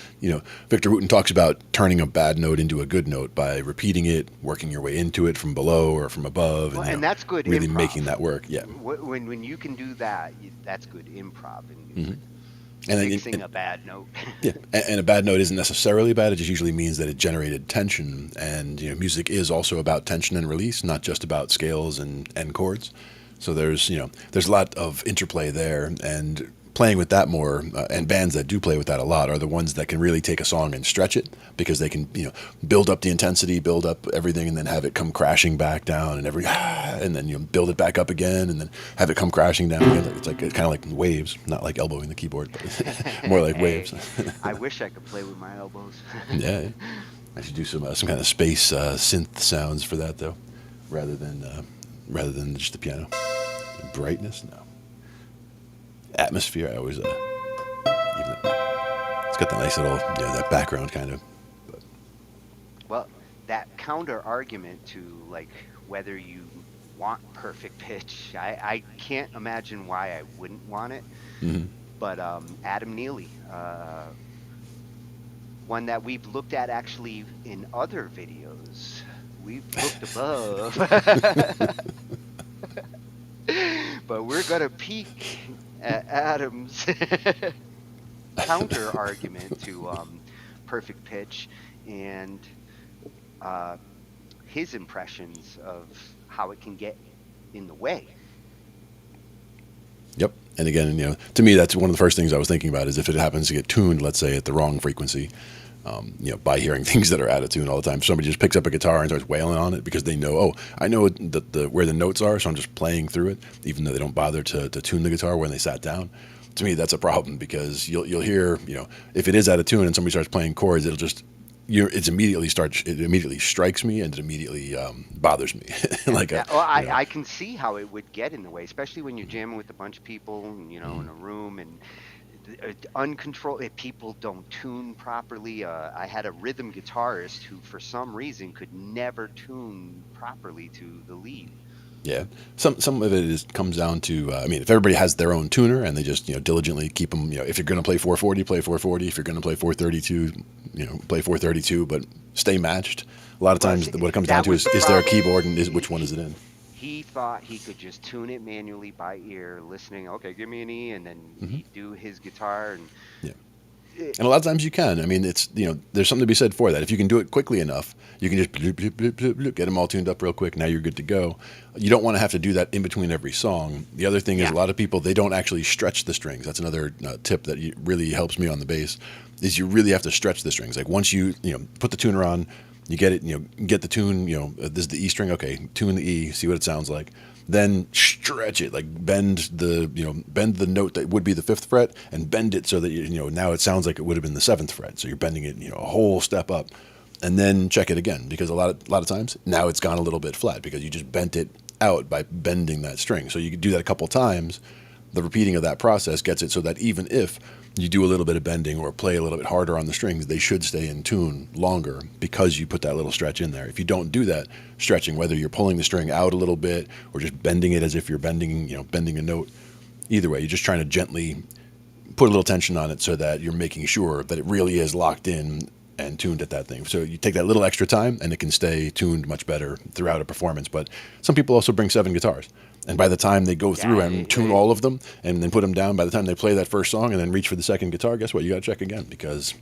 Victor Wooten talks about turning a bad note into a good note by repeating it, working your way into it from below or from above, and that's good really improv. Making that work. Yeah. When you can do that, that's good improv in music. And fixing a bad note. Yeah, and a bad note isn't necessarily bad. It just usually means that it generated tension. And music is also about tension and release, not just about scales and chords. So there's a lot of interplay there, and playing with that more, and bands that do play with that a lot are the ones that can really take a song and stretch it, because they can build up the intensity, build up everything, and then have it come crashing back down, and then build it back up again, and then have it come crashing down again. It's kind of like waves, not like elbowing the keyboard, but more like waves. I wish I could play with my elbows. Yeah, I should do some kind of space synth sounds for that though, rather than just the piano. Brightness, no. Atmosphere, I always it's got that nice little that background kind of. But. Well, that counter argument to, like, whether you want perfect pitch, I can't imagine why I wouldn't want it. Mm-hmm. But Adam Neely, one that we've looked at actually in other videos, we've looked above. But we're gonna peek at Adam's counter argument to perfect pitch and his impressions of how it can get in the way. Yep. And again, to me, that's one of the first things I was thinking about is if it happens to get tuned, let's say, at the wrong frequency, by hearing things that are out of tune all the time. Somebody just picks up a guitar and starts wailing on it because they know, I know where the notes are, so I'm just playing through it, even though they don't bother to tune the guitar when they sat down. To me, that's a problem, because you'll hear, if it is out of tune and somebody starts playing chords, it'll just, it immediately strikes me, and it immediately bothers me. I can see how it would get in the way, especially when you're jamming with a bunch of people, in a room, and uncontrolled. If people don't tune properly, I had a rhythm guitarist who, for some reason, could never tune properly to the lead. Yeah, some of it comes down to I mean, if everybody has their own tuner and they just diligently keep them. If you're going to play 440, play 440. If you're going to play 432, play 432, but stay matched. A lot of Well, times, see, what it comes down that to was is the there a problem. keyboard and which one is it in? He thought he could just tune it manually by ear, listening. Okay, give me an E, and then he'd do his guitar. And Yeah. it, And a lot of times you can. I mean, it's there's something to be said for that. If you can do it quickly enough, you can just bloop, bloop, bloop, bloop, bloop, get them all tuned up real quick. Now you're good to go. You don't want to have to do that in between every song. The other thing is Yeah. a lot of people, they don't actually stretch the strings. That's another tip that really helps me on the bass. Is you really have to stretch the strings. Like once you put the tuner on, you get it. Get the tune. This is the E string. Okay, tune the E. See what it sounds like. Then stretch it, like bend the note that would be the 5th fret and bend it so that now it sounds like it would have been the 7th fret. So you're bending it a whole step up, and then check it again, because a lot of times now it's gone a little bit flat because you just bent it out by bending that string. So you can do that a couple times. The repeating of that process gets it so that even if you do a little bit of bending or play a little bit harder on the strings, they should stay in tune longer because you put that little stretch in there. If you don't do that stretching, whether you're pulling the string out a little bit or just bending it as if you're bending a note, either way, you're just trying to gently put a little tension on it so that you're making sure that it really is locked in and tuned at that thing. So you take that little extra time and it can stay tuned much better throughout a performance. But some people also bring 7 guitars. And by the time they go through and tune all of them and then put them down, by the time they play that first song and then reach for the second guitar, guess what? You got to check again because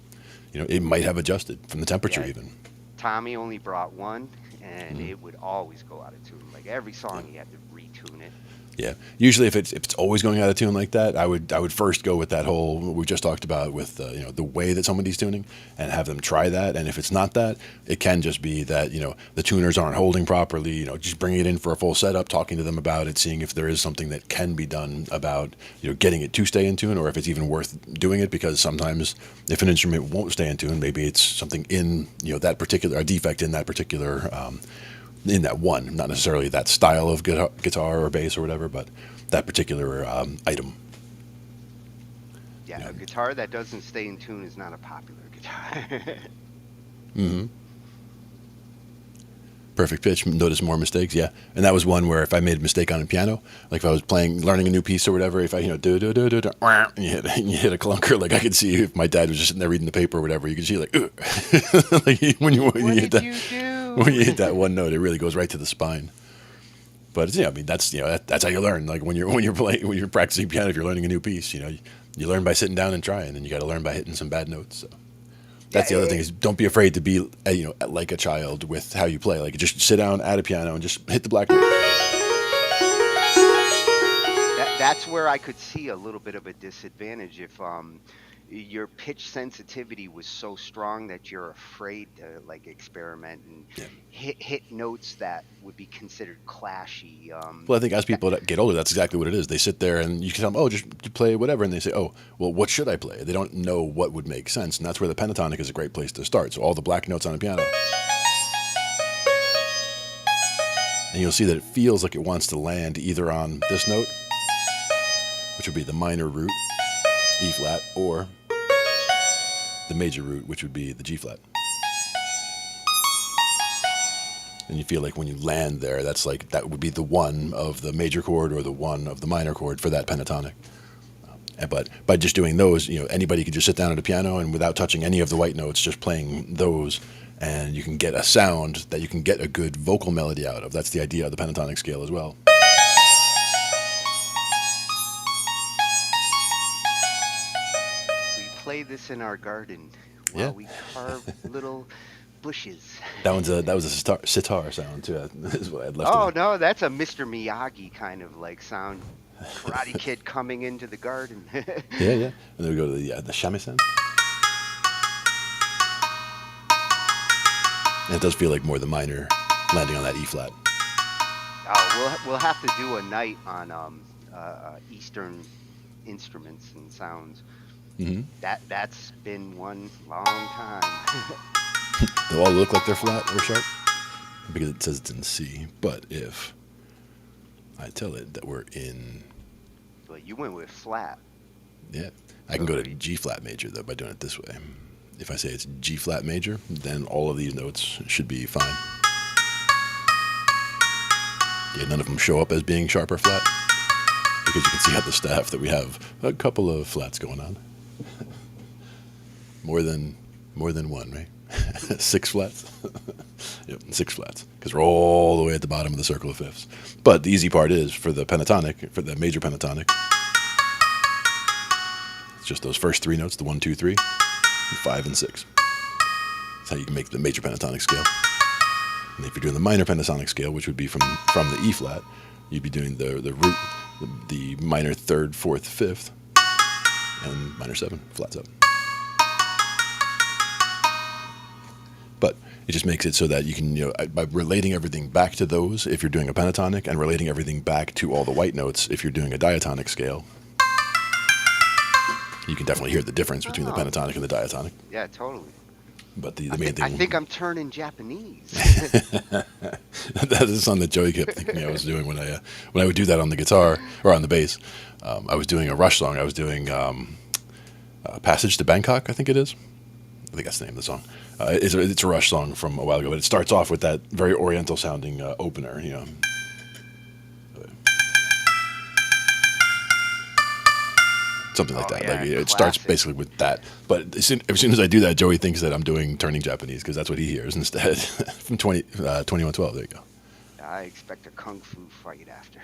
it might have adjusted from the temperature even. Tommy only brought one, and it would always go out of tune. Like every song, he had to retune it. Yeah. Usually, if it's always going out of tune like that, I would first go with that whole we just talked about with the way that somebody's tuning and have them try that. And if it's not that, it can just be that the tuners aren't holding properly. Just bringing it in for a full setup, talking to them about it, seeing if there is something that can be done about getting it to stay in tune, or if it's even worth doing it. Because sometimes if an instrument won't stay in tune, maybe it's something in that particular a defect in that particular. In that one, not necessarily that style of guitar or bass or whatever, but that particular item. Yeah, a guitar that doesn't stay in tune is not a popular guitar. Mm-hmm. Perfect pitch, notice more mistakes, yeah. And that was one where if I made a mistake on a piano, like if I was learning a new piece or whatever, if I and you hit a clunker, like I could see if my dad was just sitting there reading the paper or whatever, you could see like, like when you hit that. When you hit that one note, it really goes right to the spine. But it's, I mean, that's that's how you learn. Like when you're practicing piano, if you're learning a new piece, you learn by sitting down and trying, and you got to learn by hitting some bad notes. So that's the other thing is don't be afraid to be like a child with how you play. Like just sit down at a piano and just hit the black note. That's where I could see a little bit of a disadvantage if your pitch sensitivity was so strong that you're afraid to like experiment and hit notes that would be considered clashy. Well, I think as people get older, that's exactly what it is. They sit there and you can tell them, oh, just play whatever. And they say, oh, well, what should I play? They don't know what would make sense. And that's where the pentatonic is a great place to start. So all the black notes on a piano. And you'll see that it feels like it wants to land either on this note, which would be the minor root, E flat, or the major root, which would be the G flat. And you feel like when you land there, that would be the one of the major chord or the one of the minor chord for that pentatonic. But by just doing those, anybody could just sit down at a piano and without touching any of the white notes, just playing those, and you can get a sound that you can get a good vocal melody out of. That's the idea of the pentatonic scale as well. Play this in our garden while we carve little bushes. That was a sitar sound too. Is what I'd left. Oh no, that's a Mr. Miyagi kind of like sound. Karate Kid coming into the garden. Yeah. And then we go to the shamisen. And it does feel like more the minor landing on that E flat. Oh, we'll have to do a night on Eastern instruments and sounds. Mm-hmm. That's been one long time. They'll all look like they're flat or sharp because it says it's in C. But if I tell it that we're in, But you went with flat. Yeah, I can go to G flat major though by doing it this way. If I say it's G flat major, then all of these notes should be fine. Yeah, none of them show up as being sharp or flat because you can see on the staff that we have a couple of flats going on. more than one, right? 6 flats. Yep, 6 flats because we're all the way at the bottom of the circle of fifths. But the easy part is for the pentatonic, for the major pentatonic, it's just those first 3 notes, the 1, 2, 3, and 5 and 6. That's how you can make the major pentatonic scale. And if you're doing the minor pentatonic scale, which would be from the E flat, you'd be doing the root, the minor 3rd, 4th, 5th, and minor 7 flats up. But it just makes it so that you can, by relating everything back to those, if you're doing a pentatonic, and relating everything back to all the white notes, if you're doing a diatonic scale, you can definitely hear the difference between the pentatonic and the diatonic. Yeah, totally. But the main thing... I think I'm turning Japanese. That is something that Joey kept thinking I was doing when I would do that on the guitar, or on the bass. I was doing a Rush song. I was doing Passage to Bangkok, I think it is. I think that's the name of the song. It's a Rush song from a while ago, but it starts off with that very oriental sounding opener, something like that. Yeah, like it starts basically with that. But as soon as I do that, Joey thinks that I'm doing Turning Japanese because that's what he hears instead. From 2112. There you go. I expect a kung fu fight after.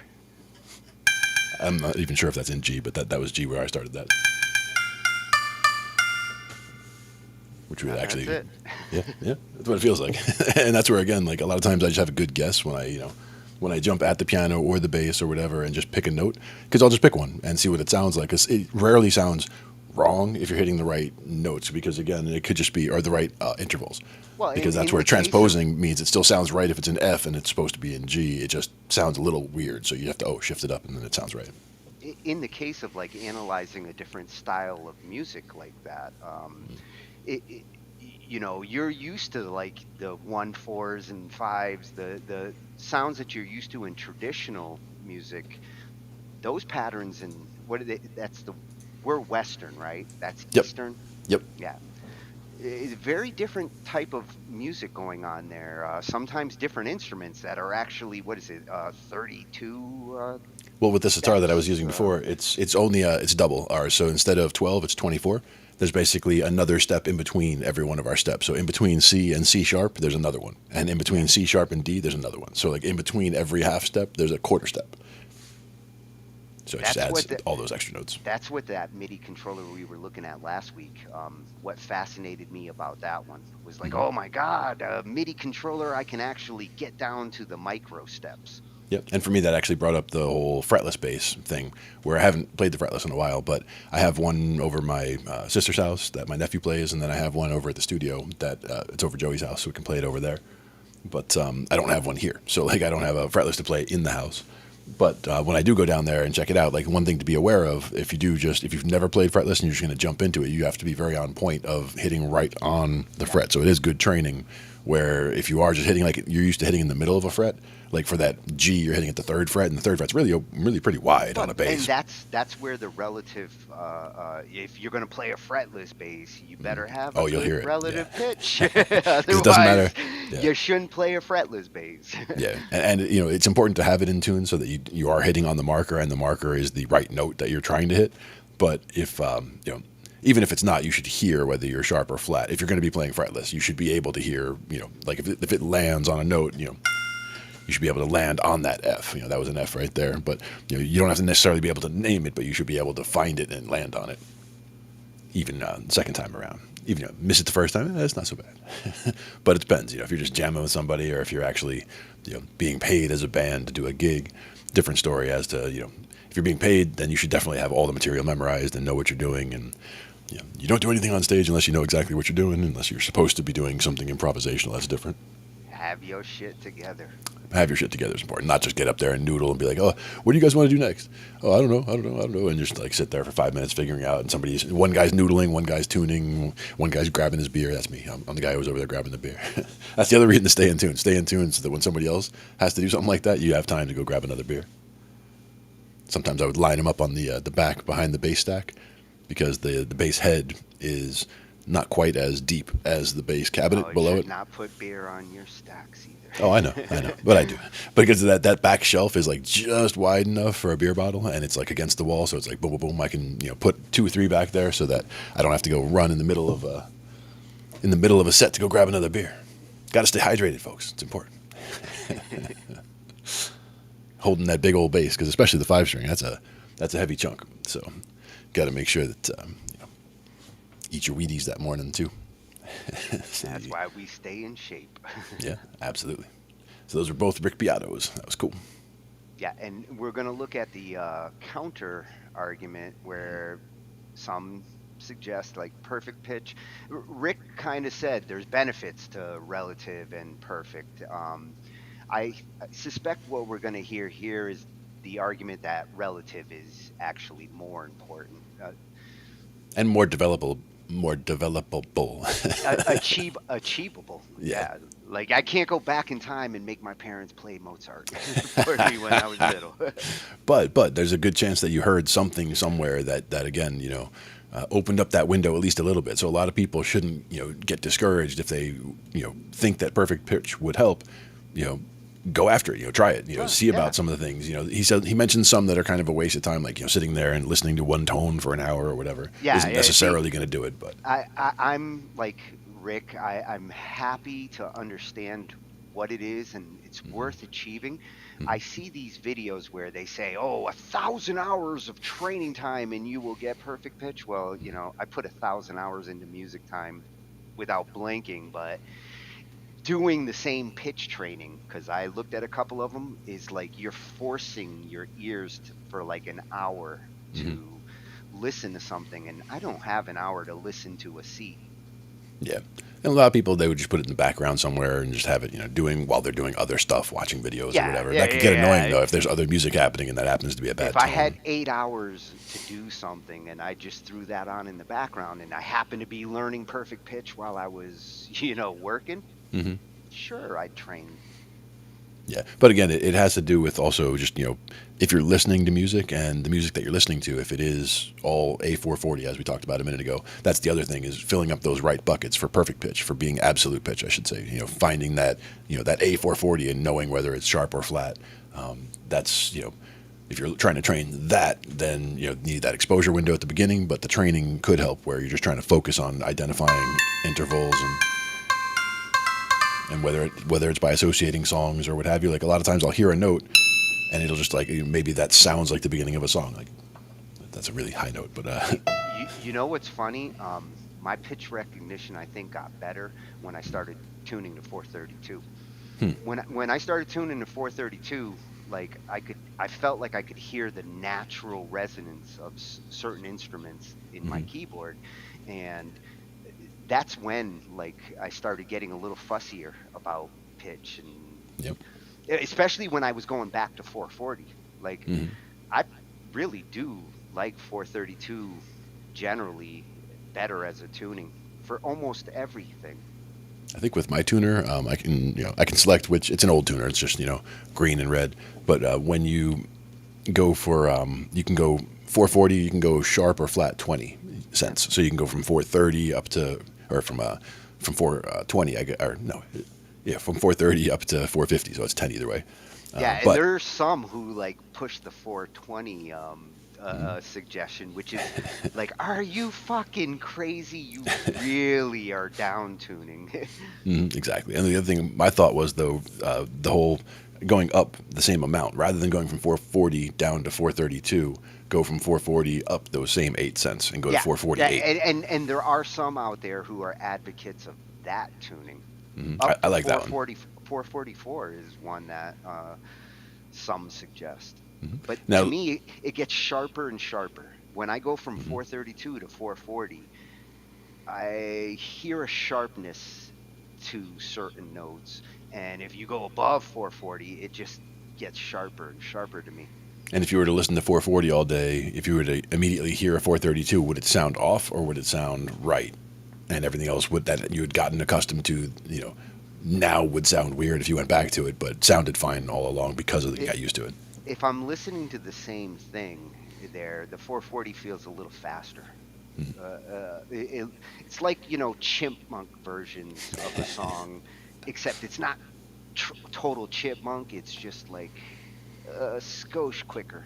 I'm not even sure if that's in G, but that was G where I started that. Which would actually, that's it. yeah, that's what it feels like. And that's where, again, like a lot of times I just have a good guess when I jump at the piano or the bass or whatever and just pick a note, because I'll just pick one and see what it sounds like. 'Cause it rarely sounds wrong if you're hitting the right notes, because again, it could just be, or the right intervals. Well, because that's where transposing means it still sounds right if it's in F and it's supposed to be in G. It just sounds a little weird, so you have to shift it up and then it sounds right. In the case of like analyzing a different style of music like that, you're used to like the 1/4s and 5s, the sounds that you're used to in traditional music. Those patterns and we're Western, right? That's Yep. Eastern. Yep. Yeah. It's a very different type of music going on there. Sometimes different instruments that are actually 32. Well, with this guitar that I was using before, it's only it's double R. So instead of 12, it's 24. There's basically another step in between every one of our steps. So in between C and C sharp, there's another one. And in between C sharp and D, there's another one. So like in between every half step, there's a quarter step. So it just adds all those extra notes. That's what that MIDI controller we were looking at last week. What fascinated me about that one was like, oh my God, a MIDI controller, I can actually get down to the micro steps. Yep. And for me, that actually brought up the whole fretless bass thing, where I haven't played the fretless in a while, but I have one over my sister's house that my nephew plays, and then I have one over at the studio that it's over Joey's house, so we can play it over there. But I don't have one here. So like I don't have a fretless to play in the house. But when I do go down there and check it out, like one thing to be aware of, if you've never played fretless and you're just going to jump into it, you have to be very on point of hitting right on the fret. So it is good training, where if you are just hitting like you're used to hitting in the middle of a fret, like for that G, you're hitting at the 3rd fret, and the 3rd fret's really pretty wide on a bass. And that's where the relative, if you're going to play a fretless bass, you better have a you'll hear it. relative pitch. Otherwise, it doesn't matter. Yeah. You shouldn't play a fretless bass. Yeah, and it's important to have it in tune so that you are hitting on the marker, and the marker is the right note that you're trying to hit. But if even if it's not, you should hear whether you're sharp or flat. If you're going to be playing fretless, you should be able to hear, like if it lands on a note, you should be able to land on that F. That was an F right there. But you don't have to necessarily be able to name it, but you should be able to find it and land on it. Even second time around. Even miss it the first time, it's not so bad. But it depends. If you're just jamming with somebody, or if you're actually being paid as a band to do a gig, different story as to if you're being paid, then you should definitely have all the material memorized and know what you're doing. And you don't do anything on stage unless you know exactly what you're doing, unless you're supposed to be doing something improvisational. That's different. Have your shit together. Have your shit together is important. Not just get up there and noodle and be like, oh, what do you guys want to do next? Oh, I don't know. And just like sit there for 5 minutes figuring out. And one guy's noodling, one guy's tuning, one guy's grabbing his beer. That's me. I'm the guy who was over there grabbing the beer. That's the other reason to stay in tune. Stay in tune so that when somebody else has to do something like that, you have time to go grab another beer. Sometimes I would line them up on the back behind the bass stack, because the bass head is not quite as deep as the bass cabinet below it. Not put beer on your stacks either. Oh, I know, but I do. Because that back shelf is like just wide enough for a beer bottle, and it's like against the wall, so it's like boom, boom, boom. I can put 2 or 3 back there, so that I don't have to go run in the middle of a set to go grab another beer. Got to stay hydrated, folks. It's important. Holding that big old bass, because especially the 5-string, that's a heavy chunk. So got to make sure that eat your Wheaties that morning too. That's why we stay in shape. Yeah, absolutely. So those are both Rick Beato's. That was cool. Yeah, and we're going to look at the counter argument where some suggest like perfect pitch. Rick kind of said there's benefits to relative and perfect. I suspect what we're going to hear here is the argument that relative is actually more important. And more developable. Achievable. Yeah. Like I can't go back in time and make my parents play Mozart for me when I was little. But there's a good chance that you heard something somewhere that again, opened up that window at least a little bit. So a lot of people shouldn't, get discouraged if they, think that perfect pitch would help, go after it, try it, see about some of the things. He mentioned some that are kind of a waste of time, like, sitting there and listening to one tone for an hour or whatever isn't necessarily going to do it. But I'm like Rick, I'm happy to understand what it is and it's worth achieving. I see these videos where they say, 1,000 hours of training time and you will get perfect pitch. Well, I put 1,000 hours into music time without blinking, but doing the same pitch training, because I looked at a couple of them, is like you're forcing your ears for like an hour to listen to something, and I don't have an hour to listen to a C. Yeah. And a lot of people, they would just put it in the background somewhere and just have it, doing while they're doing other stuff, watching videos or whatever. That could get annoying, though, if there's other music happening and that happens to be a bad If tone. I had 8 hours to do something and I just threw that on in the background and I happened to be learning perfect pitch while I was, working, sure, I'd train. Yeah. But again, it has to do with also just, if you're listening to music and the music that you're listening to, if it is all A440, as we talked about a minute ago, that's the other thing, is filling up those right buckets for perfect pitch, for being absolute pitch, I should say. Finding that, that A440 and knowing whether it's sharp or flat. That's, if you're trying to train that, then, you need that exposure window at the beginning, but the training could help where you're just trying to focus on identifying intervals and whether it's by associating songs or what have you. Like a lot of times I'll hear a note and it'll just like, maybe that sounds like the beginning of a song. Like that's a really high note, but you know what's funny? My pitch recognition, I think, got better when I started tuning to 432. When I started tuning to 432, like I felt like I could hear the natural resonance of certain instruments in my keyboard, and that's when like I started getting a little fussier about pitch, and especially when I was going back to 440. Like I really do like 432 generally better as a tuning for almost everything. I think with my tuner, I can select which. It's an old tuner. It's just green and red. But when you go for you can go 440, you can go sharp or flat 20 cents. So you can go from 430 up to, or from 420. From 430 up to 450. So it's 10 either way. And there's some who like push the 420 suggestion, which is like, are you fucking crazy? You really are down tuning. Exactly. And the other thing, my thought was though, the whole going up the same amount rather than going from 440 down to 432. Go from 440 up those same 8 cents and go to 448. And there are some out there who are advocates of that tuning. I like that one. 444 is one that some suggest. But now, to me, it gets sharper and sharper. When I go from 432 to 440, I hear a sharpness to certain notes. And if you go above 440, it just gets sharper and sharper to me. And if you were to listen to 440 all day, if you were to immediately hear a 432, would it sound off or would it sound right? And everything else that you had gotten accustomed to, now would sound weird if you went back to it, but sounded fine all along because you got used to it. If I'm listening to the same thing there, the 440 feels a little faster. It's like, chipmunk versions of a song, except it's not total chipmunk. It's just like a skosh quicker.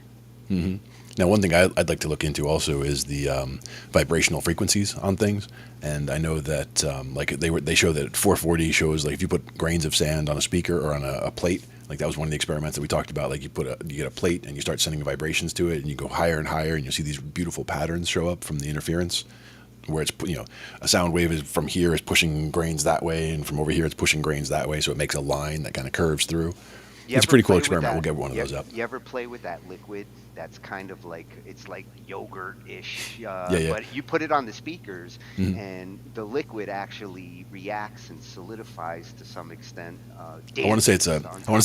Now, one thing I'd like to look into also is the vibrational frequencies on things, and I know that like they show that 440 shows like if you put grains of sand on a speaker or on a plate, like that was one of the experiments that we talked about. Like you get a plate and you start sending vibrations to it, and you go higher and higher, and you see these beautiful patterns show up from the interference, where it's a sound wave is from here is pushing grains that way, and from over here it's pushing grains that way, so it makes a line that kind of curves through. It's a pretty cool experiment. We'll get one of those up. You ever play with that liquid? That's kind of like, it's like yogurt-ish. But you put it on the speakers, and the liquid actually reacts and solidifies to some extent. I want to say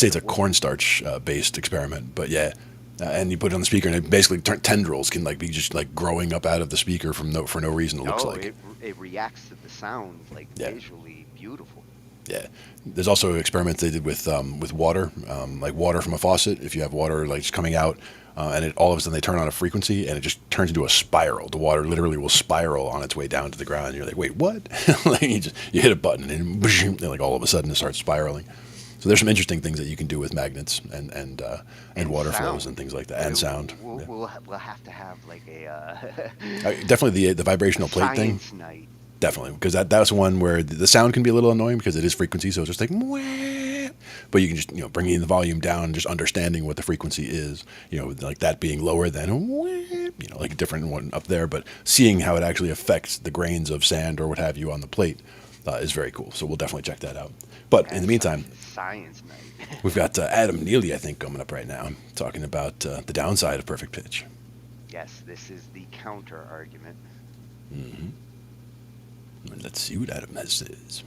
it's a cornstarch based experiment, but yeah. And you put it on the speaker, and it basically tendrils can like be just like growing up out of the speaker for no reason. It looks like it reacts to the sound, like visually beautiful. Yeah, there's also experiments they did with water, like water from a faucet. If you have water like just coming out, and it all of a sudden they turn on a frequency, and it just turns into a spiral. The water literally will spiral on its way down to the ground. And you're like, wait, what? Like you hit a button, and like all of a sudden it starts spiraling. So there's some interesting things that you can do with magnets and water flows and things like that, and sound. We'll have to have like a definitely the vibrational plate thing. Night. Definitely, because that's one where the sound can be a little annoying because it is frequency, so it's just like, mwah. But you can just bringing the volume down, just understanding what the frequency is, like that being lower than mwah, like a different one up there, but seeing how it actually affects the grains of sand or what have you on the plate is very cool. So we'll definitely check that out. But in the meantime, science night. We've got Adam Neely, I think, coming up right now, talking about the downside of perfect pitch. Yes, this is the counter argument. Let's see what Adam says.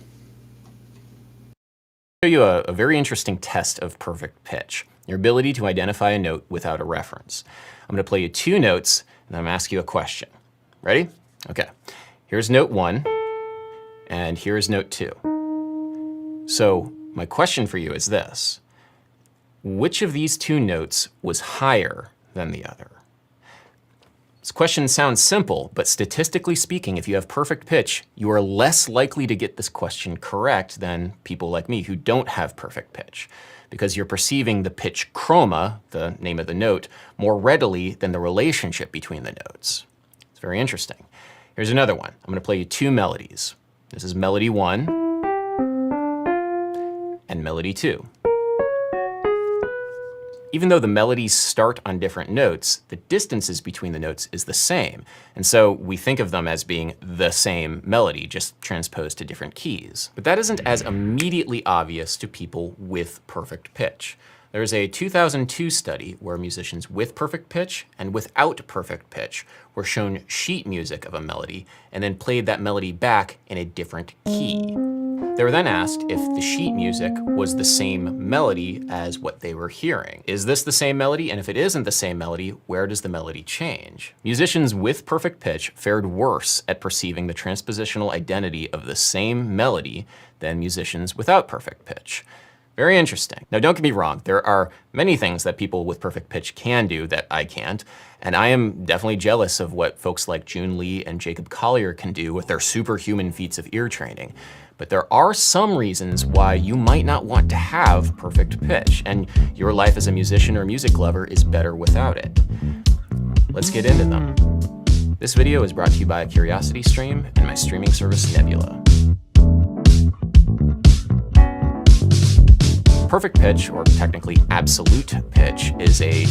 I'll show you a very interesting test of perfect pitch, your ability to identify a note without a reference. I'm going to play you 2 notes, and I'm going to ask you a question. Ready? Okay. Here's note 1, and here's note 2. So my question for you is this. Which of these 2 notes was higher than the other? This question sounds simple, but statistically speaking, if you have perfect pitch, you are less likely to get this question correct than people like me who don't have perfect pitch, because you're perceiving the pitch chroma, the name of the note, more readily than the relationship between the notes. It's very interesting. Here's another one. I'm going to play you 2 melodies. This is melody 1 and melody 2. Even though the melodies start on different notes, the distances between the notes is the same. And so we think of them as being the same melody, just transposed to different keys. But that isn't as immediately obvious to people with perfect pitch. There's a 2002 study where musicians with perfect pitch and without perfect pitch were shown sheet music of a melody and then played that melody back in a different key. They were then asked if the sheet music was the same melody as what they were hearing. Is this the same melody? And if it isn't the same melody, where does the melody change? Musicians with perfect pitch fared worse at perceiving the transpositional identity of the same melody than musicians without perfect pitch. Very interesting. Now, don't get me wrong. There are many things that people with perfect pitch can do that I can't. And I am definitely jealous of what folks like June Lee and Jacob Collier can do with their superhuman feats of ear training. But there are some reasons why you might not want to have perfect pitch, and your life as a musician or music lover is better without it. Let's get into them. This video is brought to you by a Curiosity Stream and my streaming service Nebula. Perfect pitch, or technically absolute pitch, is a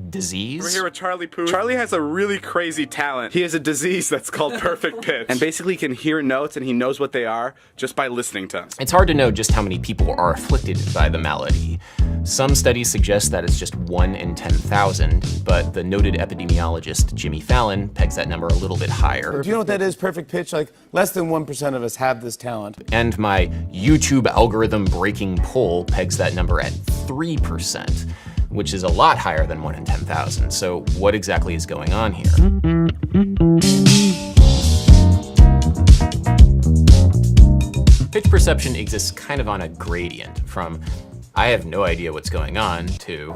disease. We're here with Charlie Puth. Charlie has a really crazy talent. He has a disease that's called perfect pitch. And basically can hear notes and he knows what they are just by listening to them. It's hard to know just how many people are afflicted by the malady. Some studies suggest that it's just 1 in 10,000, but the noted epidemiologist Jimmy Fallon pegs that number a little bit higher. Do you know what that is, perfect pitch? Like, less than 1% of us have this talent. And my YouTube algorithm breaking poll pegs that number at 3%. Which is a lot higher than 1 in 10,000. So what exactly is going on here? Pitch perception exists kind of on a gradient from I have no idea what's going on to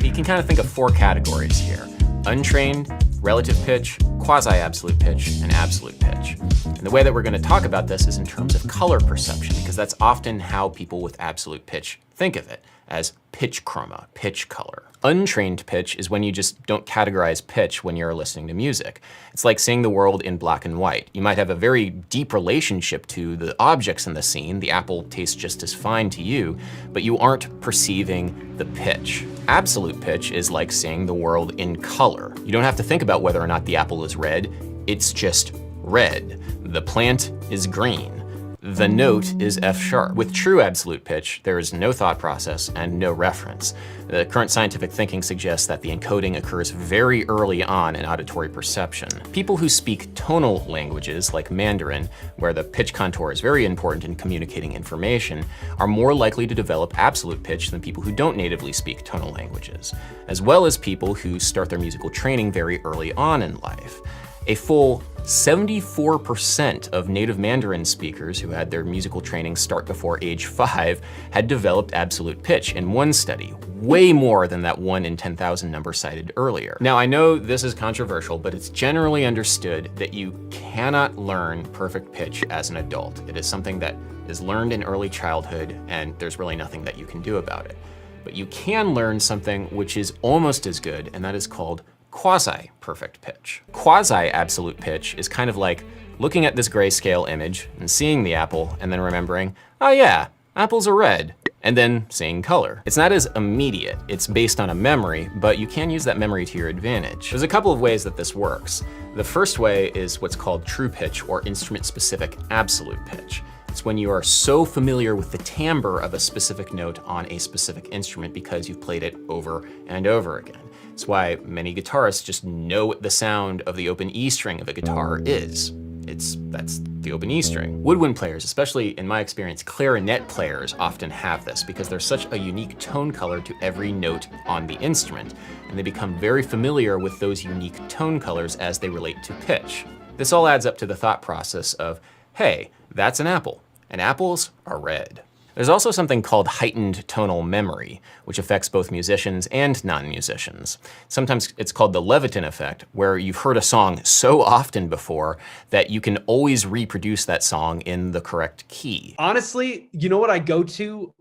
you can kind of think of 4 categories here: untrained, relative pitch, quasi-absolute pitch, and absolute pitch. And the way that we're going to talk about this is in terms of color perception, because that's often how people with absolute pitch think of it, as pitch chroma, pitch color. Untrained pitch is when you just don't categorize pitch when you're listening to music. It's like seeing the world in black and white. You might have a very deep relationship to the objects in the scene. The apple tastes just as fine to you, but you aren't perceiving the pitch. Absolute pitch is like seeing the world in color. You don't have to think about whether or not the apple is red. It's just red. The plant is green. The note is F sharp. With true absolute pitch, there is no thought process and no reference. The current scientific thinking suggests that the encoding occurs very early on in auditory perception. People who speak tonal languages, like Mandarin, where the pitch contour is very important in communicating information, are more likely to develop absolute pitch than people who don't natively speak tonal languages, as well as people who start their musical training very early on in life. A full 74% of native Mandarin speakers who had their musical training start before age 5 had developed absolute pitch in one study, way more than that 1 in 10,000 number cited earlier. Now, I know this is controversial, but it's generally understood that you cannot learn perfect pitch as an adult. It is something that is learned in early childhood, and there's really nothing that you can do about it. But you can learn something which is almost as good, and that is called quasi-perfect pitch. Quasi-absolute pitch is kind of like looking at this grayscale image and seeing the apple and then remembering, oh yeah, apples are red, and then seeing color. It's not as immediate, it's based on a memory, but you can use that memory to your advantage. There's a couple of ways that this works. The first way is what's called true pitch, or instrument-specific absolute pitch. It's when you are so familiar with the timbre of a specific note on a specific instrument because you've played it over and over again. It's why many guitarists just know what the sound of the open E string of a guitar is. That's the open E string. Woodwind players, especially in my experience, clarinet players often have this because there's such a unique tone color to every note on the instrument, and they become very familiar with those unique tone colors as they relate to pitch. This all adds up to the thought process of, hey, that's an apple, and apples are red. There's also something called heightened tonal memory, which affects both musicians and non-musicians. Sometimes it's called the Levitin effect, where you've heard a song so often before that you can always reproduce that song in the correct key. Honestly, you know what I go to?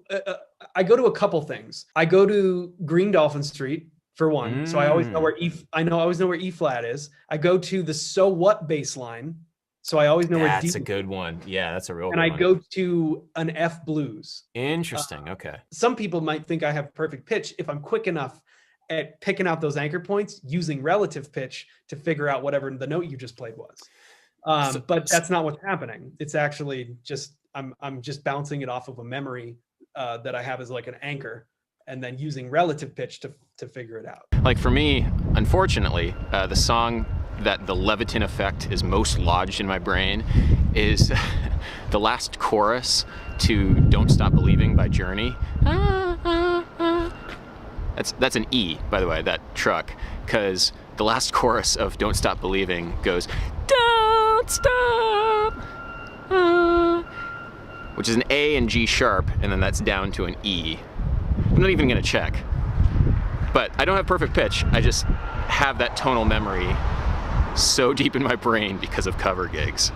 I go to a couple things. I go to Green Dolphin Street, for one, so I always know where I always know where E flat is. I go to the So What bass line, so I always know where D. That's a good one. Yeah, that's a real good one. And I go to an F blues. Interesting, okay. Some people might think I have perfect pitch if I'm quick enough at picking out those anchor points using relative pitch to figure out whatever the note you just played was. But that's not what's happening. It's actually just, I'm just bouncing it off of a memory that I have as like an anchor, and then using relative pitch to figure it out. Like for me, unfortunately, the song that the Levitin effect is most lodged in my brain is the last chorus to Don't Stop Believing by Journey. That's an E, by the way, that truck, because the last chorus of Don't Stop Believing goes, don't stop, which is an A and G sharp, and then that's down to an E. I'm not even gonna check. But I don't have perfect pitch, I just have that tonal memory so deep in my brain because of cover gigs.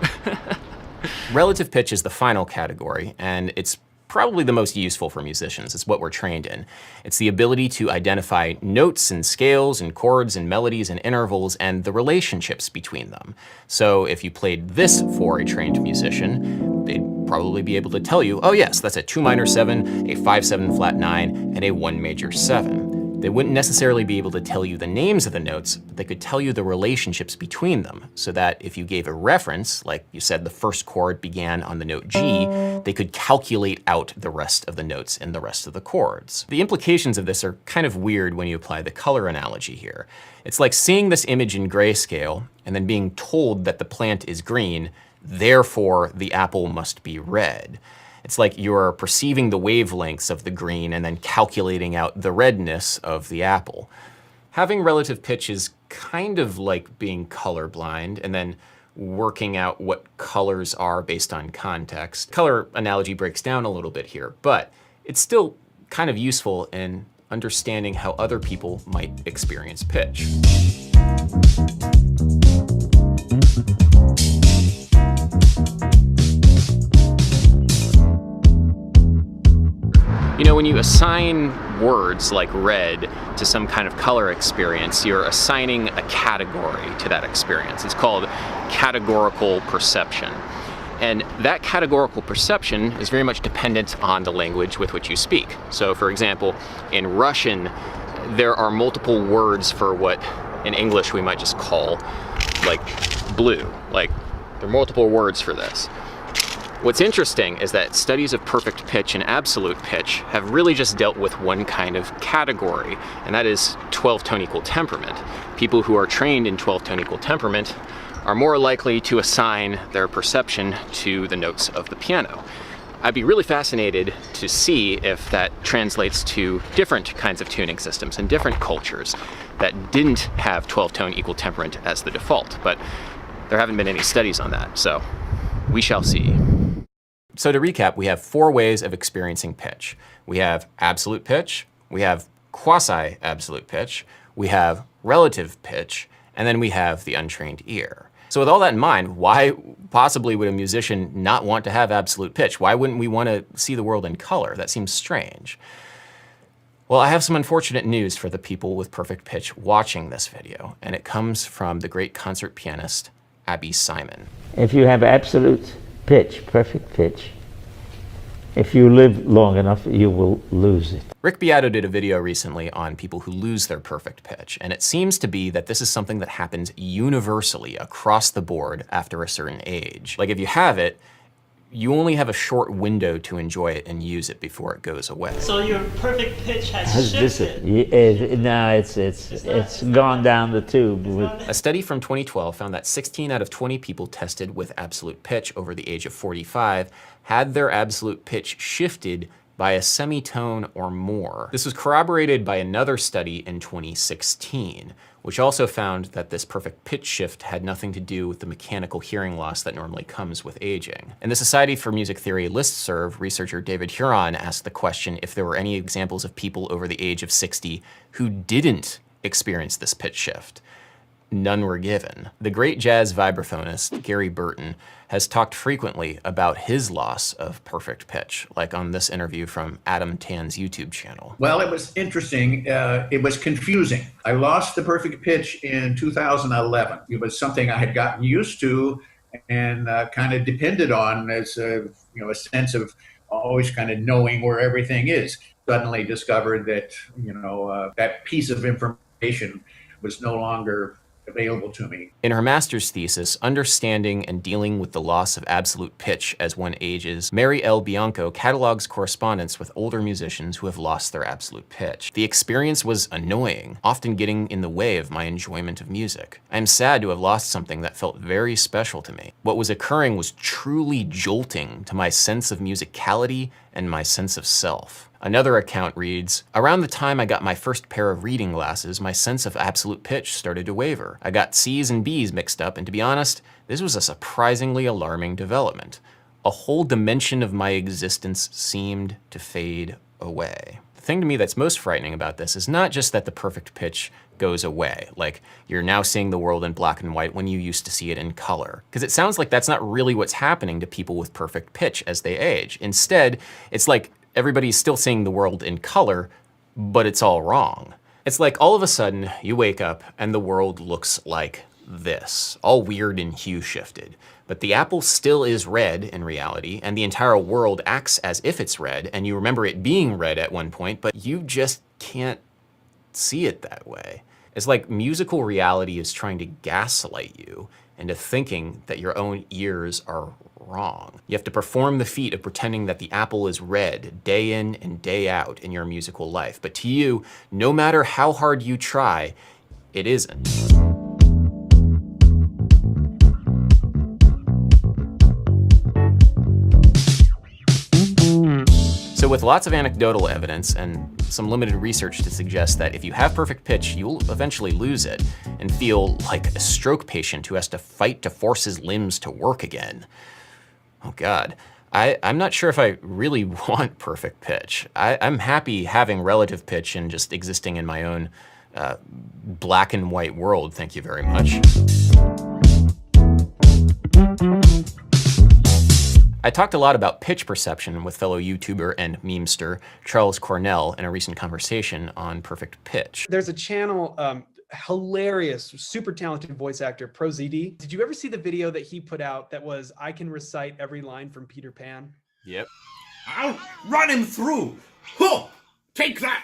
Relative pitch is the final category, and it's probably the most useful for musicians. It's what we're trained in. It's the ability to identify notes and scales and chords and melodies and intervals and the relationships between them. So if you played this for a trained musician, they'd probably be able to tell you, oh yes, that's a 2 minor 7, a 5/7 flat 9, and a 1 major 7. They wouldn't necessarily be able to tell you the names of the notes, but they could tell you the relationships between them, so that if you gave a reference, like you said the first chord began on the note G, they could calculate out the rest of the notes in the rest of the chords. The implications of this are kind of weird when you apply the color analogy here. It's like seeing this image in grayscale and then being told that the plant is green, therefore the apple must be red. It's like you're perceiving the wavelengths of the green and then calculating out the redness of the apple. Having relative pitch is kind of like being colorblind and then working out what colors are based on context. Color analogy breaks down a little bit here, but it's still kind of useful in understanding how other people might experience pitch. You know, when you assign words like red to some kind of color experience, you're assigning a category to that experience. It's called categorical perception. And that categorical perception is very much dependent on the language with which you speak. So for example, in Russian, there are multiple words for what in English we might just call like blue. Like, there are multiple words for this. What's interesting is that studies of perfect pitch and absolute pitch have really just dealt with one kind of category, and that is 12-tone equal temperament. People who are trained in 12-tone equal temperament are more likely to assign their perception to the notes of the piano. I'd be really fascinated to see if that translates to different kinds of tuning systems in different cultures that didn't have 12-tone equal temperament as the default, but there haven't been any studies on that, so we shall see. So to recap, we have 4 ways of experiencing pitch. We have absolute pitch, we have quasi-absolute pitch, we have relative pitch, and then we have the untrained ear. So with all that in mind, why possibly would a musician not want to have absolute pitch? Why wouldn't we want to see the world in color? That seems strange. Well, I have some unfortunate news for the people with perfect pitch watching this video, and it comes from the great concert pianist, Abby Simon. If you have absolute pitch, perfect pitch, if you live long enough, you will lose it. Rick Beato did a video recently on people who lose their perfect pitch, and it seems to be that this is something that happens universally across the board after a certain age. Like, if you have it, you only have a short window to enjoy it and use it before it goes away. So your perfect pitch has shifted. No, it's gone down the tube. A study from 2012 found that 16 out of 20 people tested with absolute pitch over the age of 45 had their absolute pitch shifted by a semitone or more. This was corroborated by another study in 2016, which also found that this perfect pitch shift had nothing to do with the mechanical hearing loss that normally comes with aging. In the Society for Music Theory listserv, researcher David Huron asked the question if there were any examples of people over the age of 60 who didn't experience this pitch shift. None were given. The great jazz vibraphonist Gary Burton has talked frequently about his loss of perfect pitch, like on this interview from Adam Tan's YouTube channel. Well, it was interesting. It was confusing. I lost the perfect pitch in 2011. It was something I had gotten used to and kind of depended on as a sense of always kind of knowing where everything is. Suddenly discovered that, that piece of information was no longer available to me. In her master's thesis, Understanding and Dealing with the Loss of Absolute Pitch as One Ages, Mary L. Bianco catalogs correspondence with older musicians who have lost their absolute pitch. The experience was annoying, often getting in the way of my enjoyment of music. I am sad to have lost something that felt very special to me. What was occurring was truly jolting to my sense of musicality and my sense of self. Another account reads, around the time I got my first pair of reading glasses, my sense of absolute pitch started to waver. I got C's and B's mixed up, and to be honest, this was a surprisingly alarming development. A whole dimension of my existence seemed to fade away. The thing to me that's most frightening about this is not just that the perfect pitch goes away, like you're now seeing the world in black and white when you used to see it in color. Because it sounds like that's not really what's happening to people with perfect pitch as they age. Instead, it's like everybody's still seeing the world in color, but it's all wrong. It's like all of a sudden you wake up and the world looks like this, all weird and hue shifted. But the apple still is red in reality, and the entire world acts as if it's red, and you remember it being red at one point, but you just can't see it that way. It's like musical reality is trying to gaslight you into thinking that your own ears are wrong. You have to perform the feat of pretending that the apple is red day in and day out in your musical life. But to you, no matter how hard you try, it isn't. So with lots of anecdotal evidence and some limited research to suggest that if you have perfect pitch, you'll eventually lose it and feel like a stroke patient who has to fight to force his limbs to work again. Oh God. I'm not sure if I really want perfect pitch. I'm happy having relative pitch and just existing in my own black and white world, thank you very much. I talked a lot about pitch perception with fellow YouTuber and memester Charles Cornell in a recent conversation on perfect pitch. There's a channel, hilarious, super talented voice actor, ProZD. Did you ever see the video that he put out that was, I can recite every line from Peter Pan? Yep. I'll run him through. Huh, take that.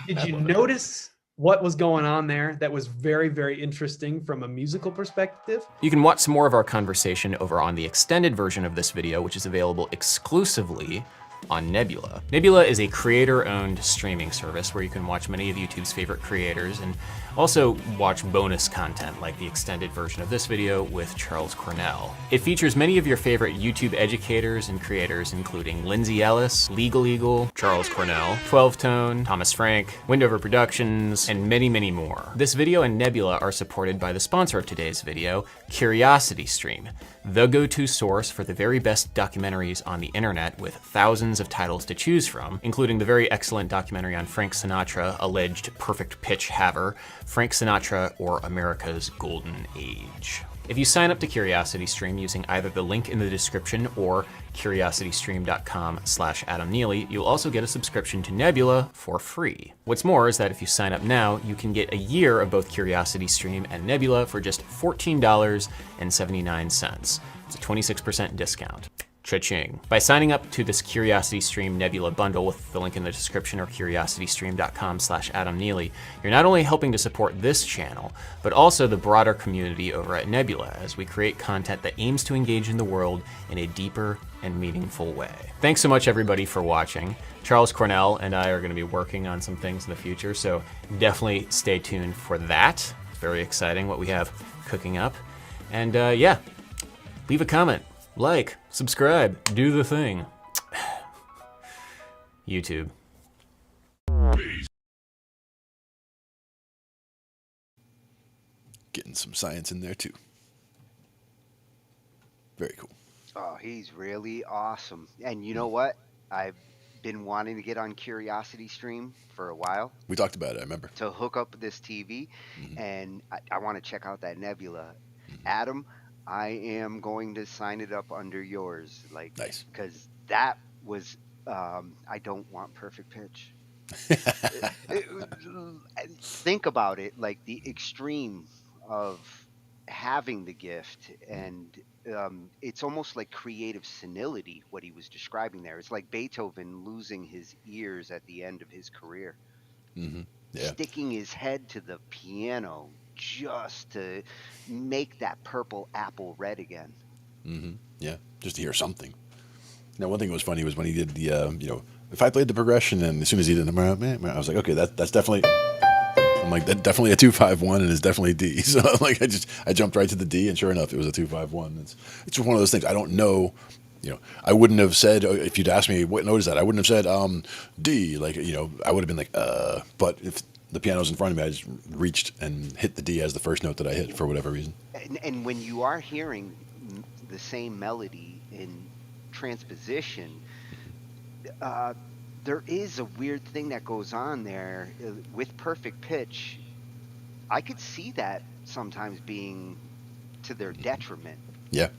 Did you notice what was going on there that was very, very interesting from a musical perspective? You can watch some more of our conversation over on the extended version of this video, which is available exclusively on Nebula. Nebula is a creator-owned streaming service where you can watch many of YouTube's favorite creators and also watch bonus content like the extended version of this video with Charles Cornell. It features many of your favorite YouTube educators and creators, including Lindsay Ellis, Legal Eagle, Charles Cornell, 12 Tone, Thomas Frank, Windover Productions, and many, many more. This video and Nebula are supported by the sponsor of today's video, CuriosityStream, the go-to source for the very best documentaries on the internet with thousands of titles to choose from, including the very excellent documentary on Frank Sinatra, alleged perfect pitch haver, Frank Sinatra or America's Golden Age. If you sign up to CuriosityStream using either the link in the description or curiositystream.com/Adam Neely, you'll also get a subscription to Nebula for free. What's more is that if you sign up now, you can get a year of both CuriosityStream and Nebula for just $14.79. It's a 26% discount. Cha-ching. By signing up to this CuriosityStream Nebula bundle with the link in the description or curiositystream.com/Adam Neely, you're not only helping to support this channel, but also the broader community over at Nebula as we create content that aims to engage in the world in a deeper and meaningful way. Thanks so much everybody for watching. Charles Cornell and I are going to be working on some things in the future, so definitely stay tuned for that. It's very exciting what we have cooking up. And yeah, leave a comment. Like, subscribe, do the thing. YouTube. Getting some science in there too. Very cool. Oh, he's really awesome. And you know what? I've been wanting to get on CuriosityStream for a while. We talked about it, I remember. To hook up this TV, and I want to check out that Nebula. Adam, I am going to sign it up under yours, like, nice, because that was I don't want perfect pitch. Think about it, like the extreme of having the gift, and it's almost like creative senility what he was describing there. It's like Beethoven losing his ears at the end of his career, sticking his head to the piano just to make that purple apple red again. Yeah, just to hear something. Now, one thing that was funny was when he did the, you know, if I played the progression and as soon as he did the, I was like, okay, that's definitely, I'm like, that's definitely a 2-5-1 and it's definitely D. So like, I jumped right to the D and sure enough, it was a 2-5-1. It's just one of those things. I don't know, you know, I wouldn't have said, if you'd asked me what note is that, I wouldn't have said D, like, you know, I would have been like, but if the piano's in front of me, I just reached and hit the D as the first note that I hit for whatever reason. And when you are hearing the same melody in transposition, there is a weird thing that goes on there with perfect pitch. I could see that sometimes being to their detriment. Yeah.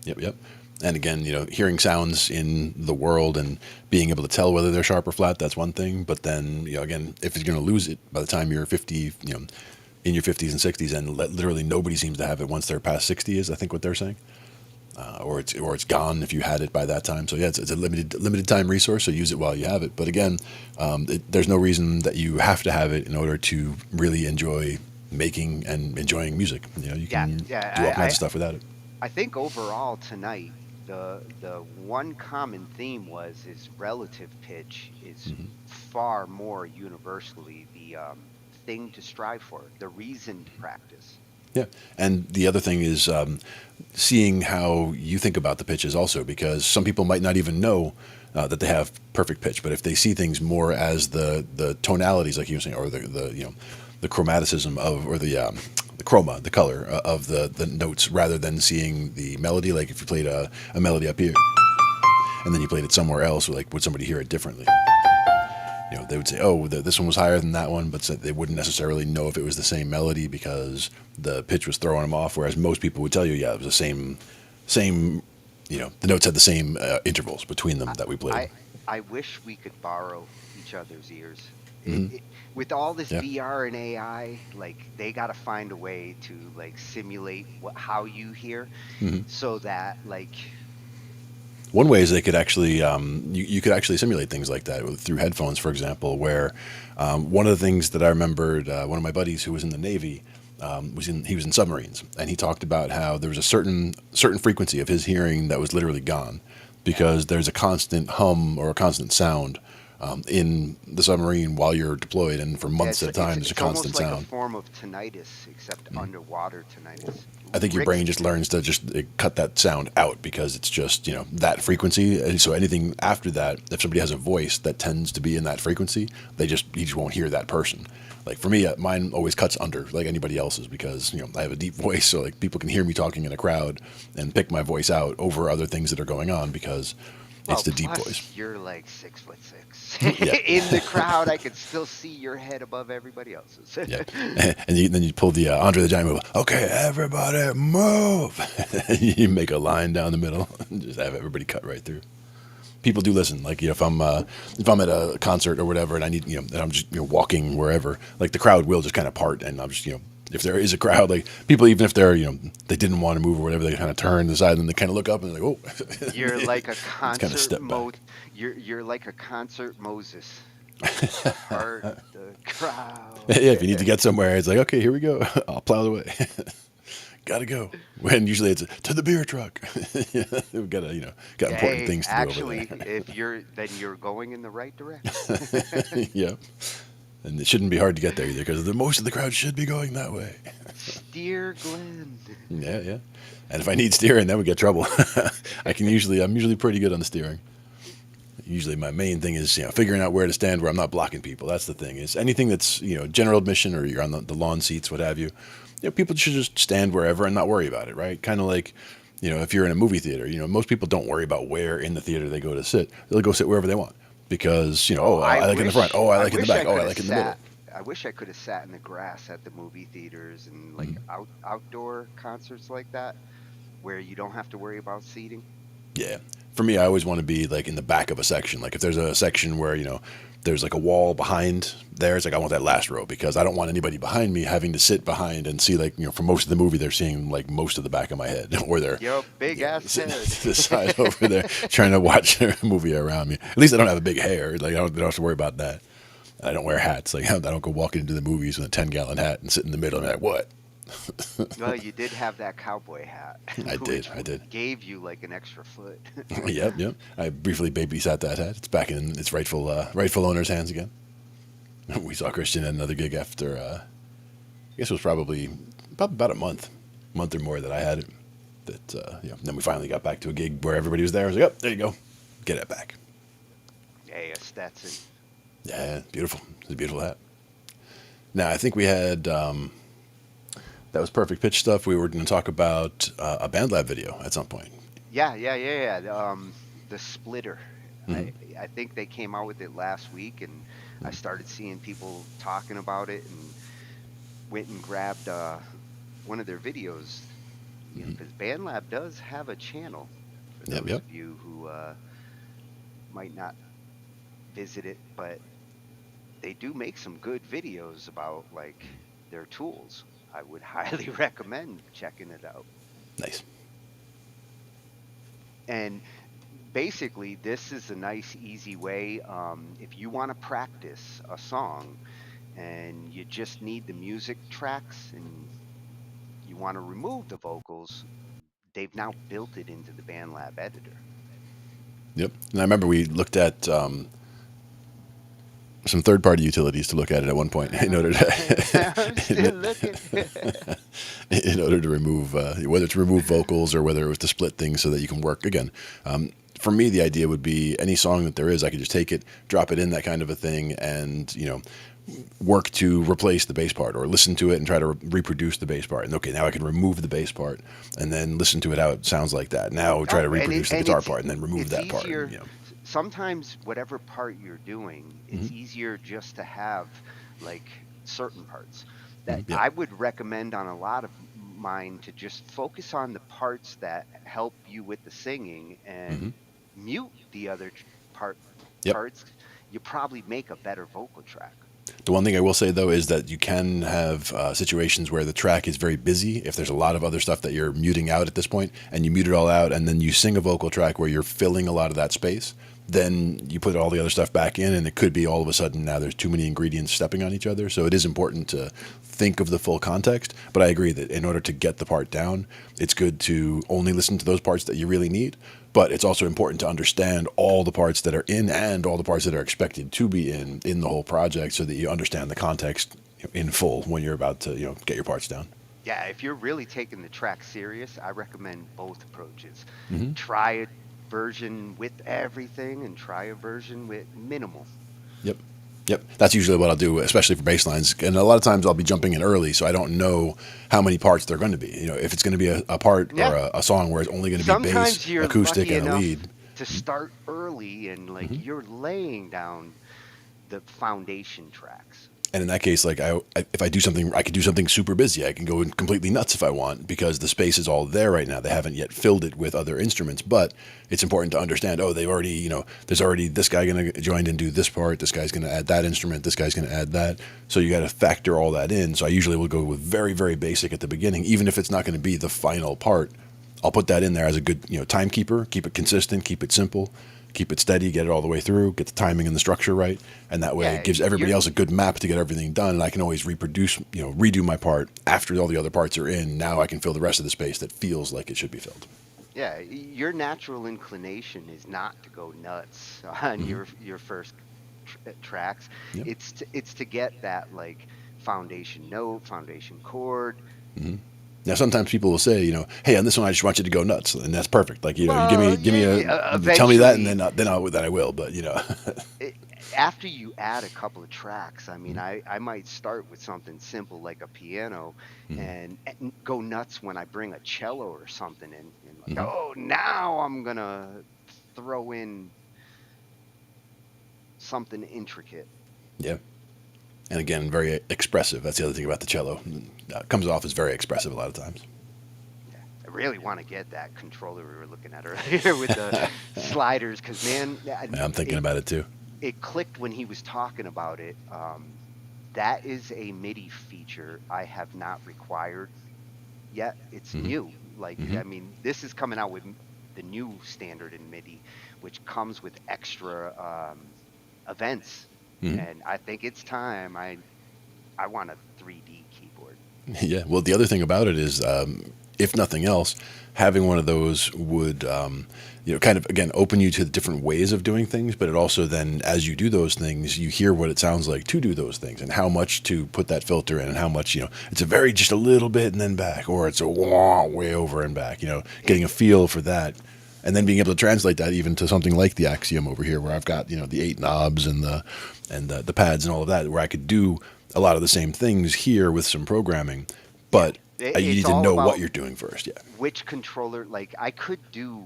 Yep. And again, you know, hearing sounds in the world and being able to tell whether they're sharp or flat, that's one thing. But then, you know, again, if you're going to lose it by the time you're 50, you know, in your 50s and 60s, and literally nobody seems to have it once they're past 60 is, I think, what they're saying. Or it's gone if you had it by that time. So yeah, it's a limited time resource, so use it while you have it. But again, there's no reason that you have to have it in order to really enjoy making and enjoying music. You know, you can do all kinds of stuff without it. I think overall tonight, the one common theme is relative pitch is far more universally the thing to strive for, the reason to practice. Yeah, and the other thing is seeing how you think about the pitches also, because some people might not even know that they have perfect pitch, but if they see things more as the tonalities, like you were saying, or the you know, the chromaticism of, or the chroma, the color of the notes, rather than seeing the melody. Like if you played a melody up here, and then you played it somewhere else, or like would somebody hear it differently? You know, they would say, oh, this one was higher than that one, but they wouldn't necessarily know if it was the same melody because the pitch was throwing them off. Whereas most people would tell you, yeah, it was the same. You know, the notes had the same intervals between them that we played. I wish we could borrow each other's ears. Mm-hmm. With all this VR and AI, like they got to find a way to like simulate how you hear, so that like. One way is they could actually, you could actually simulate things like that through headphones, for example, where one of the things that I remembered, one of my buddies who was in the Navy, he was in submarines, and he talked about how there was a certain frequency of his hearing that was literally gone because there's a constant hum or a constant sound in the submarine while you're deployed, and for months at a time, there's a constant sound. It's almost like a form of tinnitus, except underwater tinnitus. I think your brain just learns to just cut that sound out because it's just, you know, that frequency. And so anything after that, if somebody has a voice that tends to be in that frequency, you just won't hear that person. Like for me, mine always cuts under like anybody else's because, you know, I have a deep voice. So like people can hear me talking in a crowd and pick my voice out over other things that are going on because it's the deep voice. You're like 6'6". In the crowd, I can still see your head above everybody else's. Yeah, and then you pull the Andre the Giant move. Okay, everybody move. You make a line down the middle, and just have everybody cut right through. People do listen. Like, you know, if I'm at a concert or whatever, and I need, you know, and I'm just, you know, walking wherever, like the crowd will just kind of part, and I'm just, you know. If there is a crowd, like people, even if they're, you know, they didn't want to move or whatever, they kind of turn to the side and they kind of look up and they're like, oh. You're like a concert kind of step back. You're like a concert Moses. Part the crowd. Yeah, if you need to get somewhere, it's like, okay, here we go. I'll plow the way. Gotta go. When usually it's to the beer truck. We've got to, you know, got important things to do over there. Actually, then you're going in the right direction. Yeah. And it shouldn't be hard to get there either because most of the crowd should be going that way. Steer, Glenn. Yeah. And if I need steering, then we get trouble. I'm usually pretty good on the steering. Usually my main thing is, you know, figuring out where to stand where I'm not blocking people. That's the thing. Is anything that's, you know, general admission or you're on the lawn seats, what have you, you know, people should just stand wherever and not worry about it, right? Kind of like, you know, if you're in a movie theater, you know, most people don't worry about where in the theater they go to sit. They'll go sit wherever they want. Because, you know, I like in the front. Oh, I like in the back. Oh, I like in the middle. I wish I could have sat in the grass at the movie theaters and like outdoor concerts like that, where you don't have to worry about seating. Yeah. For me, I always want to be like in the back of a section. Like if there's a section where, you know, there's like a wall behind there, it's like I want that last row because I don't want anybody behind me having to sit behind and see, like, you know, for most of the movie they're seeing like most of the back of my head or they're your big ass head to the side over there trying to watch a movie around me. At least I don't have a big hair. Like I don't have to worry about that. I don't wear hats. Like I don't go walking into the movies with a 10-gallon hat and sit in the middle and be like, what? Well, you did have that cowboy hat. I did. Gave you like an extra foot. Yep. I briefly babysat that hat. It's back in its rightful owner's hands again. We saw Christian at another gig after, I guess it was probably about a month or more that I had it. Then we finally got back to a gig where everybody was there. I was like, oh, there you go. Get it back. Yeah, Stetson. Yeah, beautiful. It's a beautiful hat. Now, I think we had... that was perfect pitch stuff. We were going to talk about a BandLab video at some point. Yeah. The splitter. I think they came out with it last week, and I started seeing people talking about it, and went and grabbed one of their videos. Because BandLab does have a channel. For those of you who might not visit it, but they do make some good videos about like their tools. I would highly recommend checking it out. Nice. And basically, this is a nice, easy way. If you want to practice a song and you just need the music tracks and you want to remove the vocals, they've now built it into the BandLab editor. Yep. And I remember we looked at some third-party utilities to look at it at one point in order to remove whether to remove vocals or whether it was to split things so that you can work again. For me, the idea would be any song that there is, I could just take it, drop it in that kind of a thing, and, you know, work to replace the bass part, or listen to it and try to reproduce the bass part. And okay, now I can remove the bass part and then listen to it how it sounds like that. Now try to reproduce the guitar part and then remove that part. You know. Sometimes whatever part you're doing, it's easier just to have like certain parts. That I would recommend on a lot of mine to just focus on the parts that help you with the singing and mute the other parts. You probably make a better vocal track. The one thing I will say, though, is that you can have situations where the track is very busy. If there's a lot of other stuff that you're muting out at this point, and you mute it all out, and then you sing a vocal track where you're filling a lot of that space, then you put all the other stuff back in, and it could be all of a sudden now there's too many ingredients stepping on each other. So it is important to think of the full context. But I agree that in order to get the part down, it's good to only listen to those parts that you really need. But it's also important to understand all the parts that are in and all the parts that are expected to be in the whole project, so that you understand the context in full when you're about to get your parts down. Yeah, if you're really taking the track serious, I recommend both approaches. Try a version with everything and try a version with minimal. Yep, that's usually what I'll do, especially for bass lines. And a lot of times I'll be jumping in early, so I don't know how many parts they're going to be. If it's going to be a part or a song where it's only going to be bass, acoustic, and a lead. To start early and you're laying down the foundation tracks. And in that case, if I do something, I could do something super busy. I can go completely nuts if I want, because the space is all there right now. They haven't yet filled it with other instruments, but it's important to understand, they've already, there's already this guy going to join and do this part. This guy's going to add that instrument. This guy's going to add that. So you got to factor all that in. So I usually will go with very, very basic at the beginning, even if it's not going to be the final part. I'll put that in there as a good, timekeeper. Keep it consistent. Keep it simple. Keep it steady, get it all the way through, get the timing and the structure right, and that way it gives everybody else a good map to get everything done, and I can always redo my part after all the other parts are in. Now I can fill the rest of the space that feels like it should be filled. Yeah, your natural inclination is not to go nuts on your first tracks. Yep. It's to get that foundation note, foundation chord. Now, sometimes people will say, hey, on this one, I just want you to go nuts, and that's perfect. Give me tell me that, and then I will. But after you add a couple of tracks, I mean, I might start with something simple like a piano, and go nuts when I bring a cello or something in. Now I'm gonna throw in something intricate. Yeah. And again, very expressive. That's the other thing about the cello. It comes off as very expressive a lot of times. Yeah, I really want to get that controller we were looking at earlier with the sliders, because, man... I'm thinking about it, too. It clicked when he was talking about it. That is a MIDI feature I have not required yet. It's new. I mean, this is coming out with the new standard in MIDI, which comes with extra events. And I think it's time. I want a 3D keyboard. Yeah. Well, the other thing about it is, if nothing else, having one of those would, kind of, again, open you to different ways of doing things. But it also then, as you do those things, you hear what it sounds like to do those things and how much to put that filter in and how much, it's just a little bit and then back, or it's a wah, way over and back, getting a feel for that. And then being able to translate that even to something like the Axiom over here, where I've got the 8 knobs and the pads and all of that, where I could do a lot of the same things here with some programming, but you need to know what you're doing first. Yeah. Which controller? I could do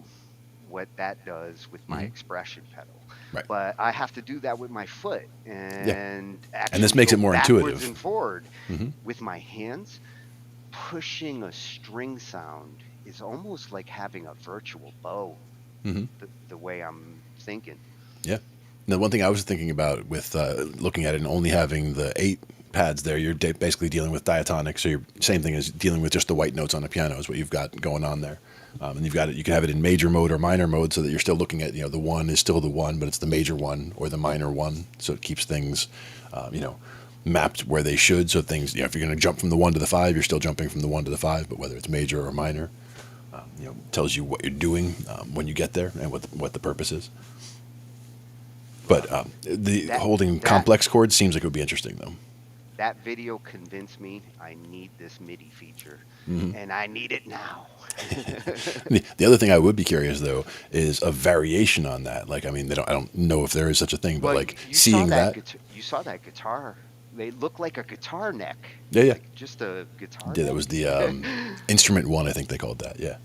what that does with my expression pedal, right, but I have to do that with my foot, and this makes it more intuitive. And forward with my hands, pushing a string sound is almost like having a virtual bow, the way I'm thinking. Yeah. Now, one thing I was thinking about with looking at it and only having the 8 pads there, you're basically dealing with diatonic. So you're same thing as dealing with just the white notes on a piano is what you've got going on there. And you can have it in major mode or minor mode, so that you're still looking at, the 1 is still the 1, but it's the major 1 or the minor 1. So it keeps things, mapped where they should. So things, if you're going to jump from the 1 to the 5, you're still jumping from the 1 to the 5, but whether it's major or minor, tells you what you're doing when you get there and what the purpose is. But holding complex chords seems like it would be interesting, though. That video convinced me I need this MIDI feature, and I need it now. The other thing I would be curious, though, is a variation on that. I don't know if there is such a thing, but seeing that. You saw that guitar They look like a guitar neck. Yeah, yeah. Like just a guitar. Yeah, that was the instrument one, I think they called that. Yeah.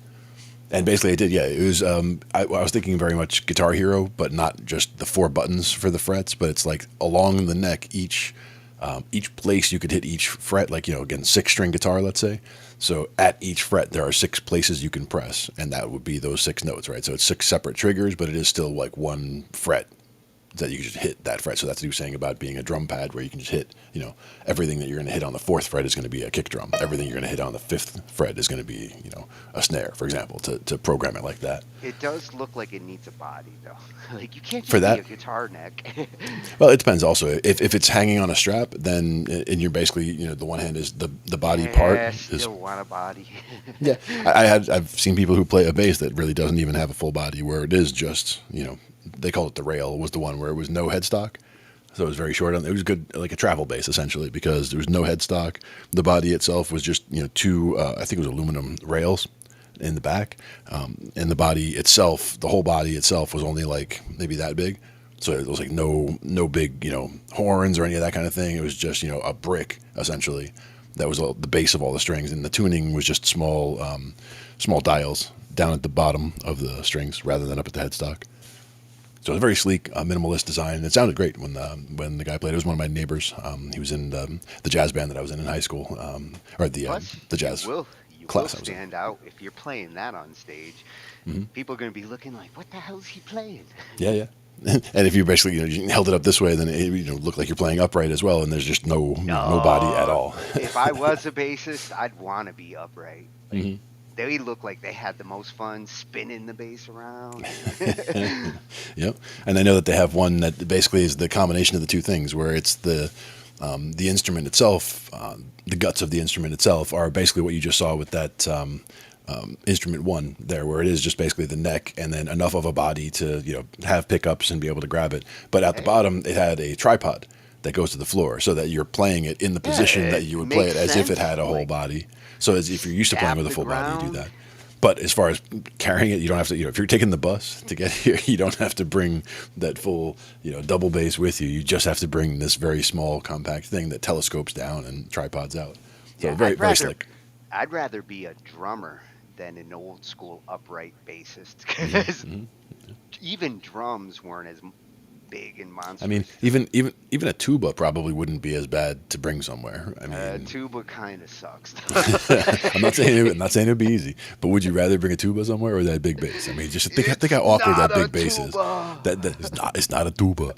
And basically, it did. Yeah, it was. I was thinking very much Guitar Hero, but not just the 4 buttons for the frets, but it's like along the neck, each place you could hit each fret. Like, again, 6-string guitar, let's say. So at each fret, there are 6 places you can press, and that would be those 6 notes, right? So it's 6 separate triggers, but it is still like one fret that you can just hit that fret. So that's what you were saying about being a drum pad, where you can just hit, everything that you're going to hit on the 4th fret is going to be a kick drum. Everything you're going to hit on the 5th fret is going to be, a snare, for example, to program it like that. It does look like it needs a body, though. Like, you can't just For that? be a guitar neck. Well, it depends also. If it's hanging on a strap, then, and you're basically, the one hand is the body part. I still want a body. Yeah. I've seen people who play a bass that really doesn't even have a full body, where it is just, they call it the rail, was the one where it was no headstock. So it was very short. It was good, like a travel bass, essentially, because there was no headstock. The body itself was just, 2, I think it was aluminum rails in the back. And the body itself, the whole body itself was only like maybe that big. So it was like no big, horns or any of that kind of thing. It was just, a brick, essentially. That was the base of all the strings. And the tuning was just small dials down at the bottom of the strings rather than up at the headstock. So it was a very sleek, minimalist design. And it sounded great when the guy played. It was one of my neighbors. He was in the jazz band that I was in high school, or the jazz class. You will stand out if you're playing that on stage. Mm-hmm. People are going to be looking like, what the hell is he playing? Yeah, yeah. And if you basically you held it up this way, then it looked like you're playing upright as well, and there's just no body at all. If I was a bassist, I'd want to be upright. Like, mm-hmm. They look like they had the most fun spinning the bass around. Yep. And I know that they have one that basically is the combination of the two things, where it's the instrument itself, the guts of the instrument itself are basically what you just saw with that instrument one there, where it is just basically the neck and then enough of a body to have pickups and be able to grab it. But at the bottom, it had a tripod that goes to the floor, so that you're playing it in the position that you would play it as if it had a whole body. So as if you're used to playing with a full body, you do that. But as far as carrying it, you don't have to. If you're taking the bus to get here, you don't have to bring that full, double bass with you. You just have to bring this very small, compact thing that telescopes down and tripods out. So Yeah, very slick. I'd rather be a drummer than an old school upright bassist, because even drums weren't as big and monstrous. I mean, even a tuba probably wouldn't be as bad to bring somewhere. I mean, tuba kind of sucks. I'm not saying it'd be easy, but would you rather bring a tuba somewhere or that big bass? I mean, just think how awkward that big bass is. It's not a tuba.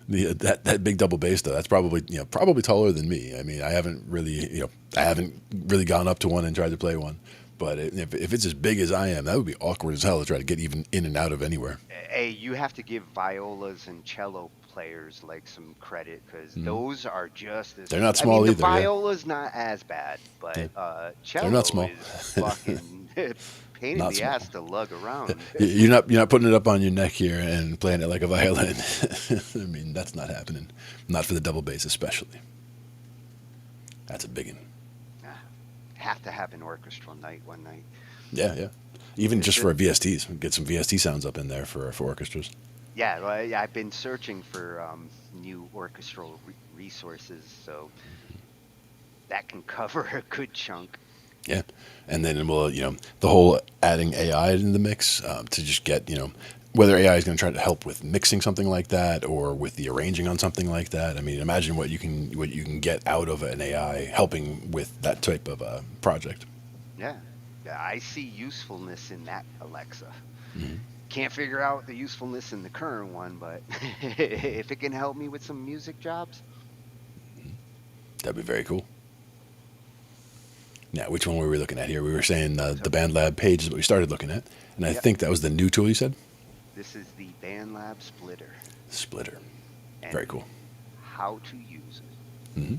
That big double bass though, that's probably taller than me. I mean, I haven't really gone up to one and tried to play one. But if it's as big as I am, that would be awkward as hell to try to get even in and out of anywhere. Hey, you have to give violas and cello players like some credit, because those are just as. They're not small the either. Viola's not as bad, but cello they're not small. is fucking pain in the ass to lug around. You're not putting it up on your neck here and playing it like a violin. I mean, that's not happening. Not for the double bass, especially. That's a big one. Have to have an orchestral night one night. Yeah. Even just for VSTs, get some VST sounds up in there for orchestras. Yeah, well, I've been searching for new orchestral resources, so that can cover a good chunk. Yeah, and then we'll the whole adding AI into the mix to just get whether AI is going to try to help with mixing something like that or with the arranging on something like that. I mean, imagine what you can get out of an AI helping with that type of project. Yeah, I see usefulness in that Alexa. Mm-hmm. Can't figure out the usefulness in the current one, but if it can help me with some music jobs, that'd be very cool. Now, which one were we looking at here? We were saying the BandLab page is what we started looking at, and I think that was the new tool you said. This is the BandLab Splitter. Splitter. Very cool. How to use it. Mm-hmm.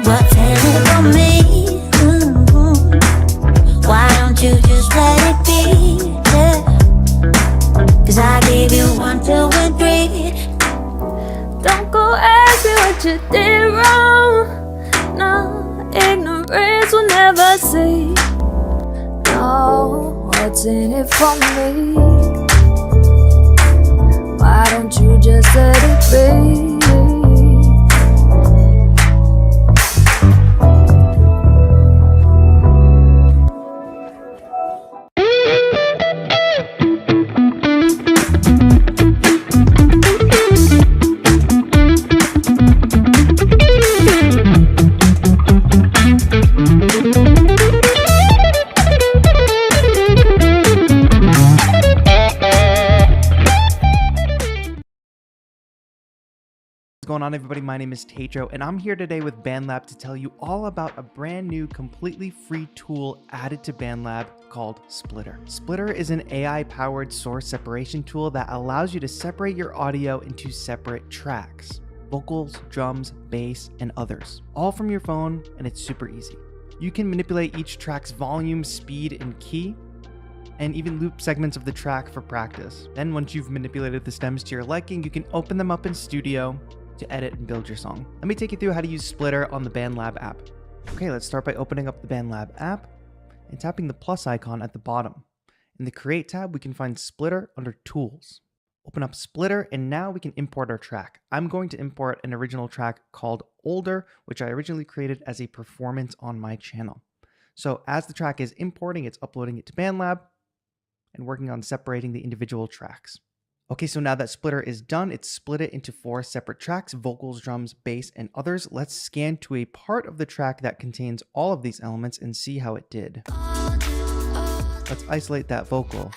What's in it for me? Why don't you just let it be? Yeah. 'Cause I gave you 1, 2, and 3. Don't go ask me what you did wrong. No, ignorance will never see. Oh, what's in it for me? Why don't you just let it be? What's going on, everybody? My name is Tejo, and I'm here today with BandLab to tell you all about a brand new, completely free tool added to BandLab called Splitter. Splitter is an AI-powered source separation tool that allows you to separate your audio into separate tracks: vocals, drums, bass, and others, all from your phone, and it's super easy. You can manipulate each track's volume, speed, and key, and even loop segments of the track for practice. Then once you've manipulated the stems to your liking, you can open them up in Studio to edit and build your song. Let me take you through how to use Splitter on the BandLab app. Okay, let's start by opening up the BandLab app and tapping the plus icon at the bottom. In the Create tab, we can find Splitter under Tools. Open up Splitter, and now we can import our track. I'm going to import an original track called Older, which I originally created as a performance on my channel. So as the track is importing, it's uploading it to BandLab and working on separating the individual tracks. Okay, so now that Splitter is done, it's split it into 4 separate tracks: vocals, drums, bass, and others. Let's scan to a part of the track that contains all of these elements and see how it did. Let's isolate that vocal.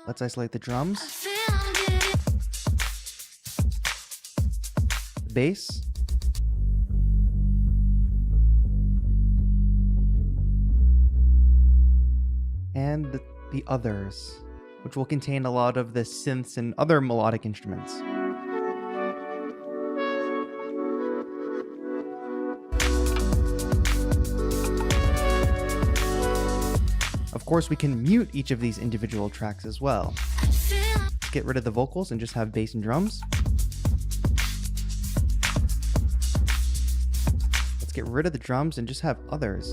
Let's isolate the drums, the bass, and the others, which will contain a lot of the synths and other melodic instruments. Of course, we can mute each of these individual tracks as well. Let's get rid of the vocals and just have bass and drums. Let's get rid of the drums and just have others.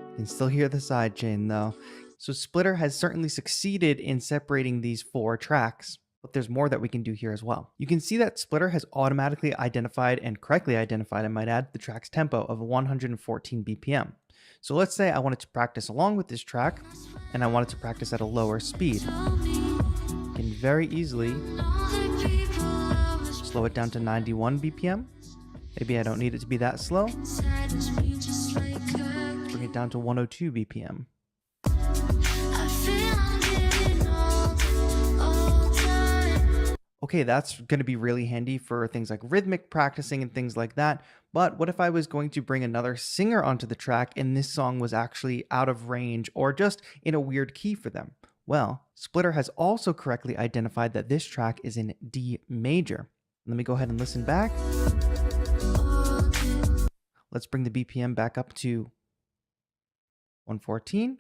You can still hear the sidechain though. So Splitter has certainly succeeded in separating these 4 tracks, but there's more that we can do here as well. You can see that Splitter has automatically identified, and correctly identified, I might add, the track's tempo of 114 BPM. So let's say I wanted to practice along with this track, and I wanted to practice at a lower speed. You can very easily slow it down to 91 BPM. Maybe I don't need it to be that slow. Bring it down to 102 BPM. Okay, that's going to be really handy for things like rhythmic practicing and things like that. But what if I was going to bring another singer onto the track and this song was actually out of range or just in a weird key for them? Well, Splitter has also correctly identified that this track is in D major. Let me go ahead and listen back. Let's bring the BPM back up to 114.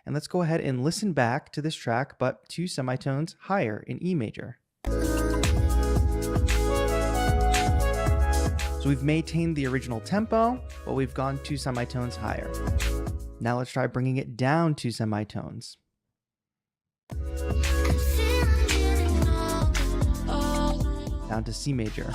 And let's go ahead and listen back to this track, but 2 semitones higher in E major. So we've maintained the original tempo, but we've gone 2 semitones higher. Now let's try bringing it down 2 semitones. Down to C major.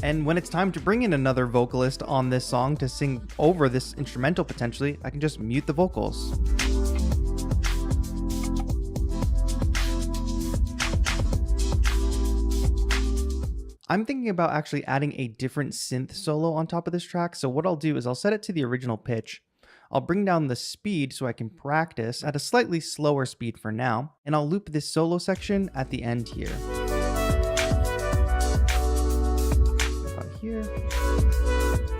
And when it's time to bring in another vocalist on this song to sing over this instrumental potentially, I can just mute the vocals. I'm thinking about actually adding a different synth solo on top of this track. So what I'll do is I'll set it to the original pitch. I'll bring down the speed so I can practice at a slightly slower speed for now. And I'll loop this solo section at the end here. Here.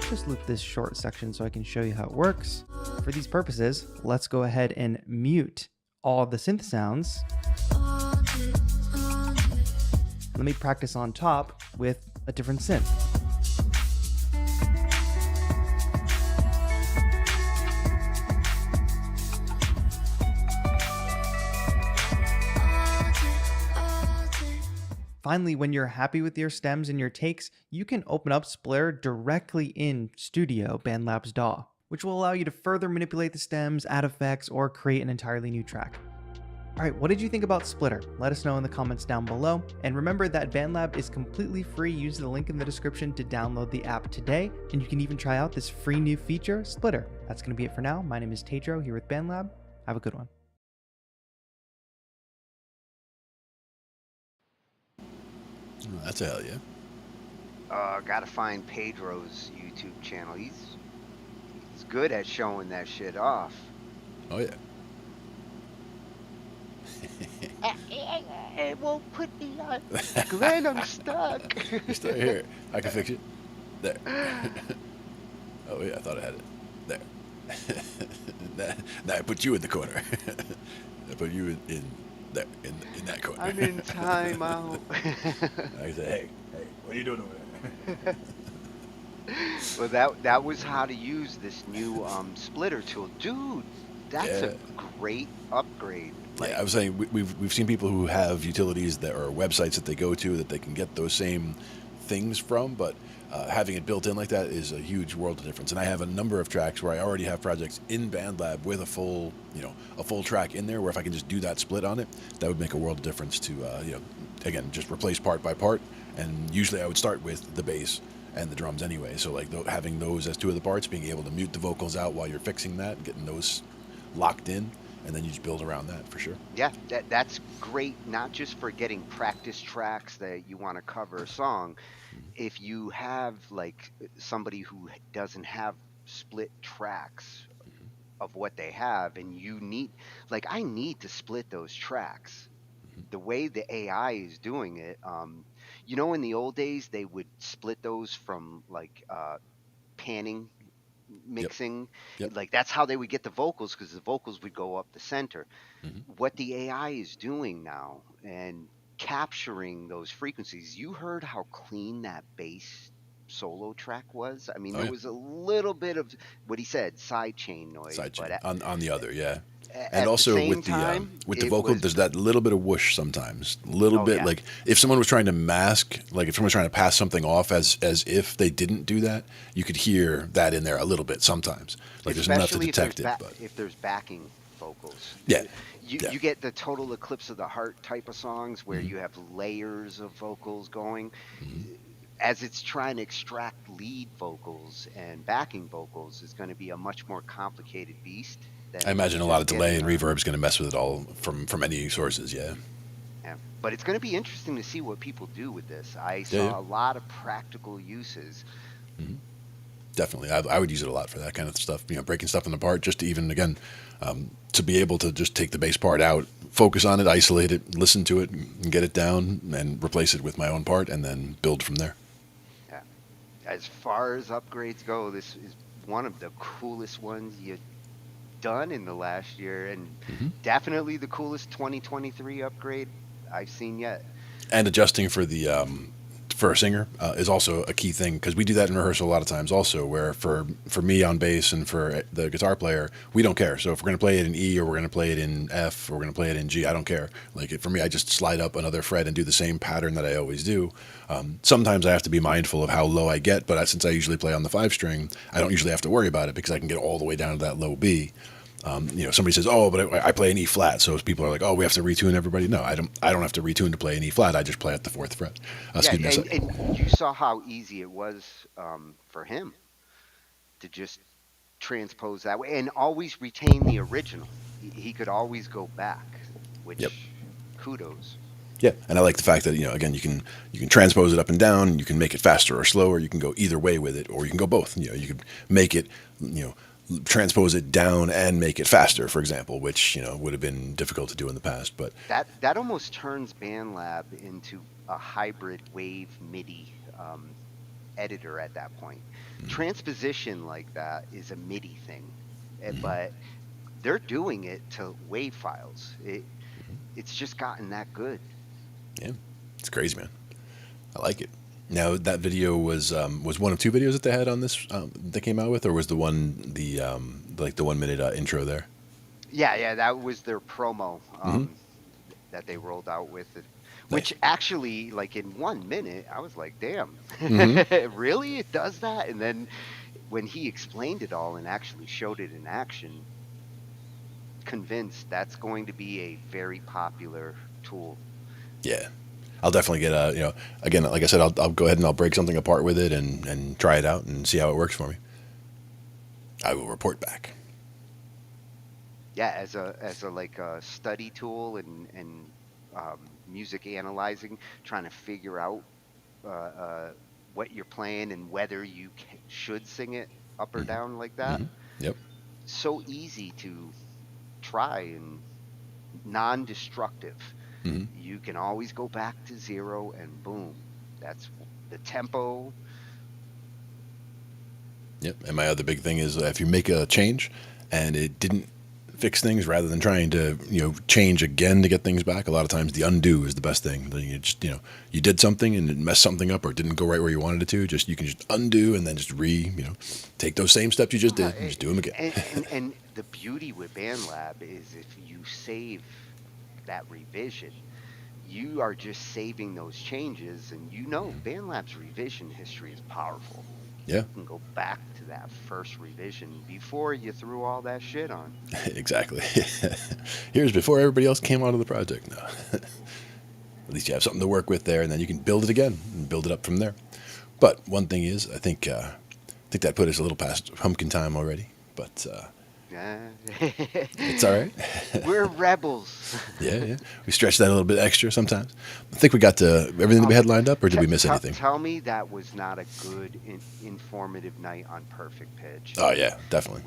Just loop this short section so I can show you how it works. For these purposes, let's go ahead and mute all of the synth sounds. Let me practice on top with a different synth. Finally, when you're happy with your stems and your takes, you can open up Splitter directly in Studio, BandLab's DAW, which will allow you to further manipulate the stems, add effects, or create an entirely new track. Alright, what did you think about Splitter? Let us know in the comments down below. And remember that BandLab is completely free. Use the link in the description to download the app today. And you can even try out this free new feature, Splitter. That's going to be it for now. My name is Tedro here with BandLab. Have a good one. That's a hell yeah. Gotta find Pedro's YouTube channel. He's good at showing that shit off. Oh yeah. It won't put me on. Glenn, I'm stuck. You're stuck here. I can fix it. There. Oh yeah, I thought I had it. There. Now I put you in the corner. I put you in there, in that corner. I'm in timeout. I say, hey, what are you doing over there? Well, that was how to use this new splitter tool, dude. That's a great upgrade. Like, yeah, I was saying we've seen people who have utilities that are websites that they go to that they can get those same things from, but having it built in like that is a huge world of difference. And I have a number of tracks where I already have projects in BandLab with a full track in there, where if I can just do that split on it, that would make a world of difference to again, just replace part by part. And usually I would start with the bass and the drums anyway. So like having those as two of the parts, being able to mute the vocals out while you're fixing that, getting those locked in, and then you just build around that for sure. Yeah, that's great, not just for getting practice tracks that you want to cover a song. If you have like somebody who doesn't have split tracks of what they have, and you need, like, I need to split those tracks. The way the AI is doing it, in the old days they would split those from like panning, mixing. Yep. Like that's how they would get the vocals, because the vocals would go up the center. What the AI is doing now and capturing those frequencies, you heard how clean that bass solo track was. I mean, there was a little bit of what he said, side chain noise, but on the other, yeah. And also with the vocal, there's that little bit of whoosh sometimes. Bit, like if someone was trying to mask, like if someone was trying to pass something off as if they didn't do that, you could hear that in there a little bit sometimes. Like there's enough to detect it. But if there's backing vocals, you get the total eclipse of the heart type of songs where you have layers of vocals going. As it's trying to extract lead vocals and backing vocals, is going to be a much more complicated beast. I imagine a lot of delay and reverb is going to mess with it all from any sources, yeah. But it's going to be interesting to see what people do with this. I saw a lot of practical uses. Definitely, I would use it a lot for that kind of stuff. Breaking stuff apart, just to even again to be able to just take the bass part out, focus on it, isolate it, listen to it, and get it down, and replace it with my own part, and then build from there. Yeah. As far as upgrades go, this is one of the coolest ones you've done in the last year, and definitely the coolest 2023 upgrade I've seen yet. And adjusting for the for a singer is also a key thing, because we do that in rehearsal a lot of times also, where for me on bass and for the guitar player, we don't care. So if we're going to play it in E, or we're going to play it in F, or we're going to play it in G, I don't care. Like for me, I just slide up another fret and do the same pattern that I always do. Sometimes I have to be mindful of how low I get, but since I usually play on the 5-string, I don't usually have to worry about it, because I can get all the way down to that low B. Somebody says, "Oh, but I play an E flat," so people are like, "Oh, we have to retune everybody." No, I don't have to retune to play an E flat. I just play at the 4th fret. And you saw how easy it was for him to just transpose that way and always retain the original. He could always go back, which kudos. Yeah, and I like the fact that again, you can transpose it up and down. You can make it faster or slower. You can go either way with it, or you can go both. You could make it transpose it down and make it faster, for example, which would have been difficult to do in the past. But that almost turns BandLab into a hybrid wave MIDI editor at that point. Transposition like that is a MIDI thing, but they're doing it to wave files. It's just gotten that good. Yeah, it's crazy, man. I like it. Now that video was one of 2 videos that they had on this they came out with, or was the 1 minute intro there? Yeah, that was their promo that they rolled out with it. Which actually, like in 1 minute, I was like, damn, Mhm. really? It does that? And then when he explained it all and actually showed it in action, convinced that's going to be a very popular tool. Yeah. I'll definitely get you know, again, like I said, I'll go ahead and I'll break something apart with it and try it out and see how it works for me. I will report back. Yeah, as a like a study tool and music analyzing, trying to figure out what you're playing and whether you should sing it up or down like that. Yep. So easy to try and non-destructive. You can always go back to zero and boom, that's the tempo. Yep. And my other big thing is if you make a change and it didn't fix things, rather than trying to, you know, change again to get things back, a lot of times the undo is the best thing. You just, you know, you did something and it messed something up or it didn't go right where you wanted it to. You can just undo and then just you know, take those same steps you just did and just do them again. And the beauty with BandLab is if you save that revision, you are just saving those changes, and you know BandLab's revision history is powerful. Yeah. You can go back to that first revision before you threw all that shit on. Exactly. Here's before everybody else came onto the project. No. At least you have something to work with there, and then you can build it again and build it up from there. But one thing is, I think that put us a little past pumpkin time already, but it's all right. We're rebels. Yeah. We stretched that a little bit extra sometimes. I think we got to everything that we had lined up, or did we miss anything? Tell me that was not a good, informative night on perfect pitch. Oh, yeah, definitely.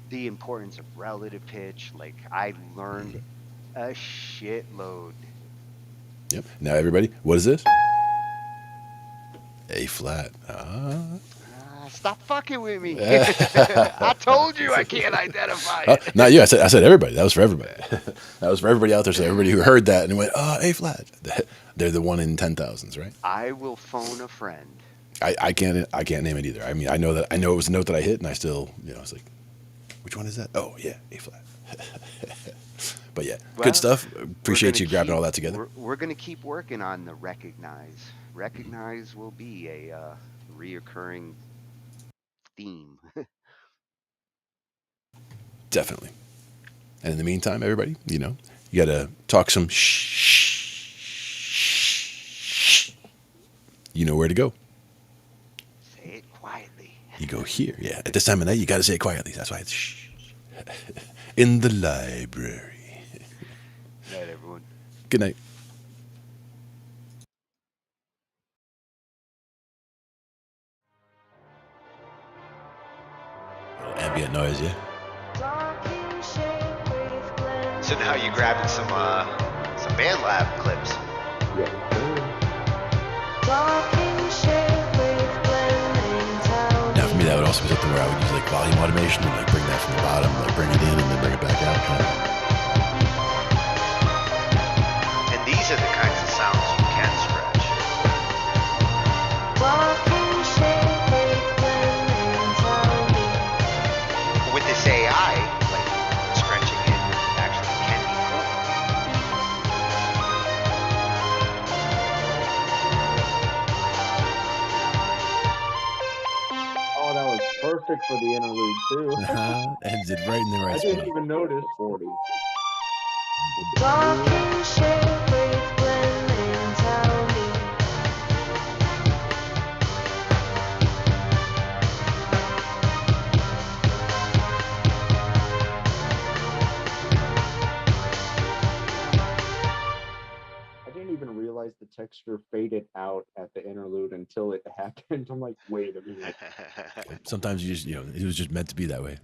The importance of relative pitch. Like, I learned a shitload. Yep. Now, everybody, what is this? A flat. Stop fucking with me. I told you I can't identify it. Not you. I said everybody. That was for everybody. That was for everybody out there. So everybody who heard that and went, A flat. They're the 1 in 10,000s, right? I will phone a friend. I can't name it either. I mean, I know it was a note that I hit, and I still, you know, it's like, which one is that? Oh yeah, A flat. But yeah, good stuff. Appreciate you grabbing all that together. We're gonna keep working on the recognize. Recognize will be a reoccurring theme. Definitely. And in the meantime, everybody, you know, you got to talk some shh. You know where to go. Say it quietly. You go here. Yeah. At this time of night, you got to say it quietly. That's why it's shh. In the library. Good night, everyone. Good night. Ambient noise, yeah. So now you're grabbing some BandLab clips. Now for me, that would also be something where I would use like volume automation and like bring that from the bottom, like bring it in and then bring it back out. And these are the kinds of sounds you can stretch. With this AI, like stretching it actually can be cool. Oh, that was perfect for the interlude too. Ends it right in the right I spot. didn't even notice 40. I didn't even realize the texture faded out at the interlude until it happened. I'm like, wait a minute. Sometimes you just, you know, it was just meant to be that way.